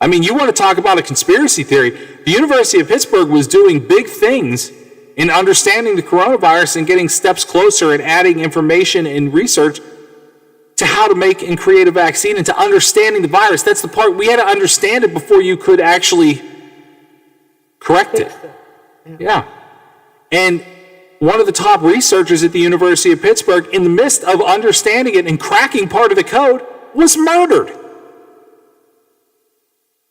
I mean, you want to talk about a conspiracy theory. The University of Pittsburgh was doing big things in understanding the coronavirus and getting steps closer and adding information and research to how to make and create a vaccine and to understanding the virus. That's the part, we had to understand it before you could actually correct it. Yeah. And one of the top researchers at the University of Pittsburgh, in the midst of understanding it and cracking part of the code, was murdered.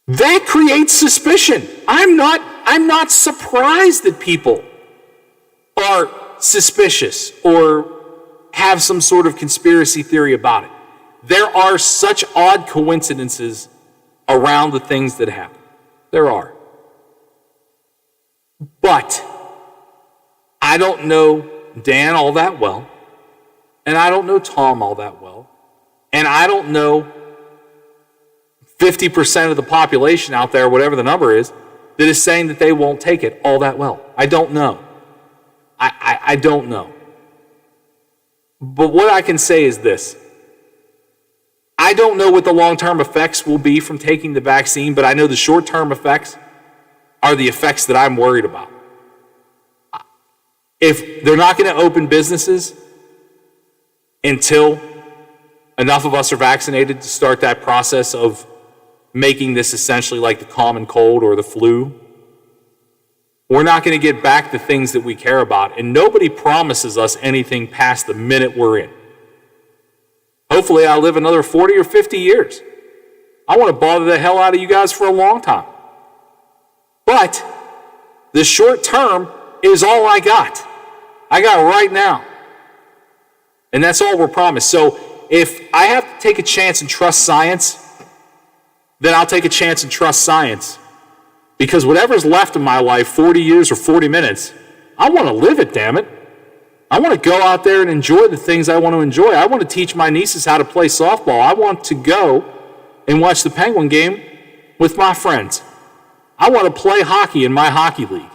That creates suspicion. I'm not surprised that people are suspicious or have some sort of conspiracy theory about it. There are such odd coincidences around the things that happen. There are. But I don't know Dan all that well, and I don't know Tom all that well, and I don't know 50% of the population out there, whatever the number is, that is saying that they won't take it all that well. I don't know. I don't know. But what I can say is this. I don't know what the long-term effects will be from taking the vaccine, but I know the short-term effects are the effects that I'm worried about. If they're not going to open businesses until enough of us are vaccinated to start that process of making this essentially like the common cold or the flu, we're not going to get back the things that we care about, and nobody promises us anything past the minute we're in. Hopefully I'll live another 40 or 50 years. I want to bother the hell out of you guys for a long time. But the short term is all I got. I got it right now. And that's all we're promised. So if I have to take a chance and trust science, then I'll take a chance and trust science. Because whatever's left of my life, 40 years or 40 minutes, I want to live it, damn it. I want to go out there and enjoy the things I want to enjoy. I want to teach my nieces how to play softball. I want to go and watch the Penguin game with my friends. I want to play hockey in my hockey league.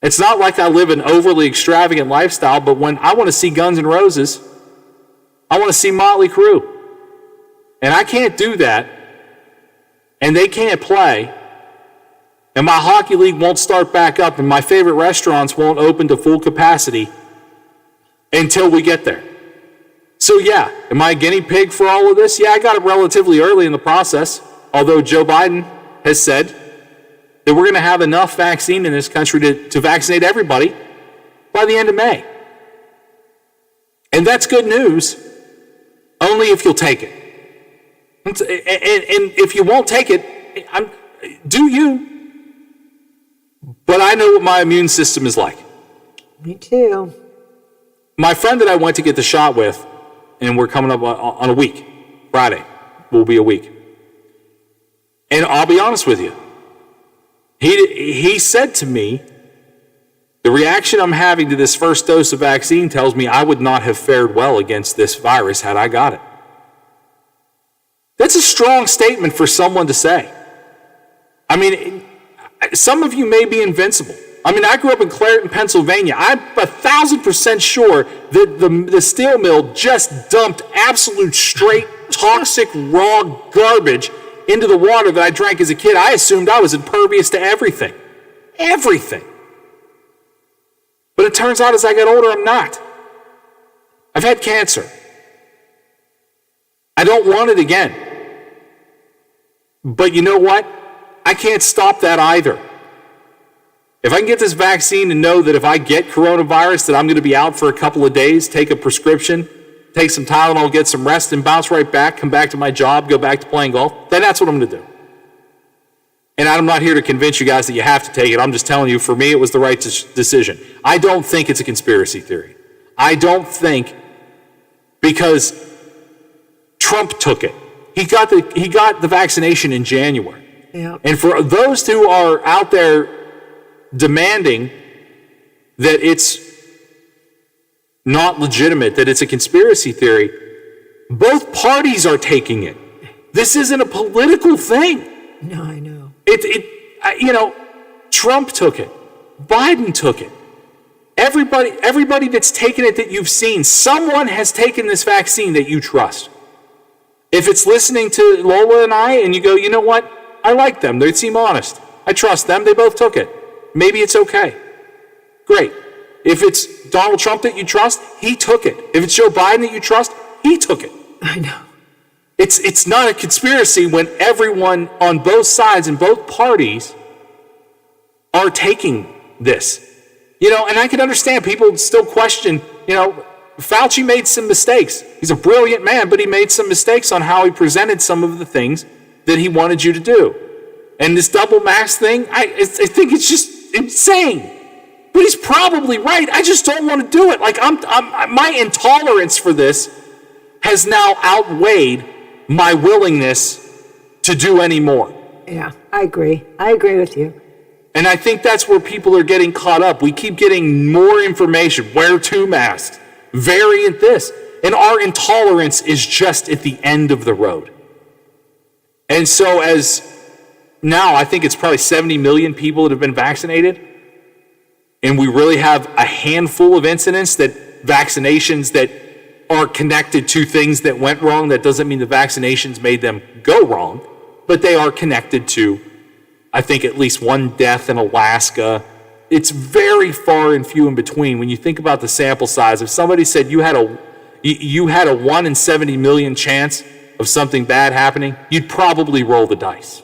It's not like I live an overly extravagant lifestyle, but when I want to see Guns N' Roses, I want to see Motley Crue. And I can't do that, and they can't play, and my hockey league won't start back up, and my favorite restaurants won't open to full capacity until we get there. So yeah, am I a guinea pig for all of this? Yeah, I got it relatively early in the process, although Joe Biden has said that we're going to have enough vaccine in this country to vaccinate everybody by the end of May. And that's good news, only if you'll take it. And if you won't take it, do you? But I know what my immune system is like. Me too. My friend that I went to get the shot with, and we're coming up on a week, Friday will be a week. And I'll be honest with you. He said to me, the reaction I'm having to this first dose of vaccine tells me I would not have fared well against this virus had I got it. That's a strong statement for someone to say. I mean, some of you may be invincible. I mean, I grew up in Clareton, Pennsylvania. I'm 1,000% sure that the steel mill just dumped absolute straight toxic raw garbage into the water that I drank as a kid. I assumed I was impervious to everything. Everything. But it turns out as I got older, I'm not. I've had cancer. I don't want it again. But you know what? I can't stop that either. If I can get this vaccine and know that if I get coronavirus that I'm going to be out for a couple of days, take a prescription, take some Tylenol, get some rest, and bounce right back, come back to my job, go back to playing golf, then that's what I'm going to do. And I'm not here to convince you guys that you have to take it. I'm just telling you, for me, it was the right decision. I don't think it's a conspiracy theory. I don't think because Trump took it. He got the vaccination in January. Yeah. And for those who are out there demanding that it's not legitimate, that it's a conspiracy theory, both parties are taking it. This isn't a political thing. No, I know. Trump took it. Biden took it. Everybody that's taken it that you've seen, someone has taken this vaccine that you trust. If it's listening to Lola and I, and you go, you know what? I like them. They seem honest. I trust them. They both took it. Maybe it's okay. Great. If it's Donald Trump that you trust, he took it. If it's Joe Biden that you trust, he took it. I know. It's not a conspiracy when everyone on both sides and both parties are taking this. And I can understand people still question, Fauci made some mistakes. He's a brilliant man, but he made some mistakes on how he presented some of the things that he wanted you to do. And this double mask thing, I think it's just insane. But he's probably right. I just don't want to do it. Like my intolerance for this has now outweighed my willingness to do any more. Yeah, I agree. I agree with you. And I think that's where people are getting caught up. We keep getting more information. Wear 2 masks. Variant this. And our intolerance is just at the end of the road. And so now I think it's probably 70 million people that have been vaccinated. And we really have a handful of incidents that vaccinations that are connected to things that went wrong. That doesn't mean the vaccinations made them go wrong, but they are connected to, I think, at least one death in Alaska. It's very far and few in between. When you think about the sample size, if somebody said you had a 1 in 70 million chance of something bad happening, you'd probably roll the dice.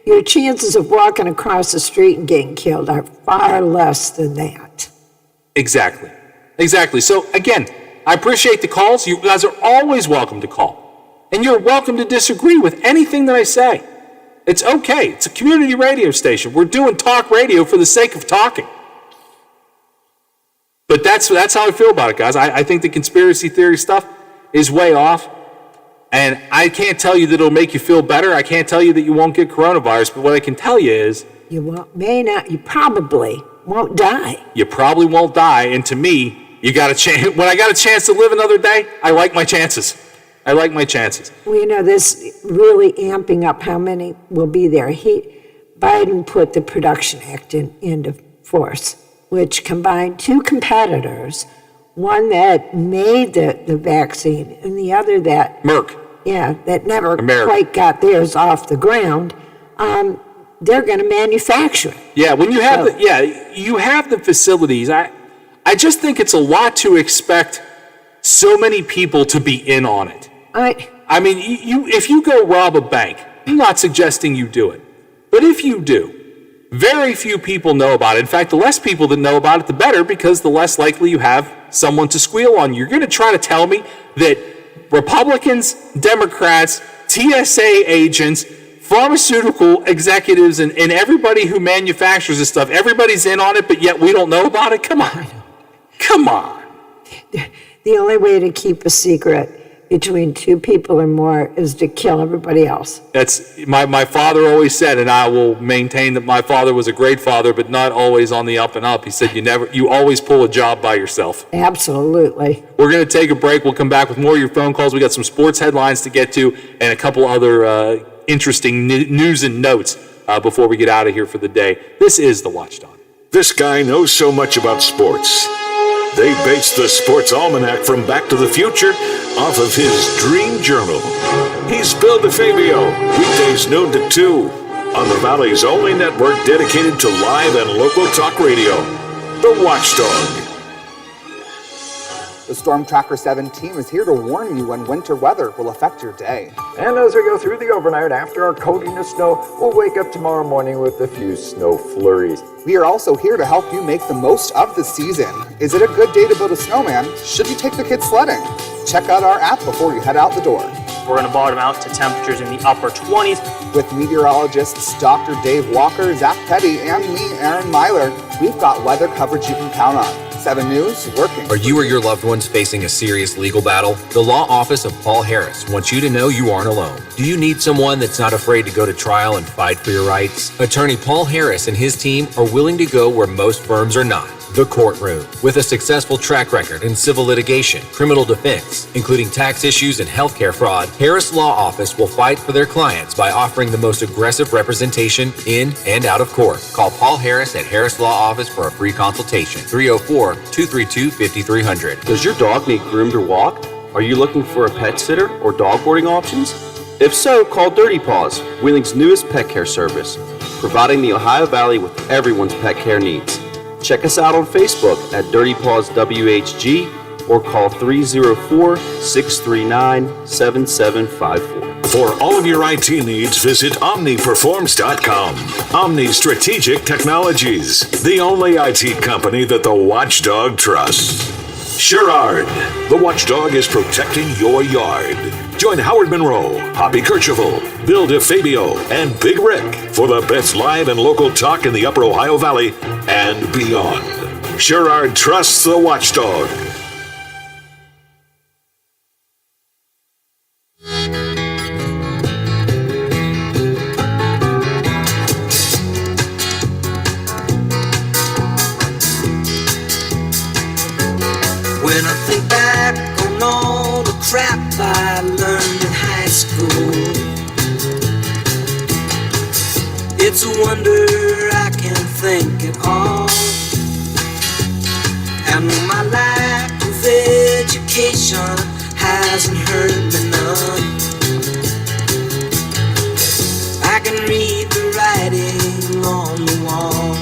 Your chances of walking across the street and getting killed are far less than that. Exactly. So again, I appreciate the calls. You guys are always welcome to call. And you're welcome to disagree with anything that I say. It's okay. It's a community radio station. We're doing talk radio for the sake of talking. But that's how I feel about it, guys. I think the conspiracy theory stuff is way off. And I can't tell you that it'll make you feel better. I can't tell you that you won't get coronavirus. But what I can tell you is you probably won't die. You probably won't die. And to me, when I got a chance to live another day, I like my chances. Well, this really amping up how many will be there. Biden put the Production Act into force, which combined 2 competitors, one that made the vaccine and the other that Merck. Yeah, that never quite got theirs off the ground. They're going to manufacture it. Yeah, when you have you have the facilities. I just think it's a lot to expect so many people to be in on it. I mean, if you go rob a bank, I'm not suggesting you do it. But if you do, very few people know about it. In fact, the less people that know about it, the better, because the less likely you have someone to squeal on you. You're going to try to tell me that Republicans, Democrats, TSA agents, pharmaceutical executives, and everybody who manufactures this stuff, everybody's in on it, but yet we don't know about it? Come on. The only way to keep a secret between two people or more is to kill everybody else. That's my father always said, and I will maintain that my father was a great father, but not always on the up and up. He said, you always pull a job by yourself. Absolutely. We're going to take a break. We'll come back with more of your phone calls. We got some sports headlines to get to and a couple other interesting news and notes before we get out of here for the day. This is The Watchdog. This guy knows so much about sports. They based the Sports Almanac from Back to the Future off of his dream journal. He's Bill DeFabio, weekdays noon to 2 on the Valley's only network dedicated to live and local talk radio, The Watchdog. The Storm Tracker 7 team is here to warn you when winter weather will affect your day. And as we go through the overnight after our coating of snow, we'll wake up tomorrow morning with a few snow flurries. We are also here to help you make the most of the season. Is it a good day to build a snowman? Should you take the kids sledding? Check out our app before you head out the door. We're going to bottom out to temperatures in the upper 20s. With meteorologists Dr. Dave Walker, Zach Petty, and me, Aaron Myler, we've got weather coverage you can count on. 7 News, working. Are you or your loved ones facing a serious legal battle? The law office of Paul Harris wants you to know you aren't alone. Do you need someone that's not afraid to go to trial and fight for your rights? Attorney Paul Harris and his team are willing to go where most firms are not. The courtroom. With a successful track record in civil litigation, criminal defense, including tax issues and healthcare fraud, Harris Law Office will fight for their clients by offering the most aggressive representation in and out of court. Call Paul Harris at Harris Law Office for a free consultation. 304-232-5300. Does your dog need groomed or walked? Are you looking for a pet sitter or dog boarding options? If so, call Dirty Paws, Wheeling's newest pet care service, providing the Ohio Valley with everyone's pet care needs. Check us out on Facebook at Dirty Paws WHG or call 304-639-7754. For all of your IT needs, visit OmniPerforms.com. Omni Strategic Technologies, the only IT company that the Watchdog trusts. Sherrard, the Watchdog is protecting your yard. Join Howard Monroe, Hoppy Kercheval, Bill DeFabio, and Big Rick for the best live and local talk in the Upper Ohio Valley and beyond. Sherrard trusts the Watchdog. When I think back on all the crap I learned in high school, it's a wonder I can think at all. And my lack of education hasn't hurt me none. I can read the writing on the wall.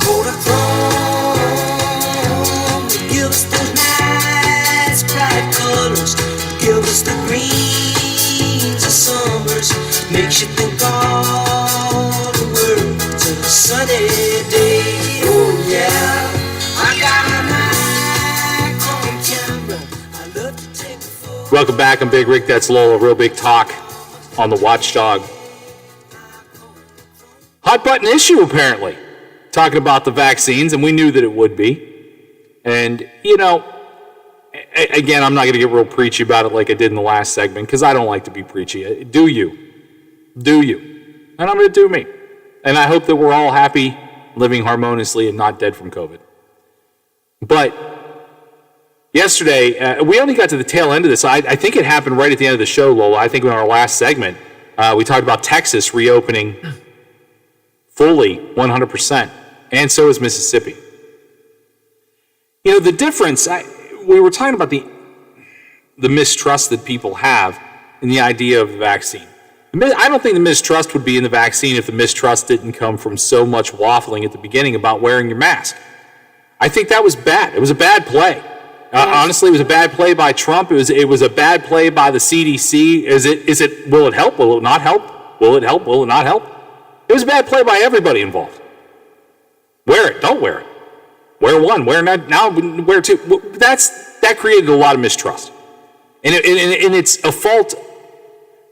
Kodachrome, give us those nice bright colors. Give us the greens of summers. Makes you think all the world's a sunny day. Oh yeah, I got a Nikon camera. I love to take a photo. Welcome back. I'm Big Rick. That's Lola. Real Big Talk on the Watchdog. Hot button issue, apparently. Talking about the vaccines, and we knew that it would be. And, you know, again, I'm not going to get real preachy about it like I did in the last segment, because I don't like to be preachy. Do you? Do you? And I'm going to do me. And I hope that we're all happy, living harmoniously, and not dead from COVID. But yesterday, we only got to the tail end of this. I think it happened right at the end of the show, Lola. I think in our last segment, we talked about Texas reopening fully, 100%. And so is Mississippi. You know, the difference, we were talking about the mistrust that people have in the idea of the vaccine. I don't think the mistrust would be in the vaccine if the mistrust didn't come from so much waffling at the beginning about wearing your mask. I think that was bad. It was a bad play. Honestly, it was a bad play by Trump. It was a bad play by the CDC. Will it help? Will it not help? Will it help? Will it not help? It was a bad play by everybody involved. Wear it. Don't wear it. Wear one. Wear not, now. Wear two. That created a lot of mistrust, and it's a fault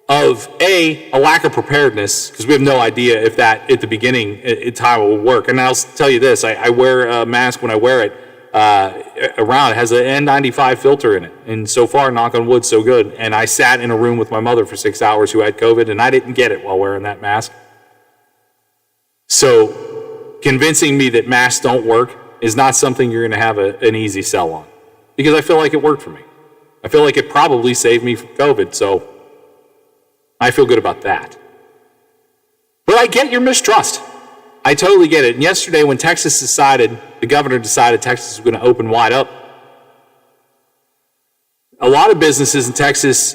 of a lack of preparedness, because we have no idea if that at the beginning time will work. And I'll tell you this: I wear a mask when I wear it. around. It has an N95 filter in it. And so far, knock on wood, so good. And I sat in a room with my mother for 6 hours who had COVID, and I didn't get it while wearing that mask. So convincing me that masks don't work is not something you're going to have an easy sell on, because I feel like it worked for me. I feel like it probably saved me from COVID, so I feel good about that. But I get your mistrust. I totally get it. And yesterday when the governor decided Texas was going to open wide up, a lot of businesses in Texas,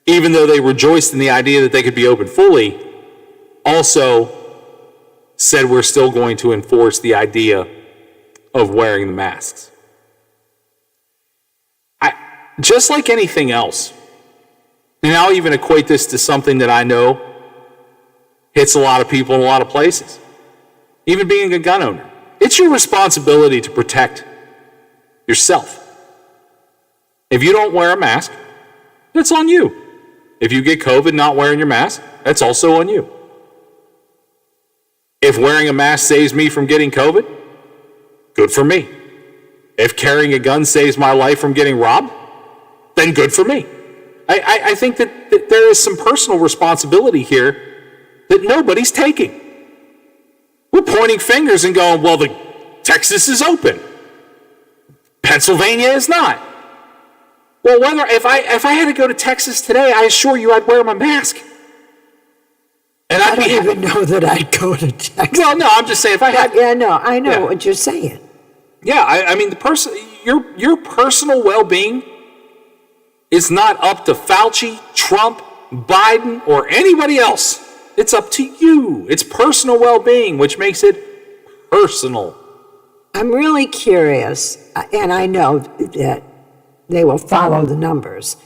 even though they rejoiced in the idea that they could be open fully, also said we're still going to enforce the idea of wearing the masks. Just like anything else, and I'll even equate this to something that I know hits a lot of people in a lot of places. Even being a gun owner, it's your responsibility to protect yourself. If you don't wear a mask, that's on you. If you get COVID not wearing your mask, that's also on you. If wearing a mask saves me from getting COVID, good for me. If carrying a gun saves my life from getting robbed, then good for me. I think that there is some personal responsibility here that nobody's taking. We're pointing fingers and going, well, Texas is open. Pennsylvania is not. Well, if I had to go to Texas today, I assure you I'd wear my mask. And I don't even know that I'd go to Texas. Well, no, I'm just saying if I had. Yeah, no, I know what you're saying. Yeah, I mean, your personal well-being is not up to Fauci, Trump, Biden, or anybody else. It's up to you. It's personal well-being, which makes it personal. I'm really curious, and I know that they will follow the numbers,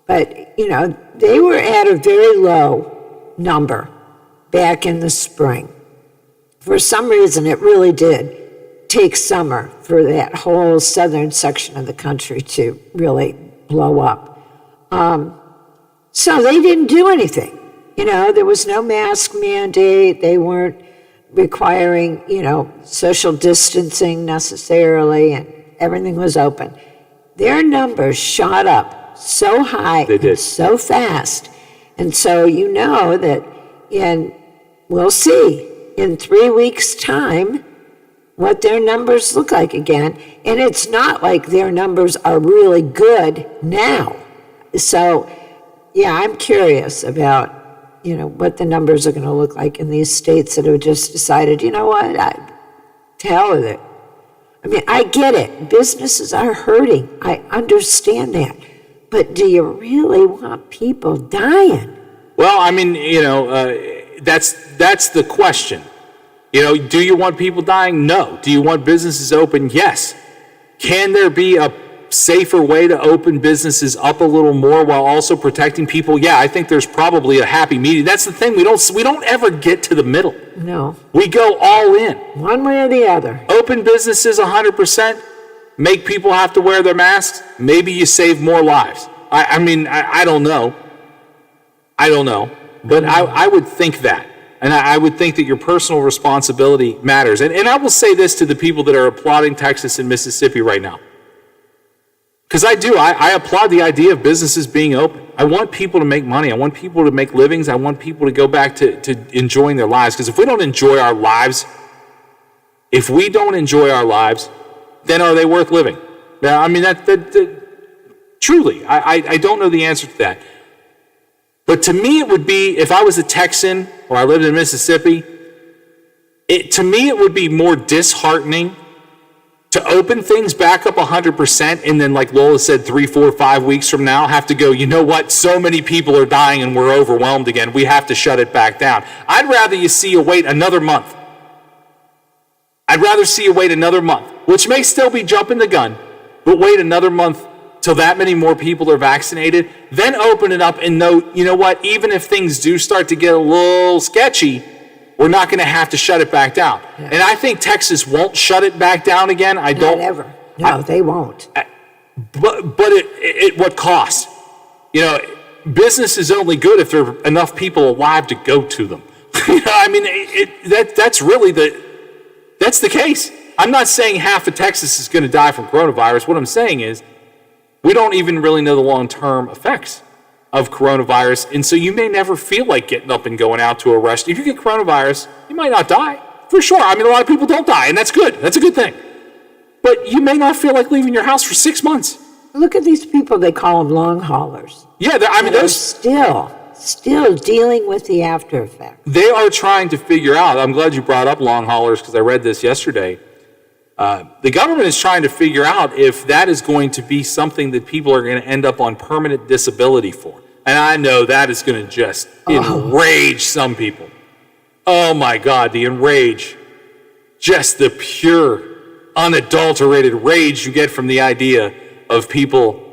but, they were at a very low number back in the spring. For some reason, it really did take summer for that whole southern section of the country to really blow up. So they didn't do anything. There was no mask mandate. They weren't requiring, social distancing necessarily, and everything was open. Their numbers shot up so high and so fast. And so that we'll see in 3 weeks' time what their numbers look like again. And it's not like their numbers are really good now. So, I'm curious about, what the numbers are going to look like in these states that have just decided, to hell with it. I mean, I get it. Businesses are hurting. I understand that. But do you really want people dying? Well, I mean, that's the question. Do you want people dying? No. Do you want businesses open? Yes. Can there be a safer way to open businesses up a little more while also protecting people? Yeah, I think there's probably a happy medium. That's the thing. We don't ever get to the middle. No. We go all in. One way or the other. Open businesses 100%. Make people have to wear their masks. Maybe you save more lives. I don't know. But I would think that. And I would think that your personal responsibility matters. And I will say this to the people that are applauding Texas and Mississippi right now. Because I do. I applaud the idea of businesses being open. I want people to make money. I want people to make livings. I want people to go back to enjoying their lives. Because if we don't enjoy our lives, then are they worth living? Now, I mean, truly, I don't know the answer to that. But to me, it would be, if I was a Texan or I lived in Mississippi, to me it would be more disheartening to open things back up 100% and then, like Lola said, 3, 4, 5 weeks from now, have to go, you know what, so many people are dying and we're overwhelmed again. We have to shut it back down. I'd rather you wait another month. Which may still be jumping the gun, but wait another month till that many more people are vaccinated, then open it up and know, you know what, even if things do start to get a little sketchy, we're not going to have to shut it back down. Yeah. And I think Texas won't shut it back down again. Not ever. No, they won't. But at what cost? Business is only good if there are enough people alive to go to them. That's the case. I'm not saying half of Texas is going to die from coronavirus. What I'm saying is we don't even really know the long-term effects of coronavirus. And so you may never feel like getting up and going out to a restaurant. If you get coronavirus, you might not die. For sure. I mean, a lot of people don't die, and that's good. That's a good thing. But you may not feel like leaving your house for 6 months. Look at these people, they call them long haulers. Yeah, I mean, they're still dealing with the after effect. They are trying to figure out, I'm glad you brought up long haulers because I read this yesterday. The government is trying to figure out if that is going to be something that people are going to end up on permanent disability for. And I know that is going to just enrage some people. Oh my God, the enrage. Just the pure, unadulterated rage you get from the idea of people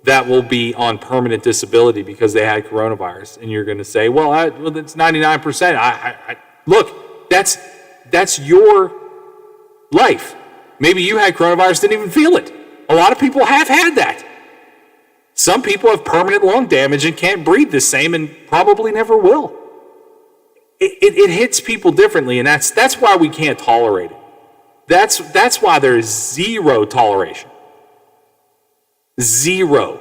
that will be on permanent disability because they had coronavirus. And you're going to say, well, that's 99%. Look, that's your life. Maybe you had coronavirus, didn't even feel it. A lot of people have had that. Some people have permanent lung damage and can't breathe the same and probably never will. It hits people differently, and that's why we can't tolerate it. That's why there is zero toleration. Zero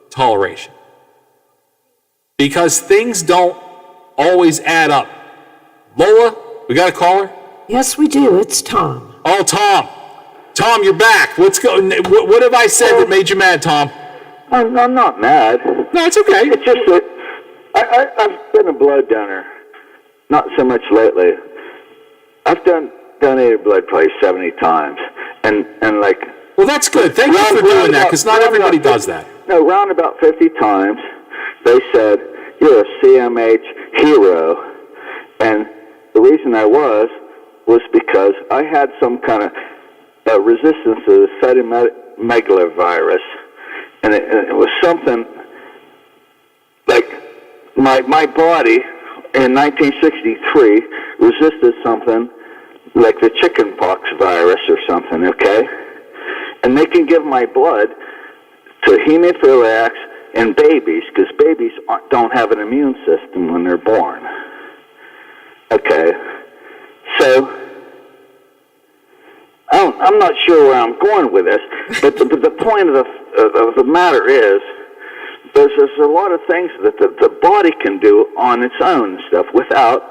toleration. Because things don't always add up. Lola, we got a caller? Yes, we do. It's Tom. Oh, Tom. Tom, you're back. What's going? What have I said that made you mad, Tom? I'm not mad. No, it's okay. It's just that I've been a blood donor. Not so much lately. I've donated blood probably 70 times, and like. Well, that's good. Thank you for doing that, because not everybody does that. No, round about 50 times, they said you're a CMH hero, and the reason I was because I had some kind of resistance to the cytomegalovirus, and it was something like my body in 1963 resisted something like the chickenpox virus or something, okay? And they can give my blood to hemophiliacs and babies, because babies don't have an immune system when they're born. Okay, so I'm not sure where I'm going with this, but the point of the matter is there's a lot of things that the body can do on its own and stuff without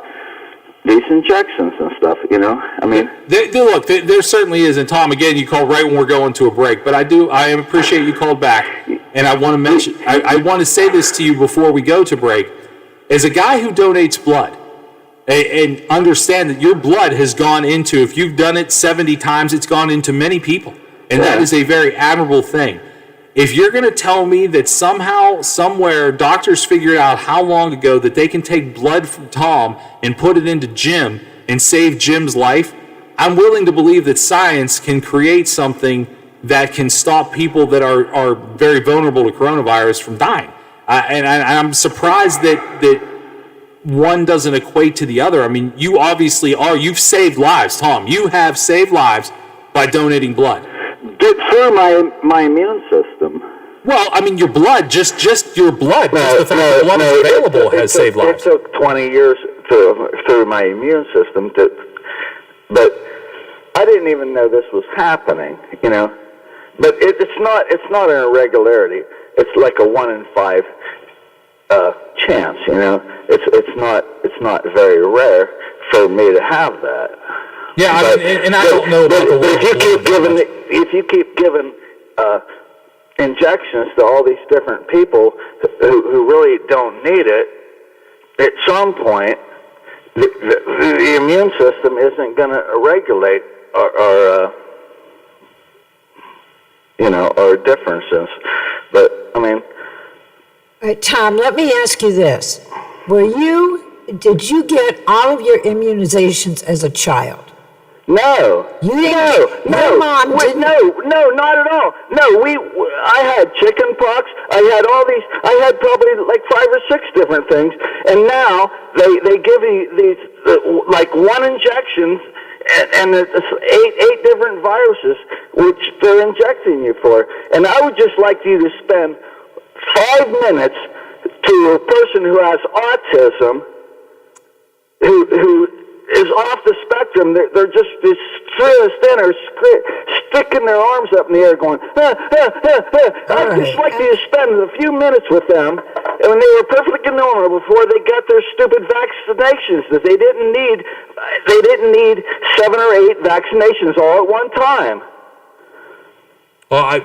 these injections and stuff, you know? I mean... There certainly is, and Tom, again, you called right when we're going to a break, but I appreciate you called back, and I want to mention, I want to say this to you before we go to break. As a guy who donates blood, and understand that your blood has gone into, if you've done it 70 times, it's gone into many people, and that is a very admirable thing. If you're going to tell me that somehow, somewhere, doctors figured out how long ago that they can take blood from Tom and put it into Jim and save Jim's life, I'm willing to believe that science can create something that can stop people that are very vulnerable to coronavirus from dying. And I'm surprised that one doesn't equate to the other. I mean, you obviously are. You've saved lives, Tom. You have saved lives by donating blood. Through my immune system. Well, I mean, your blood, just your blood, just the fact that blood is available has saved lives. It took 20 years through my immune system but I didn't even know this was happening, you know. But it's not an irregularity. It's like a 1 in 5 chance, you know. It's not very rare for me to have that. Yeah, I mean, and I don't know about the way. If you keep giving injections to all these different people who really don't need it, at some point the immune system isn't going to regulate our differences. But I mean, all right, Tom, let me ask you this: did you get all of your immunizations as a child? No. You didn't? No, Mom didn't? No, not at all. No, I had chicken pox. I had probably like 5 or 6 different things. And now they give you these like one injections and it's 8 different viruses which they're injecting you for. And I would just like you to spend 5 minutes to a person who has autism who is off the spectrum. They're just sticking their arms up in the air going, I'd just like to spend a few minutes with them when they were perfectly normal before they got their stupid vaccinations that they didn't need 7 or 8 vaccinations all at one time. Well,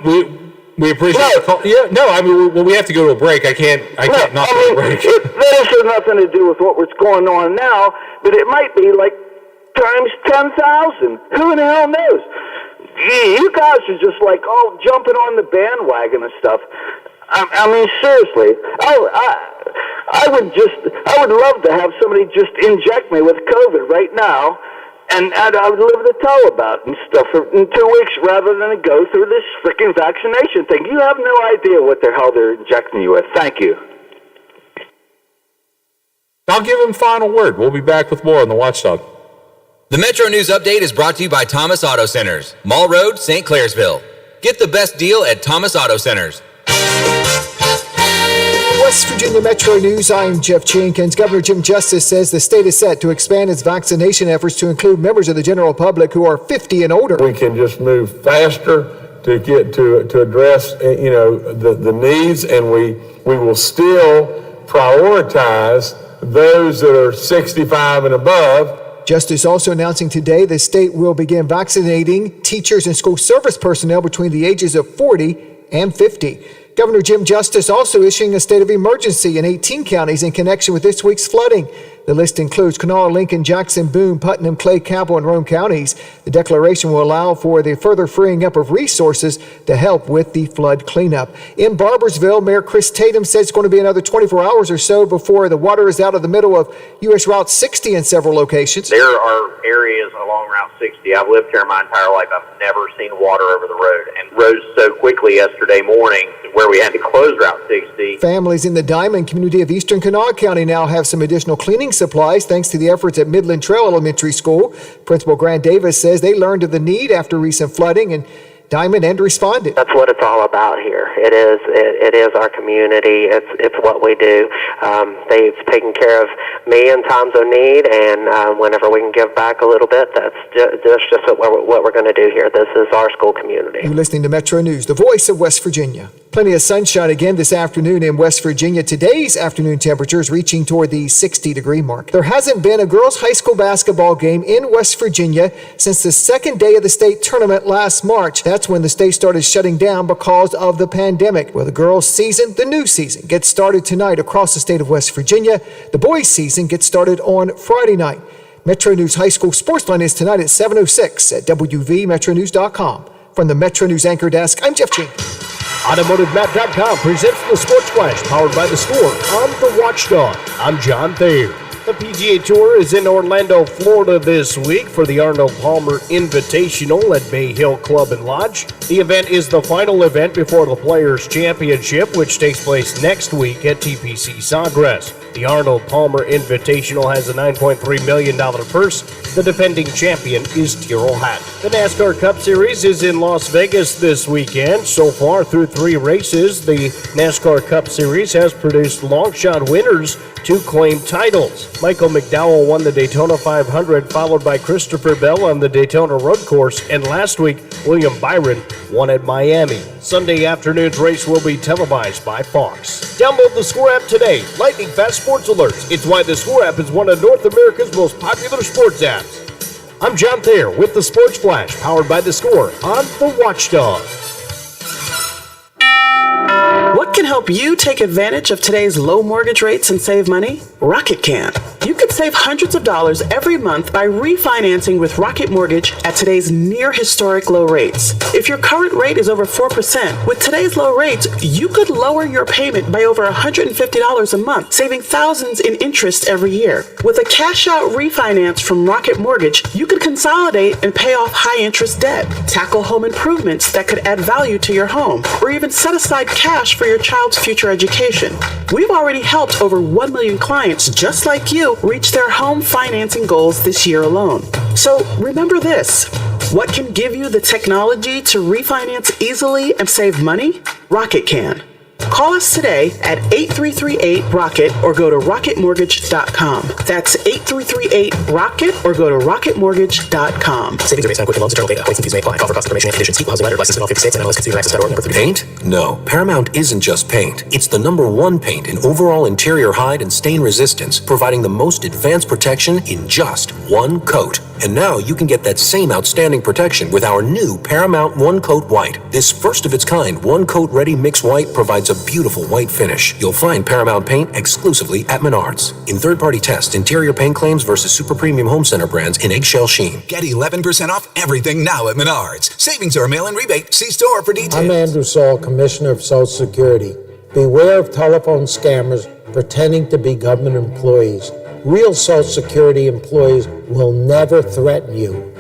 we appreciate the call. Yeah, no, I mean, we have to go to a break. I can't not go to a break. This has nothing to do with what's going on now, but it might be like times 10,000. Who in the hell knows? You guys are just like all jumping on the bandwagon and stuff. I mean, seriously, I would love to have somebody just inject me with COVID right now, and I would live to tell about it and stuff in 2 weeks rather than go through this freaking vaccination thing. You have no idea what the hell they're injecting you with. Thank you. I'll give him final word. We'll be back with more on the Watchdog. The Metro News Update is brought to you by Thomas Auto Centers, Mall Road, St. Clairsville. Get the best deal at Thomas Auto Centers. West Virginia Metro News, I'm Jeff Jenkins. Governor Jim Justice says the state is set to expand its vaccination efforts to include members of the general public who are 50 and older. We can just move faster to get to address the needs, and we will still prioritize those that are 65 and above. Justice also announcing today the state will begin vaccinating teachers and school service personnel between the ages of 40 and 50. Governor Jim Justice also issuing a state of emergency in 18 counties in connection with this week's flooding. The list includes Kanawha, Lincoln, Jackson, Boone, Putnam, Clay, Cabell, and Rome counties. The declaration will allow for the further freeing up of resources to help with the flood cleanup. In Barbersville, Mayor Chris Tatum says it's going to be another 24 hours or so before the water is out of the middle of U.S. Route 60 in several locations. There are areas along Route 60. I've lived here my entire life. I've never seen water over the road, and rose so quickly yesterday morning where we had to close Route 60. Families in the Diamond community of Eastern Kanawha County now have some additional cleaning supplies thanks to the efforts at Midland Trail Elementary School. Principal Grant Davis says they learned of the need after recent flooding and Diamond and responded. That's what it's all about here. It is our community. It's what we do. They've taken care of me in times of need, and whenever we can give back a little bit, that's just what we're going to do here. This is our school community. You're listening to Metro News, the voice of West Virginia. Plenty of sunshine again this afternoon in West Virginia. Today's afternoon temperatures reaching toward the 60-degree mark. There hasn't been a girls' high school basketball game in West Virginia since the second day of the state tournament last March. That's when the state started shutting down because of the pandemic. Well, the girls' season, the new season, gets started tonight across the state of West Virginia. The boys' season gets started on Friday night. Metro News High School Sports Line is tonight at 7:06 at WVMetroNews.com. From the Metro News Anchor Desk, I'm Jeff Jenkins. AutomotiveMap.com presents the Sports Flash, powered by The Score on The Watchdog. I'm John Thayer. The PGA Tour is in Orlando, Florida this week for the Arnold Palmer Invitational at Bay Hill Club and Lodge. The event is the final event before the Players' Championship, which takes place next week at TPC Sawgrass. The Arnold Palmer Invitational has a $9.3 million purse. The defending champion is Tyrrell Hatton. The NASCAR Cup Series is in Las Vegas this weekend. So far, through 3 races, the NASCAR Cup Series has produced long shot winners to claim titles. Michael McDowell won the Daytona 500, followed by Christopher Bell on the Daytona Road Course, and last week, William Byron won at Miami. Sunday afternoon's race will be televised by Fox. Download the Score app today. Lightning fast sports alerts. It's why the Score app is one of North America's most popular sports apps. I'm John Thayer with the Sports Flash, powered by the Score on The Watchdog. What can help you take advantage of today's low mortgage rates and save money? Rocket can. You could save hundreds of dollars every month by refinancing with Rocket Mortgage at today's near historic low rates. If your current rate is over 4%, with today's low rates, you could lower your payment by over $150 a month, saving thousands in interest every year. With a cash-out refinance from Rocket Mortgage, you could consolidate and pay off high-interest debt, tackle home improvements that could add value to your home, or even set aside cash for your child's future education. We've already helped over 1 million clients just like you reach their home financing goals this year alone. So remember this. What can give you the technology to refinance easily and save money? Rocket can. Call us today at 8338-ROCKET or go to rocketmortgage.com. That's 8338-ROCKET or go to rocketmortgage.com. Savings are based on quick and loans, internal data. Points and fees may apply. Call for cost information and conditions. Equal housing lender. Licensed in all 50 states and MLS Consumer Access.org. Number 3. Paint? No. Paramount isn't just paint. It's the #1 paint in overall interior hide and stain resistance, providing the most advanced protection in just one coat. And now you can get that same outstanding protection with our new Paramount One Coat White. This first of its kind one coat ready mix white provides a beautiful white finish. You'll find Paramount paint exclusively at Menards. In third-party tests, interior paint claims versus super premium home center brands in eggshell sheen. Get 11% off everything now at Menards. Savings or mail-in rebate. See store for details. I'm Andrew Saul, Commissioner of Social Security. Beware of telephone scammers pretending to be government employees. Real Social Security employees will never threaten you.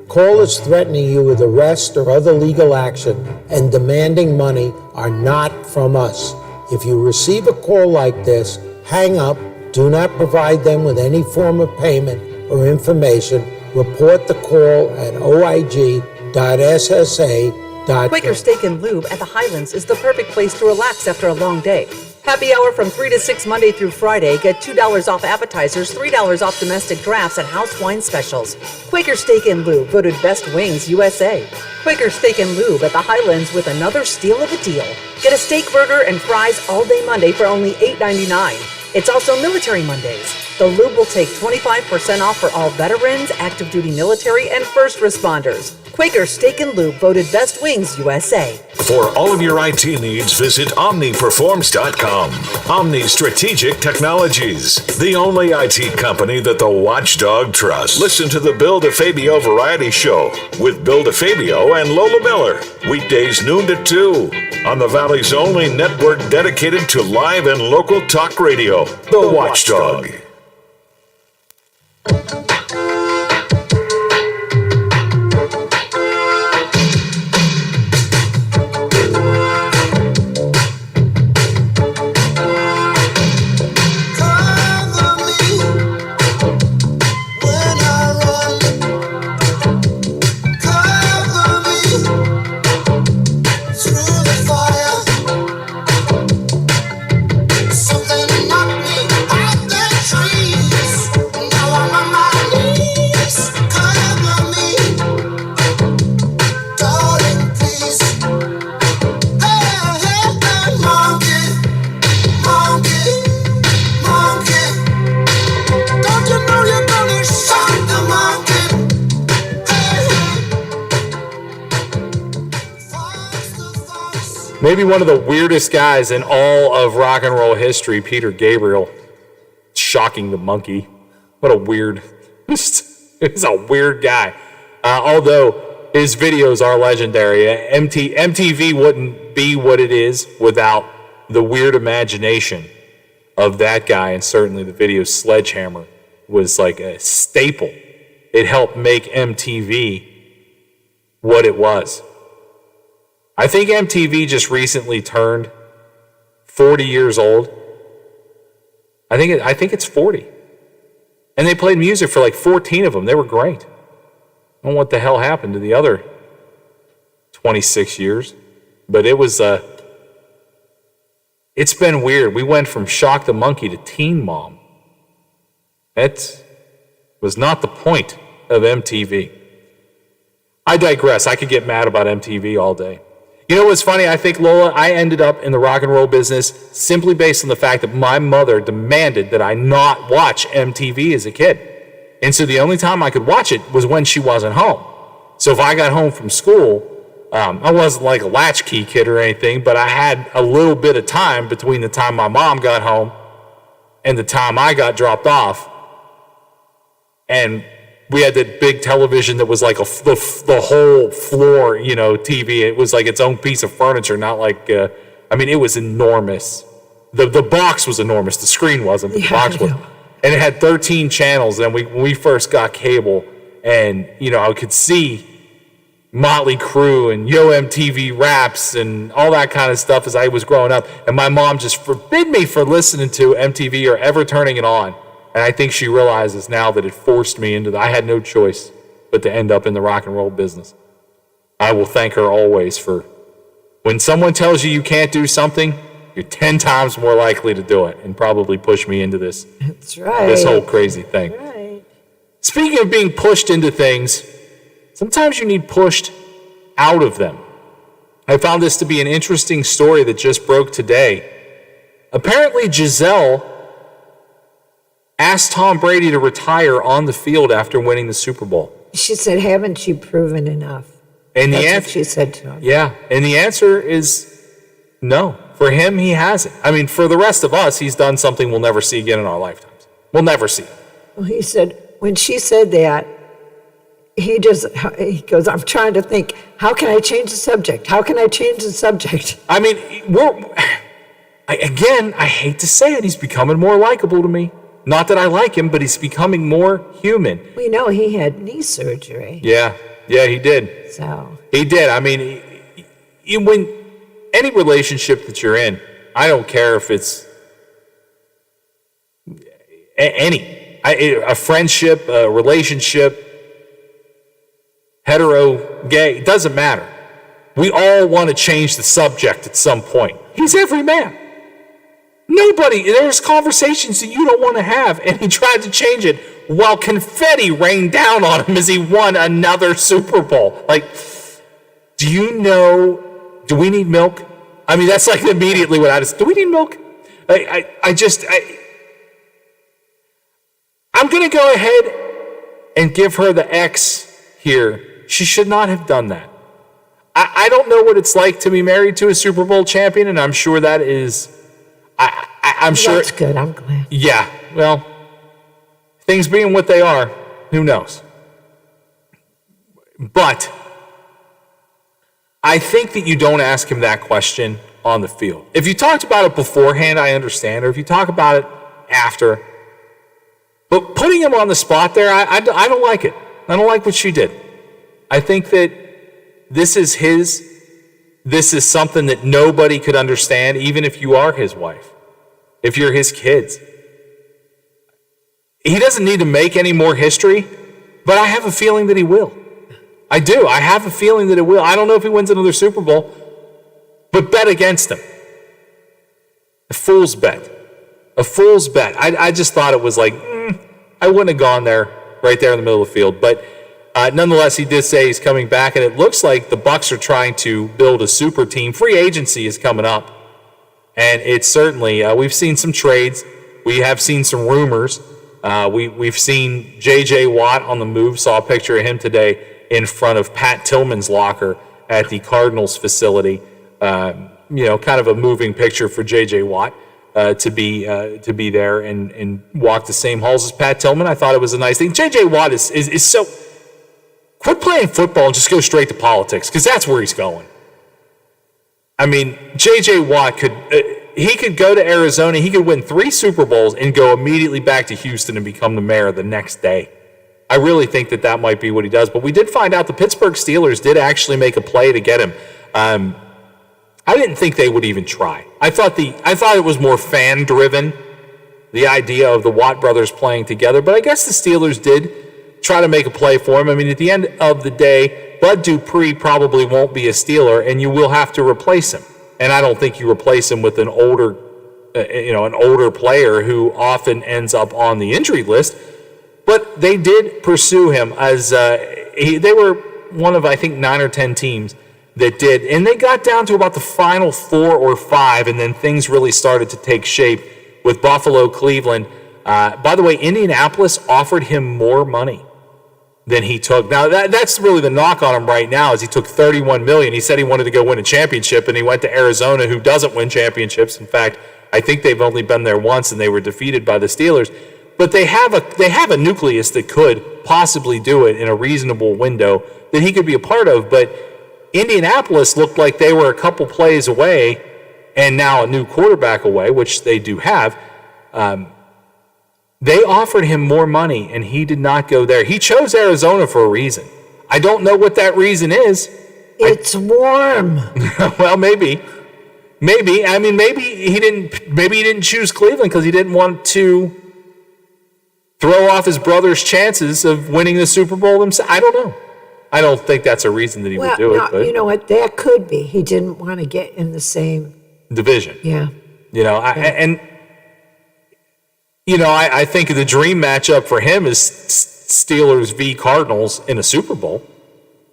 Callers threatening you with arrest or other legal action and demanding money are not from us. If you receive a call like this, hang up, do not provide them with any form of payment or information. Report the call at oig.ssa.gov. Quaker Steak and Lube at the Highlands is the perfect place to relax after a long day. Happy hour from 3 to 6 Monday through Friday. Get $2 off appetizers, $3 off domestic drafts, and house wine specials. Quaker Steak and Lube, voted Best Wings USA. Quaker Steak and Lube at the Highlands with another steal of a deal. Get a steak burger and fries all day Monday for only $8.99. It's also Military Mondays. The Lube will take 25% off for all veterans, active duty military, and first responders. Quaker Steak and Lube, voted Best Wings USA. For all of your IT needs, visit OmniPerforms.com. Omni Strategic Technologies, the only IT company that the watchdog trusts. Listen to the Bill DeFabio Variety Show with Bill DeFabio and Lola Miller. Weekdays noon to 2 on the Valley's only network dedicated to live and local talk radio, The Watchdog. Maybe one of the weirdest guys in all of rock and roll history, Peter Gabriel, shocking the monkey. What a weird, he's a weird guy. Although his videos are legendary. MTV wouldn't be what it is without the weird imagination of that guy, and certainly the video Sledgehammer was like a staple. It helped make MTV what it was. I think MTV just recently turned 40 years old. I think it's 40. And they played music for like 14 of them. They were great. I don't know what the hell happened to the other 26 years. But it was, it's been weird. We went from Shock the Monkey to Teen Mom. That was not the point of MTV. I digress. I could get mad about MTV all day. You know what's funny? I think, Lola, I ended up in the rock and roll business simply based on the fact that my mother demanded that I not watch MTV as a kid. And so the only time I could watch it was when she wasn't home. So if I got home from school, I wasn't like a latchkey kid or anything, but I had a little bit of time between the time my mom got home and the time I got dropped off. And we had that big television that was like the whole floor, TV. It was like its own piece of furniture, not like, it was enormous. The box was enormous. The screen wasn't, but the box was. And it had 13 channels. And when we first got cable, and, I could see Motley Crue and Yo MTV Raps and all that kind of stuff as I was growing up. And my mom just forbid me from listening to MTV or ever turning it on. And I think she realizes now that it forced me into I had no choice but to end up in the rock and roll business. I will thank her always for when someone tells you you can't do something, you're 10 times more likely to do it and probably push me into this. That's right. This whole crazy thing. Right. Speaking of being pushed into things, sometimes you need pushed out of them. I found this to be an interesting story that just broke today. Apparently, Giselle asked Tom Brady to retire on the field after winning the Super Bowl. She said, haven't you proven enough? And That's the what answer, she said to him. yeah, and the answer is no. For him, he hasn't. I mean, for the rest of us, he's done something we'll never see again in our lifetimes. We'll never see it. Well, he said, when she said that, he goes, I'm trying to think, how can I change the subject? How can I change the subject? I mean, I hate to say it, he's becoming more likable to me. Not that I like him, but he's becoming more human. We know he had knee surgery. Yeah, he did. So he did. I mean, when any relationship that you're in, I don't care if it's a friendship, a relationship, hetero, gay, it doesn't matter. We all want to change the subject at some point. He's every man. There's conversations that you don't want to have, and he tried to change it while confetti rained down on him as he won another Super Bowl. Like, do we need milk? I mean, that's like immediately what I just, do we need milk? I'm going to go ahead and give her the X here. She should not have done that. I don't know what it's like to be married to a Super Bowl champion, and I'm sure that is, I'm sure. That's good, I'm glad. Yeah, well, things being what they are, who knows? But I think that you don't ask him that question on the field. If you talked about it beforehand, I understand, or if you talk about it after. But putting him on the spot there, I don't like it. I don't like what she did. I think that this is something that nobody could understand, even if you are his wife, if you're his kids. He doesn't need to make any more history, but I have a feeling that he will. I do. I have a feeling that it will. I don't know if he wins another Super Bowl, but bet against him. A fool's bet. A fool's bet. I just thought it was like, I wouldn't have gone there, right there in the middle of the field. But nonetheless, he did say he's coming back, and it looks like the Bucs are trying to build a super team. Free agency is coming up, and it's certainly, we've seen some trades. We have seen some rumors. We've seen J.J. Watt on the move. Saw a picture of him today in front of Pat Tillman's locker at the Cardinals facility. Kind of a moving picture for J.J. Watt to be there and walk the same halls as Pat Tillman. I thought it was a nice thing. J.J. Watt is so... Quit playing football and just go straight to politics, because that's where he's going. I mean, J.J. Watt could go to Arizona, he could win 3 Super Bowls and go immediately back to Houston and become the mayor the next day. I really think that might be what he does. But we did find out the Pittsburgh Steelers did actually make a play to get him. I didn't think they would even try. I thought it was more fan-driven, the idea of the Watt brothers playing together. But I guess the Steelers did try to make a play for him. I mean, at the end of the day, Bud Dupree probably won't be a Steeler, and you will have to replace him. And I don't think you replace him with an older player who often ends up on the injury list. But they did pursue him as they were one of, I think, 9 or 10 teams that did. And they got down to about the final 4 or 5, and then things really started to take shape with Buffalo, Cleveland. By the way, Indianapolis offered him more money than he took. Now, that's really the knock on him right now, is he took $31 million. He said he wanted to go win a championship, and he went to Arizona, who doesn't win championships. In fact, I think they've only been there once, and they were defeated by the Steelers. But they have a nucleus that could possibly do it in a reasonable window that he could be a part of. But Indianapolis looked like they were a couple plays away, and now a new quarterback away, which they do have. They offered him more money, and he did not go there. He chose Arizona for a reason. I don't know what that reason is. It's warm. Well, maybe. I mean, maybe he didn't choose Cleveland because he didn't want to throw off his brother's chances of winning the Super Bowl himself. I don't know. I don't think that's a reason that he would do it. But You know what? That could be. He didn't want to get in the same division. Yeah. I think the dream matchup for him is Steelers v. Cardinals in a Super Bowl.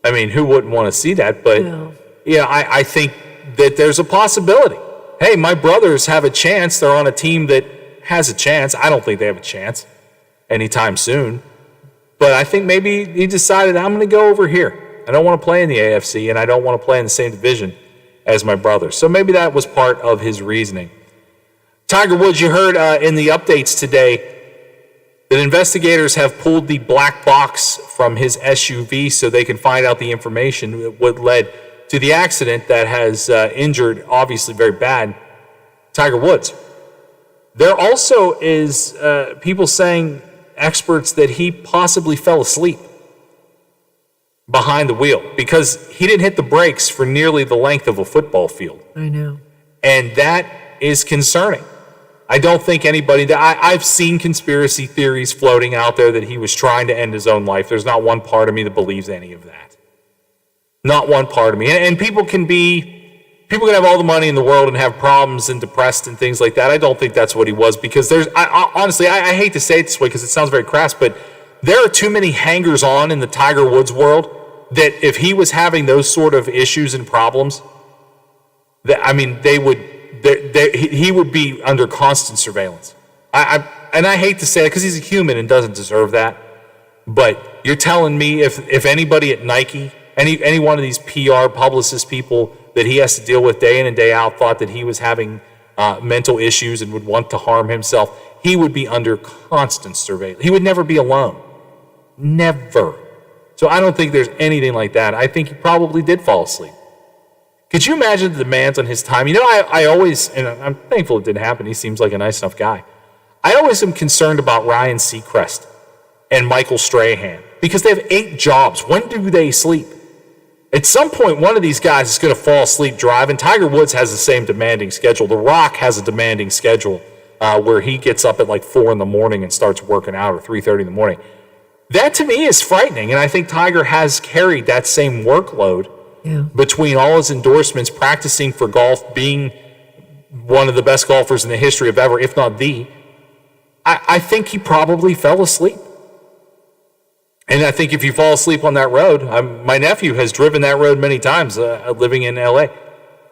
I mean, who wouldn't want to see that? But, I think that there's a possibility. Hey, my brothers have a chance. They're on a team that has a chance. I don't think they have a chance anytime soon. But I think maybe he decided, I'm going to go over here. I don't want to play in the AFC, and I don't want to play in the same division as my brothers. So maybe that was part of his reasoning. Tiger Woods, you heard in the updates today that investigators have pulled the black box from his SUV so they can find out the information what led to the accident that has injured, obviously very bad, Tiger Woods. There also is people saying, experts, that he possibly fell asleep behind the wheel because he didn't hit the brakes for nearly the length of a football field. I know. And that is concerning. I don't think anybody I've seen conspiracy theories floating out there that he was trying to end his own life. There's not one part of me that believes any of that. Not one part of me. And people can have all the money in the world and have problems and depressed and things like that. I don't think that's what he was because honestly, I hate to say it this way because it sounds very crass, but there are too many hangers-on in the Tiger Woods world that if he was having those sort of issues and problems, he would be under constant surveillance. And I hate to say it because he's a human and doesn't deserve that. But you're telling me if anybody at Nike, any one of these PR publicist people that he has to deal with day in and day out thought that he was having mental issues and would want to harm himself, he would be under constant surveillance. He would never be alone. Never. So I don't think there's anything like that. I think he probably did fall asleep. Could you imagine the demands on his time? I always, and I'm thankful it didn't happen. He seems like a nice enough guy. I always am concerned about Ryan Seacrest and Michael Strahan because they have 8 jobs. When do they sleep? At some point, one of these guys is going to fall asleep driving. Tiger Woods has the same demanding schedule. The Rock has a demanding schedule where he gets up at like 4 in the morning and starts working out, or 3:30 in the morning. That to me is frightening, and I think Tiger has carried that same workload between all his endorsements, practicing for golf, being one of the best golfers in the history of ever, if not the. I think he probably fell asleep. And I think if you fall asleep on that road, my nephew has driven that road many times living in L.A.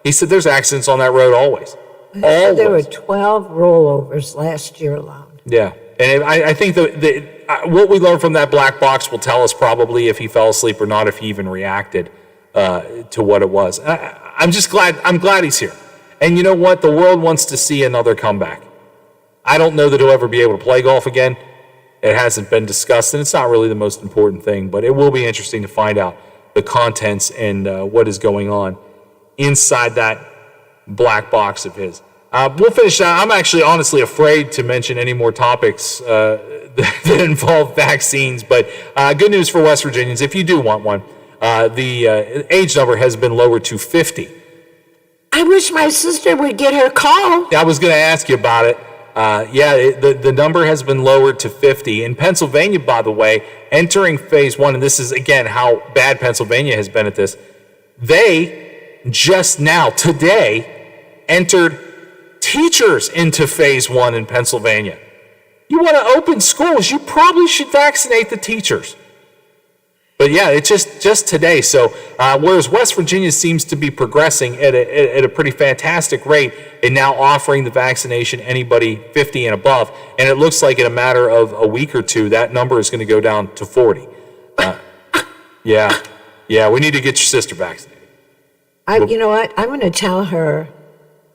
He said there's accidents on that road always. Always. There were 12 rollovers last year alone. Yeah. And I think what we learned from that black box will tell us probably if he fell asleep or not, if he even reacted to what it was. I'm glad he's here. And you know what? The world wants to see another comeback. I don't know that he'll ever be able to play golf again. It hasn't been discussed, and it's not really the most important thing, but it will be interesting to find out the contents and what is going on inside that black box of his. We'll finish now. I'm actually honestly afraid to mention any more topics that involve vaccines, but good news for West Virginians. If you do want one, the age number has been lowered to 50. I wish my sister would get her call. I was going to ask you about it. The number has been lowered to 50. In Pennsylvania, by the way, entering phase 1, and this is, again, how bad Pennsylvania has been at this, they just now, today, entered teachers into phase 1 in Pennsylvania. You want to open schools, you probably should vaccinate the teachers. But yeah, it's just today. So whereas West Virginia seems to be progressing at a pretty fantastic rate and now offering the vaccination anybody 50 and above, and it looks like in a matter of a week or two, that number is going to go down to 40. Yeah, we need to get your sister vaccinated. You know what? I'm going to tell her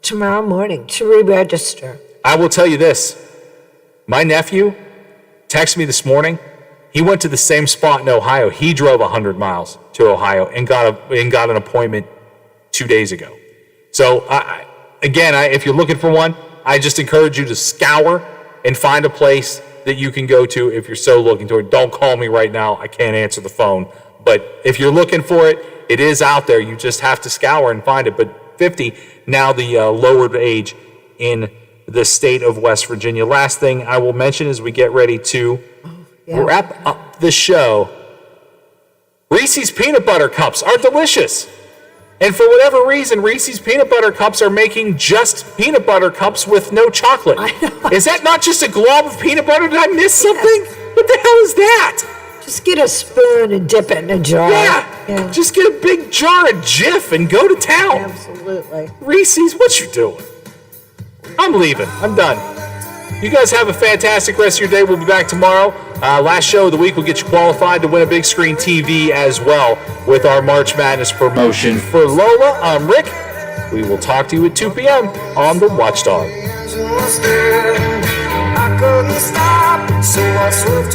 tomorrow morning to re-register. I will tell you this. My nephew texted me this morning. He went to the same spot in Ohio. He drove 100 miles to Ohio and got an appointment 2 days ago. So, if you're looking for one, I just encourage you to scour and find a place that you can go to if you're so looking to it. Don't call me right now. I can't answer the phone. But if you're looking for it, it is out there. You just have to scour and find it. But 50, now the lowered age in the state of West Virginia. Last thing I will mention as we get ready to wrap up the show. Reese's Peanut Butter Cups are delicious. And for whatever reason, Reese's Peanut Butter Cups are making just peanut butter cups with no chocolate. Is that not just a glob of peanut butter? Did I miss something? What the hell is that? Just get a spoon and dip it in a jar. Yeah. Just get a big jar of Jif and go to town. Absolutely. Reese's, what you doing? I'm leaving. I'm done. You guys have a fantastic rest of your day. We'll be back tomorrow. Last show of the week will get you qualified to win a big screen TV as well with our March Madness promotion. For Lola, I'm Rick. We will talk to you at 2 p.m. on The Watchdog. I couldn't stop, so I swerved.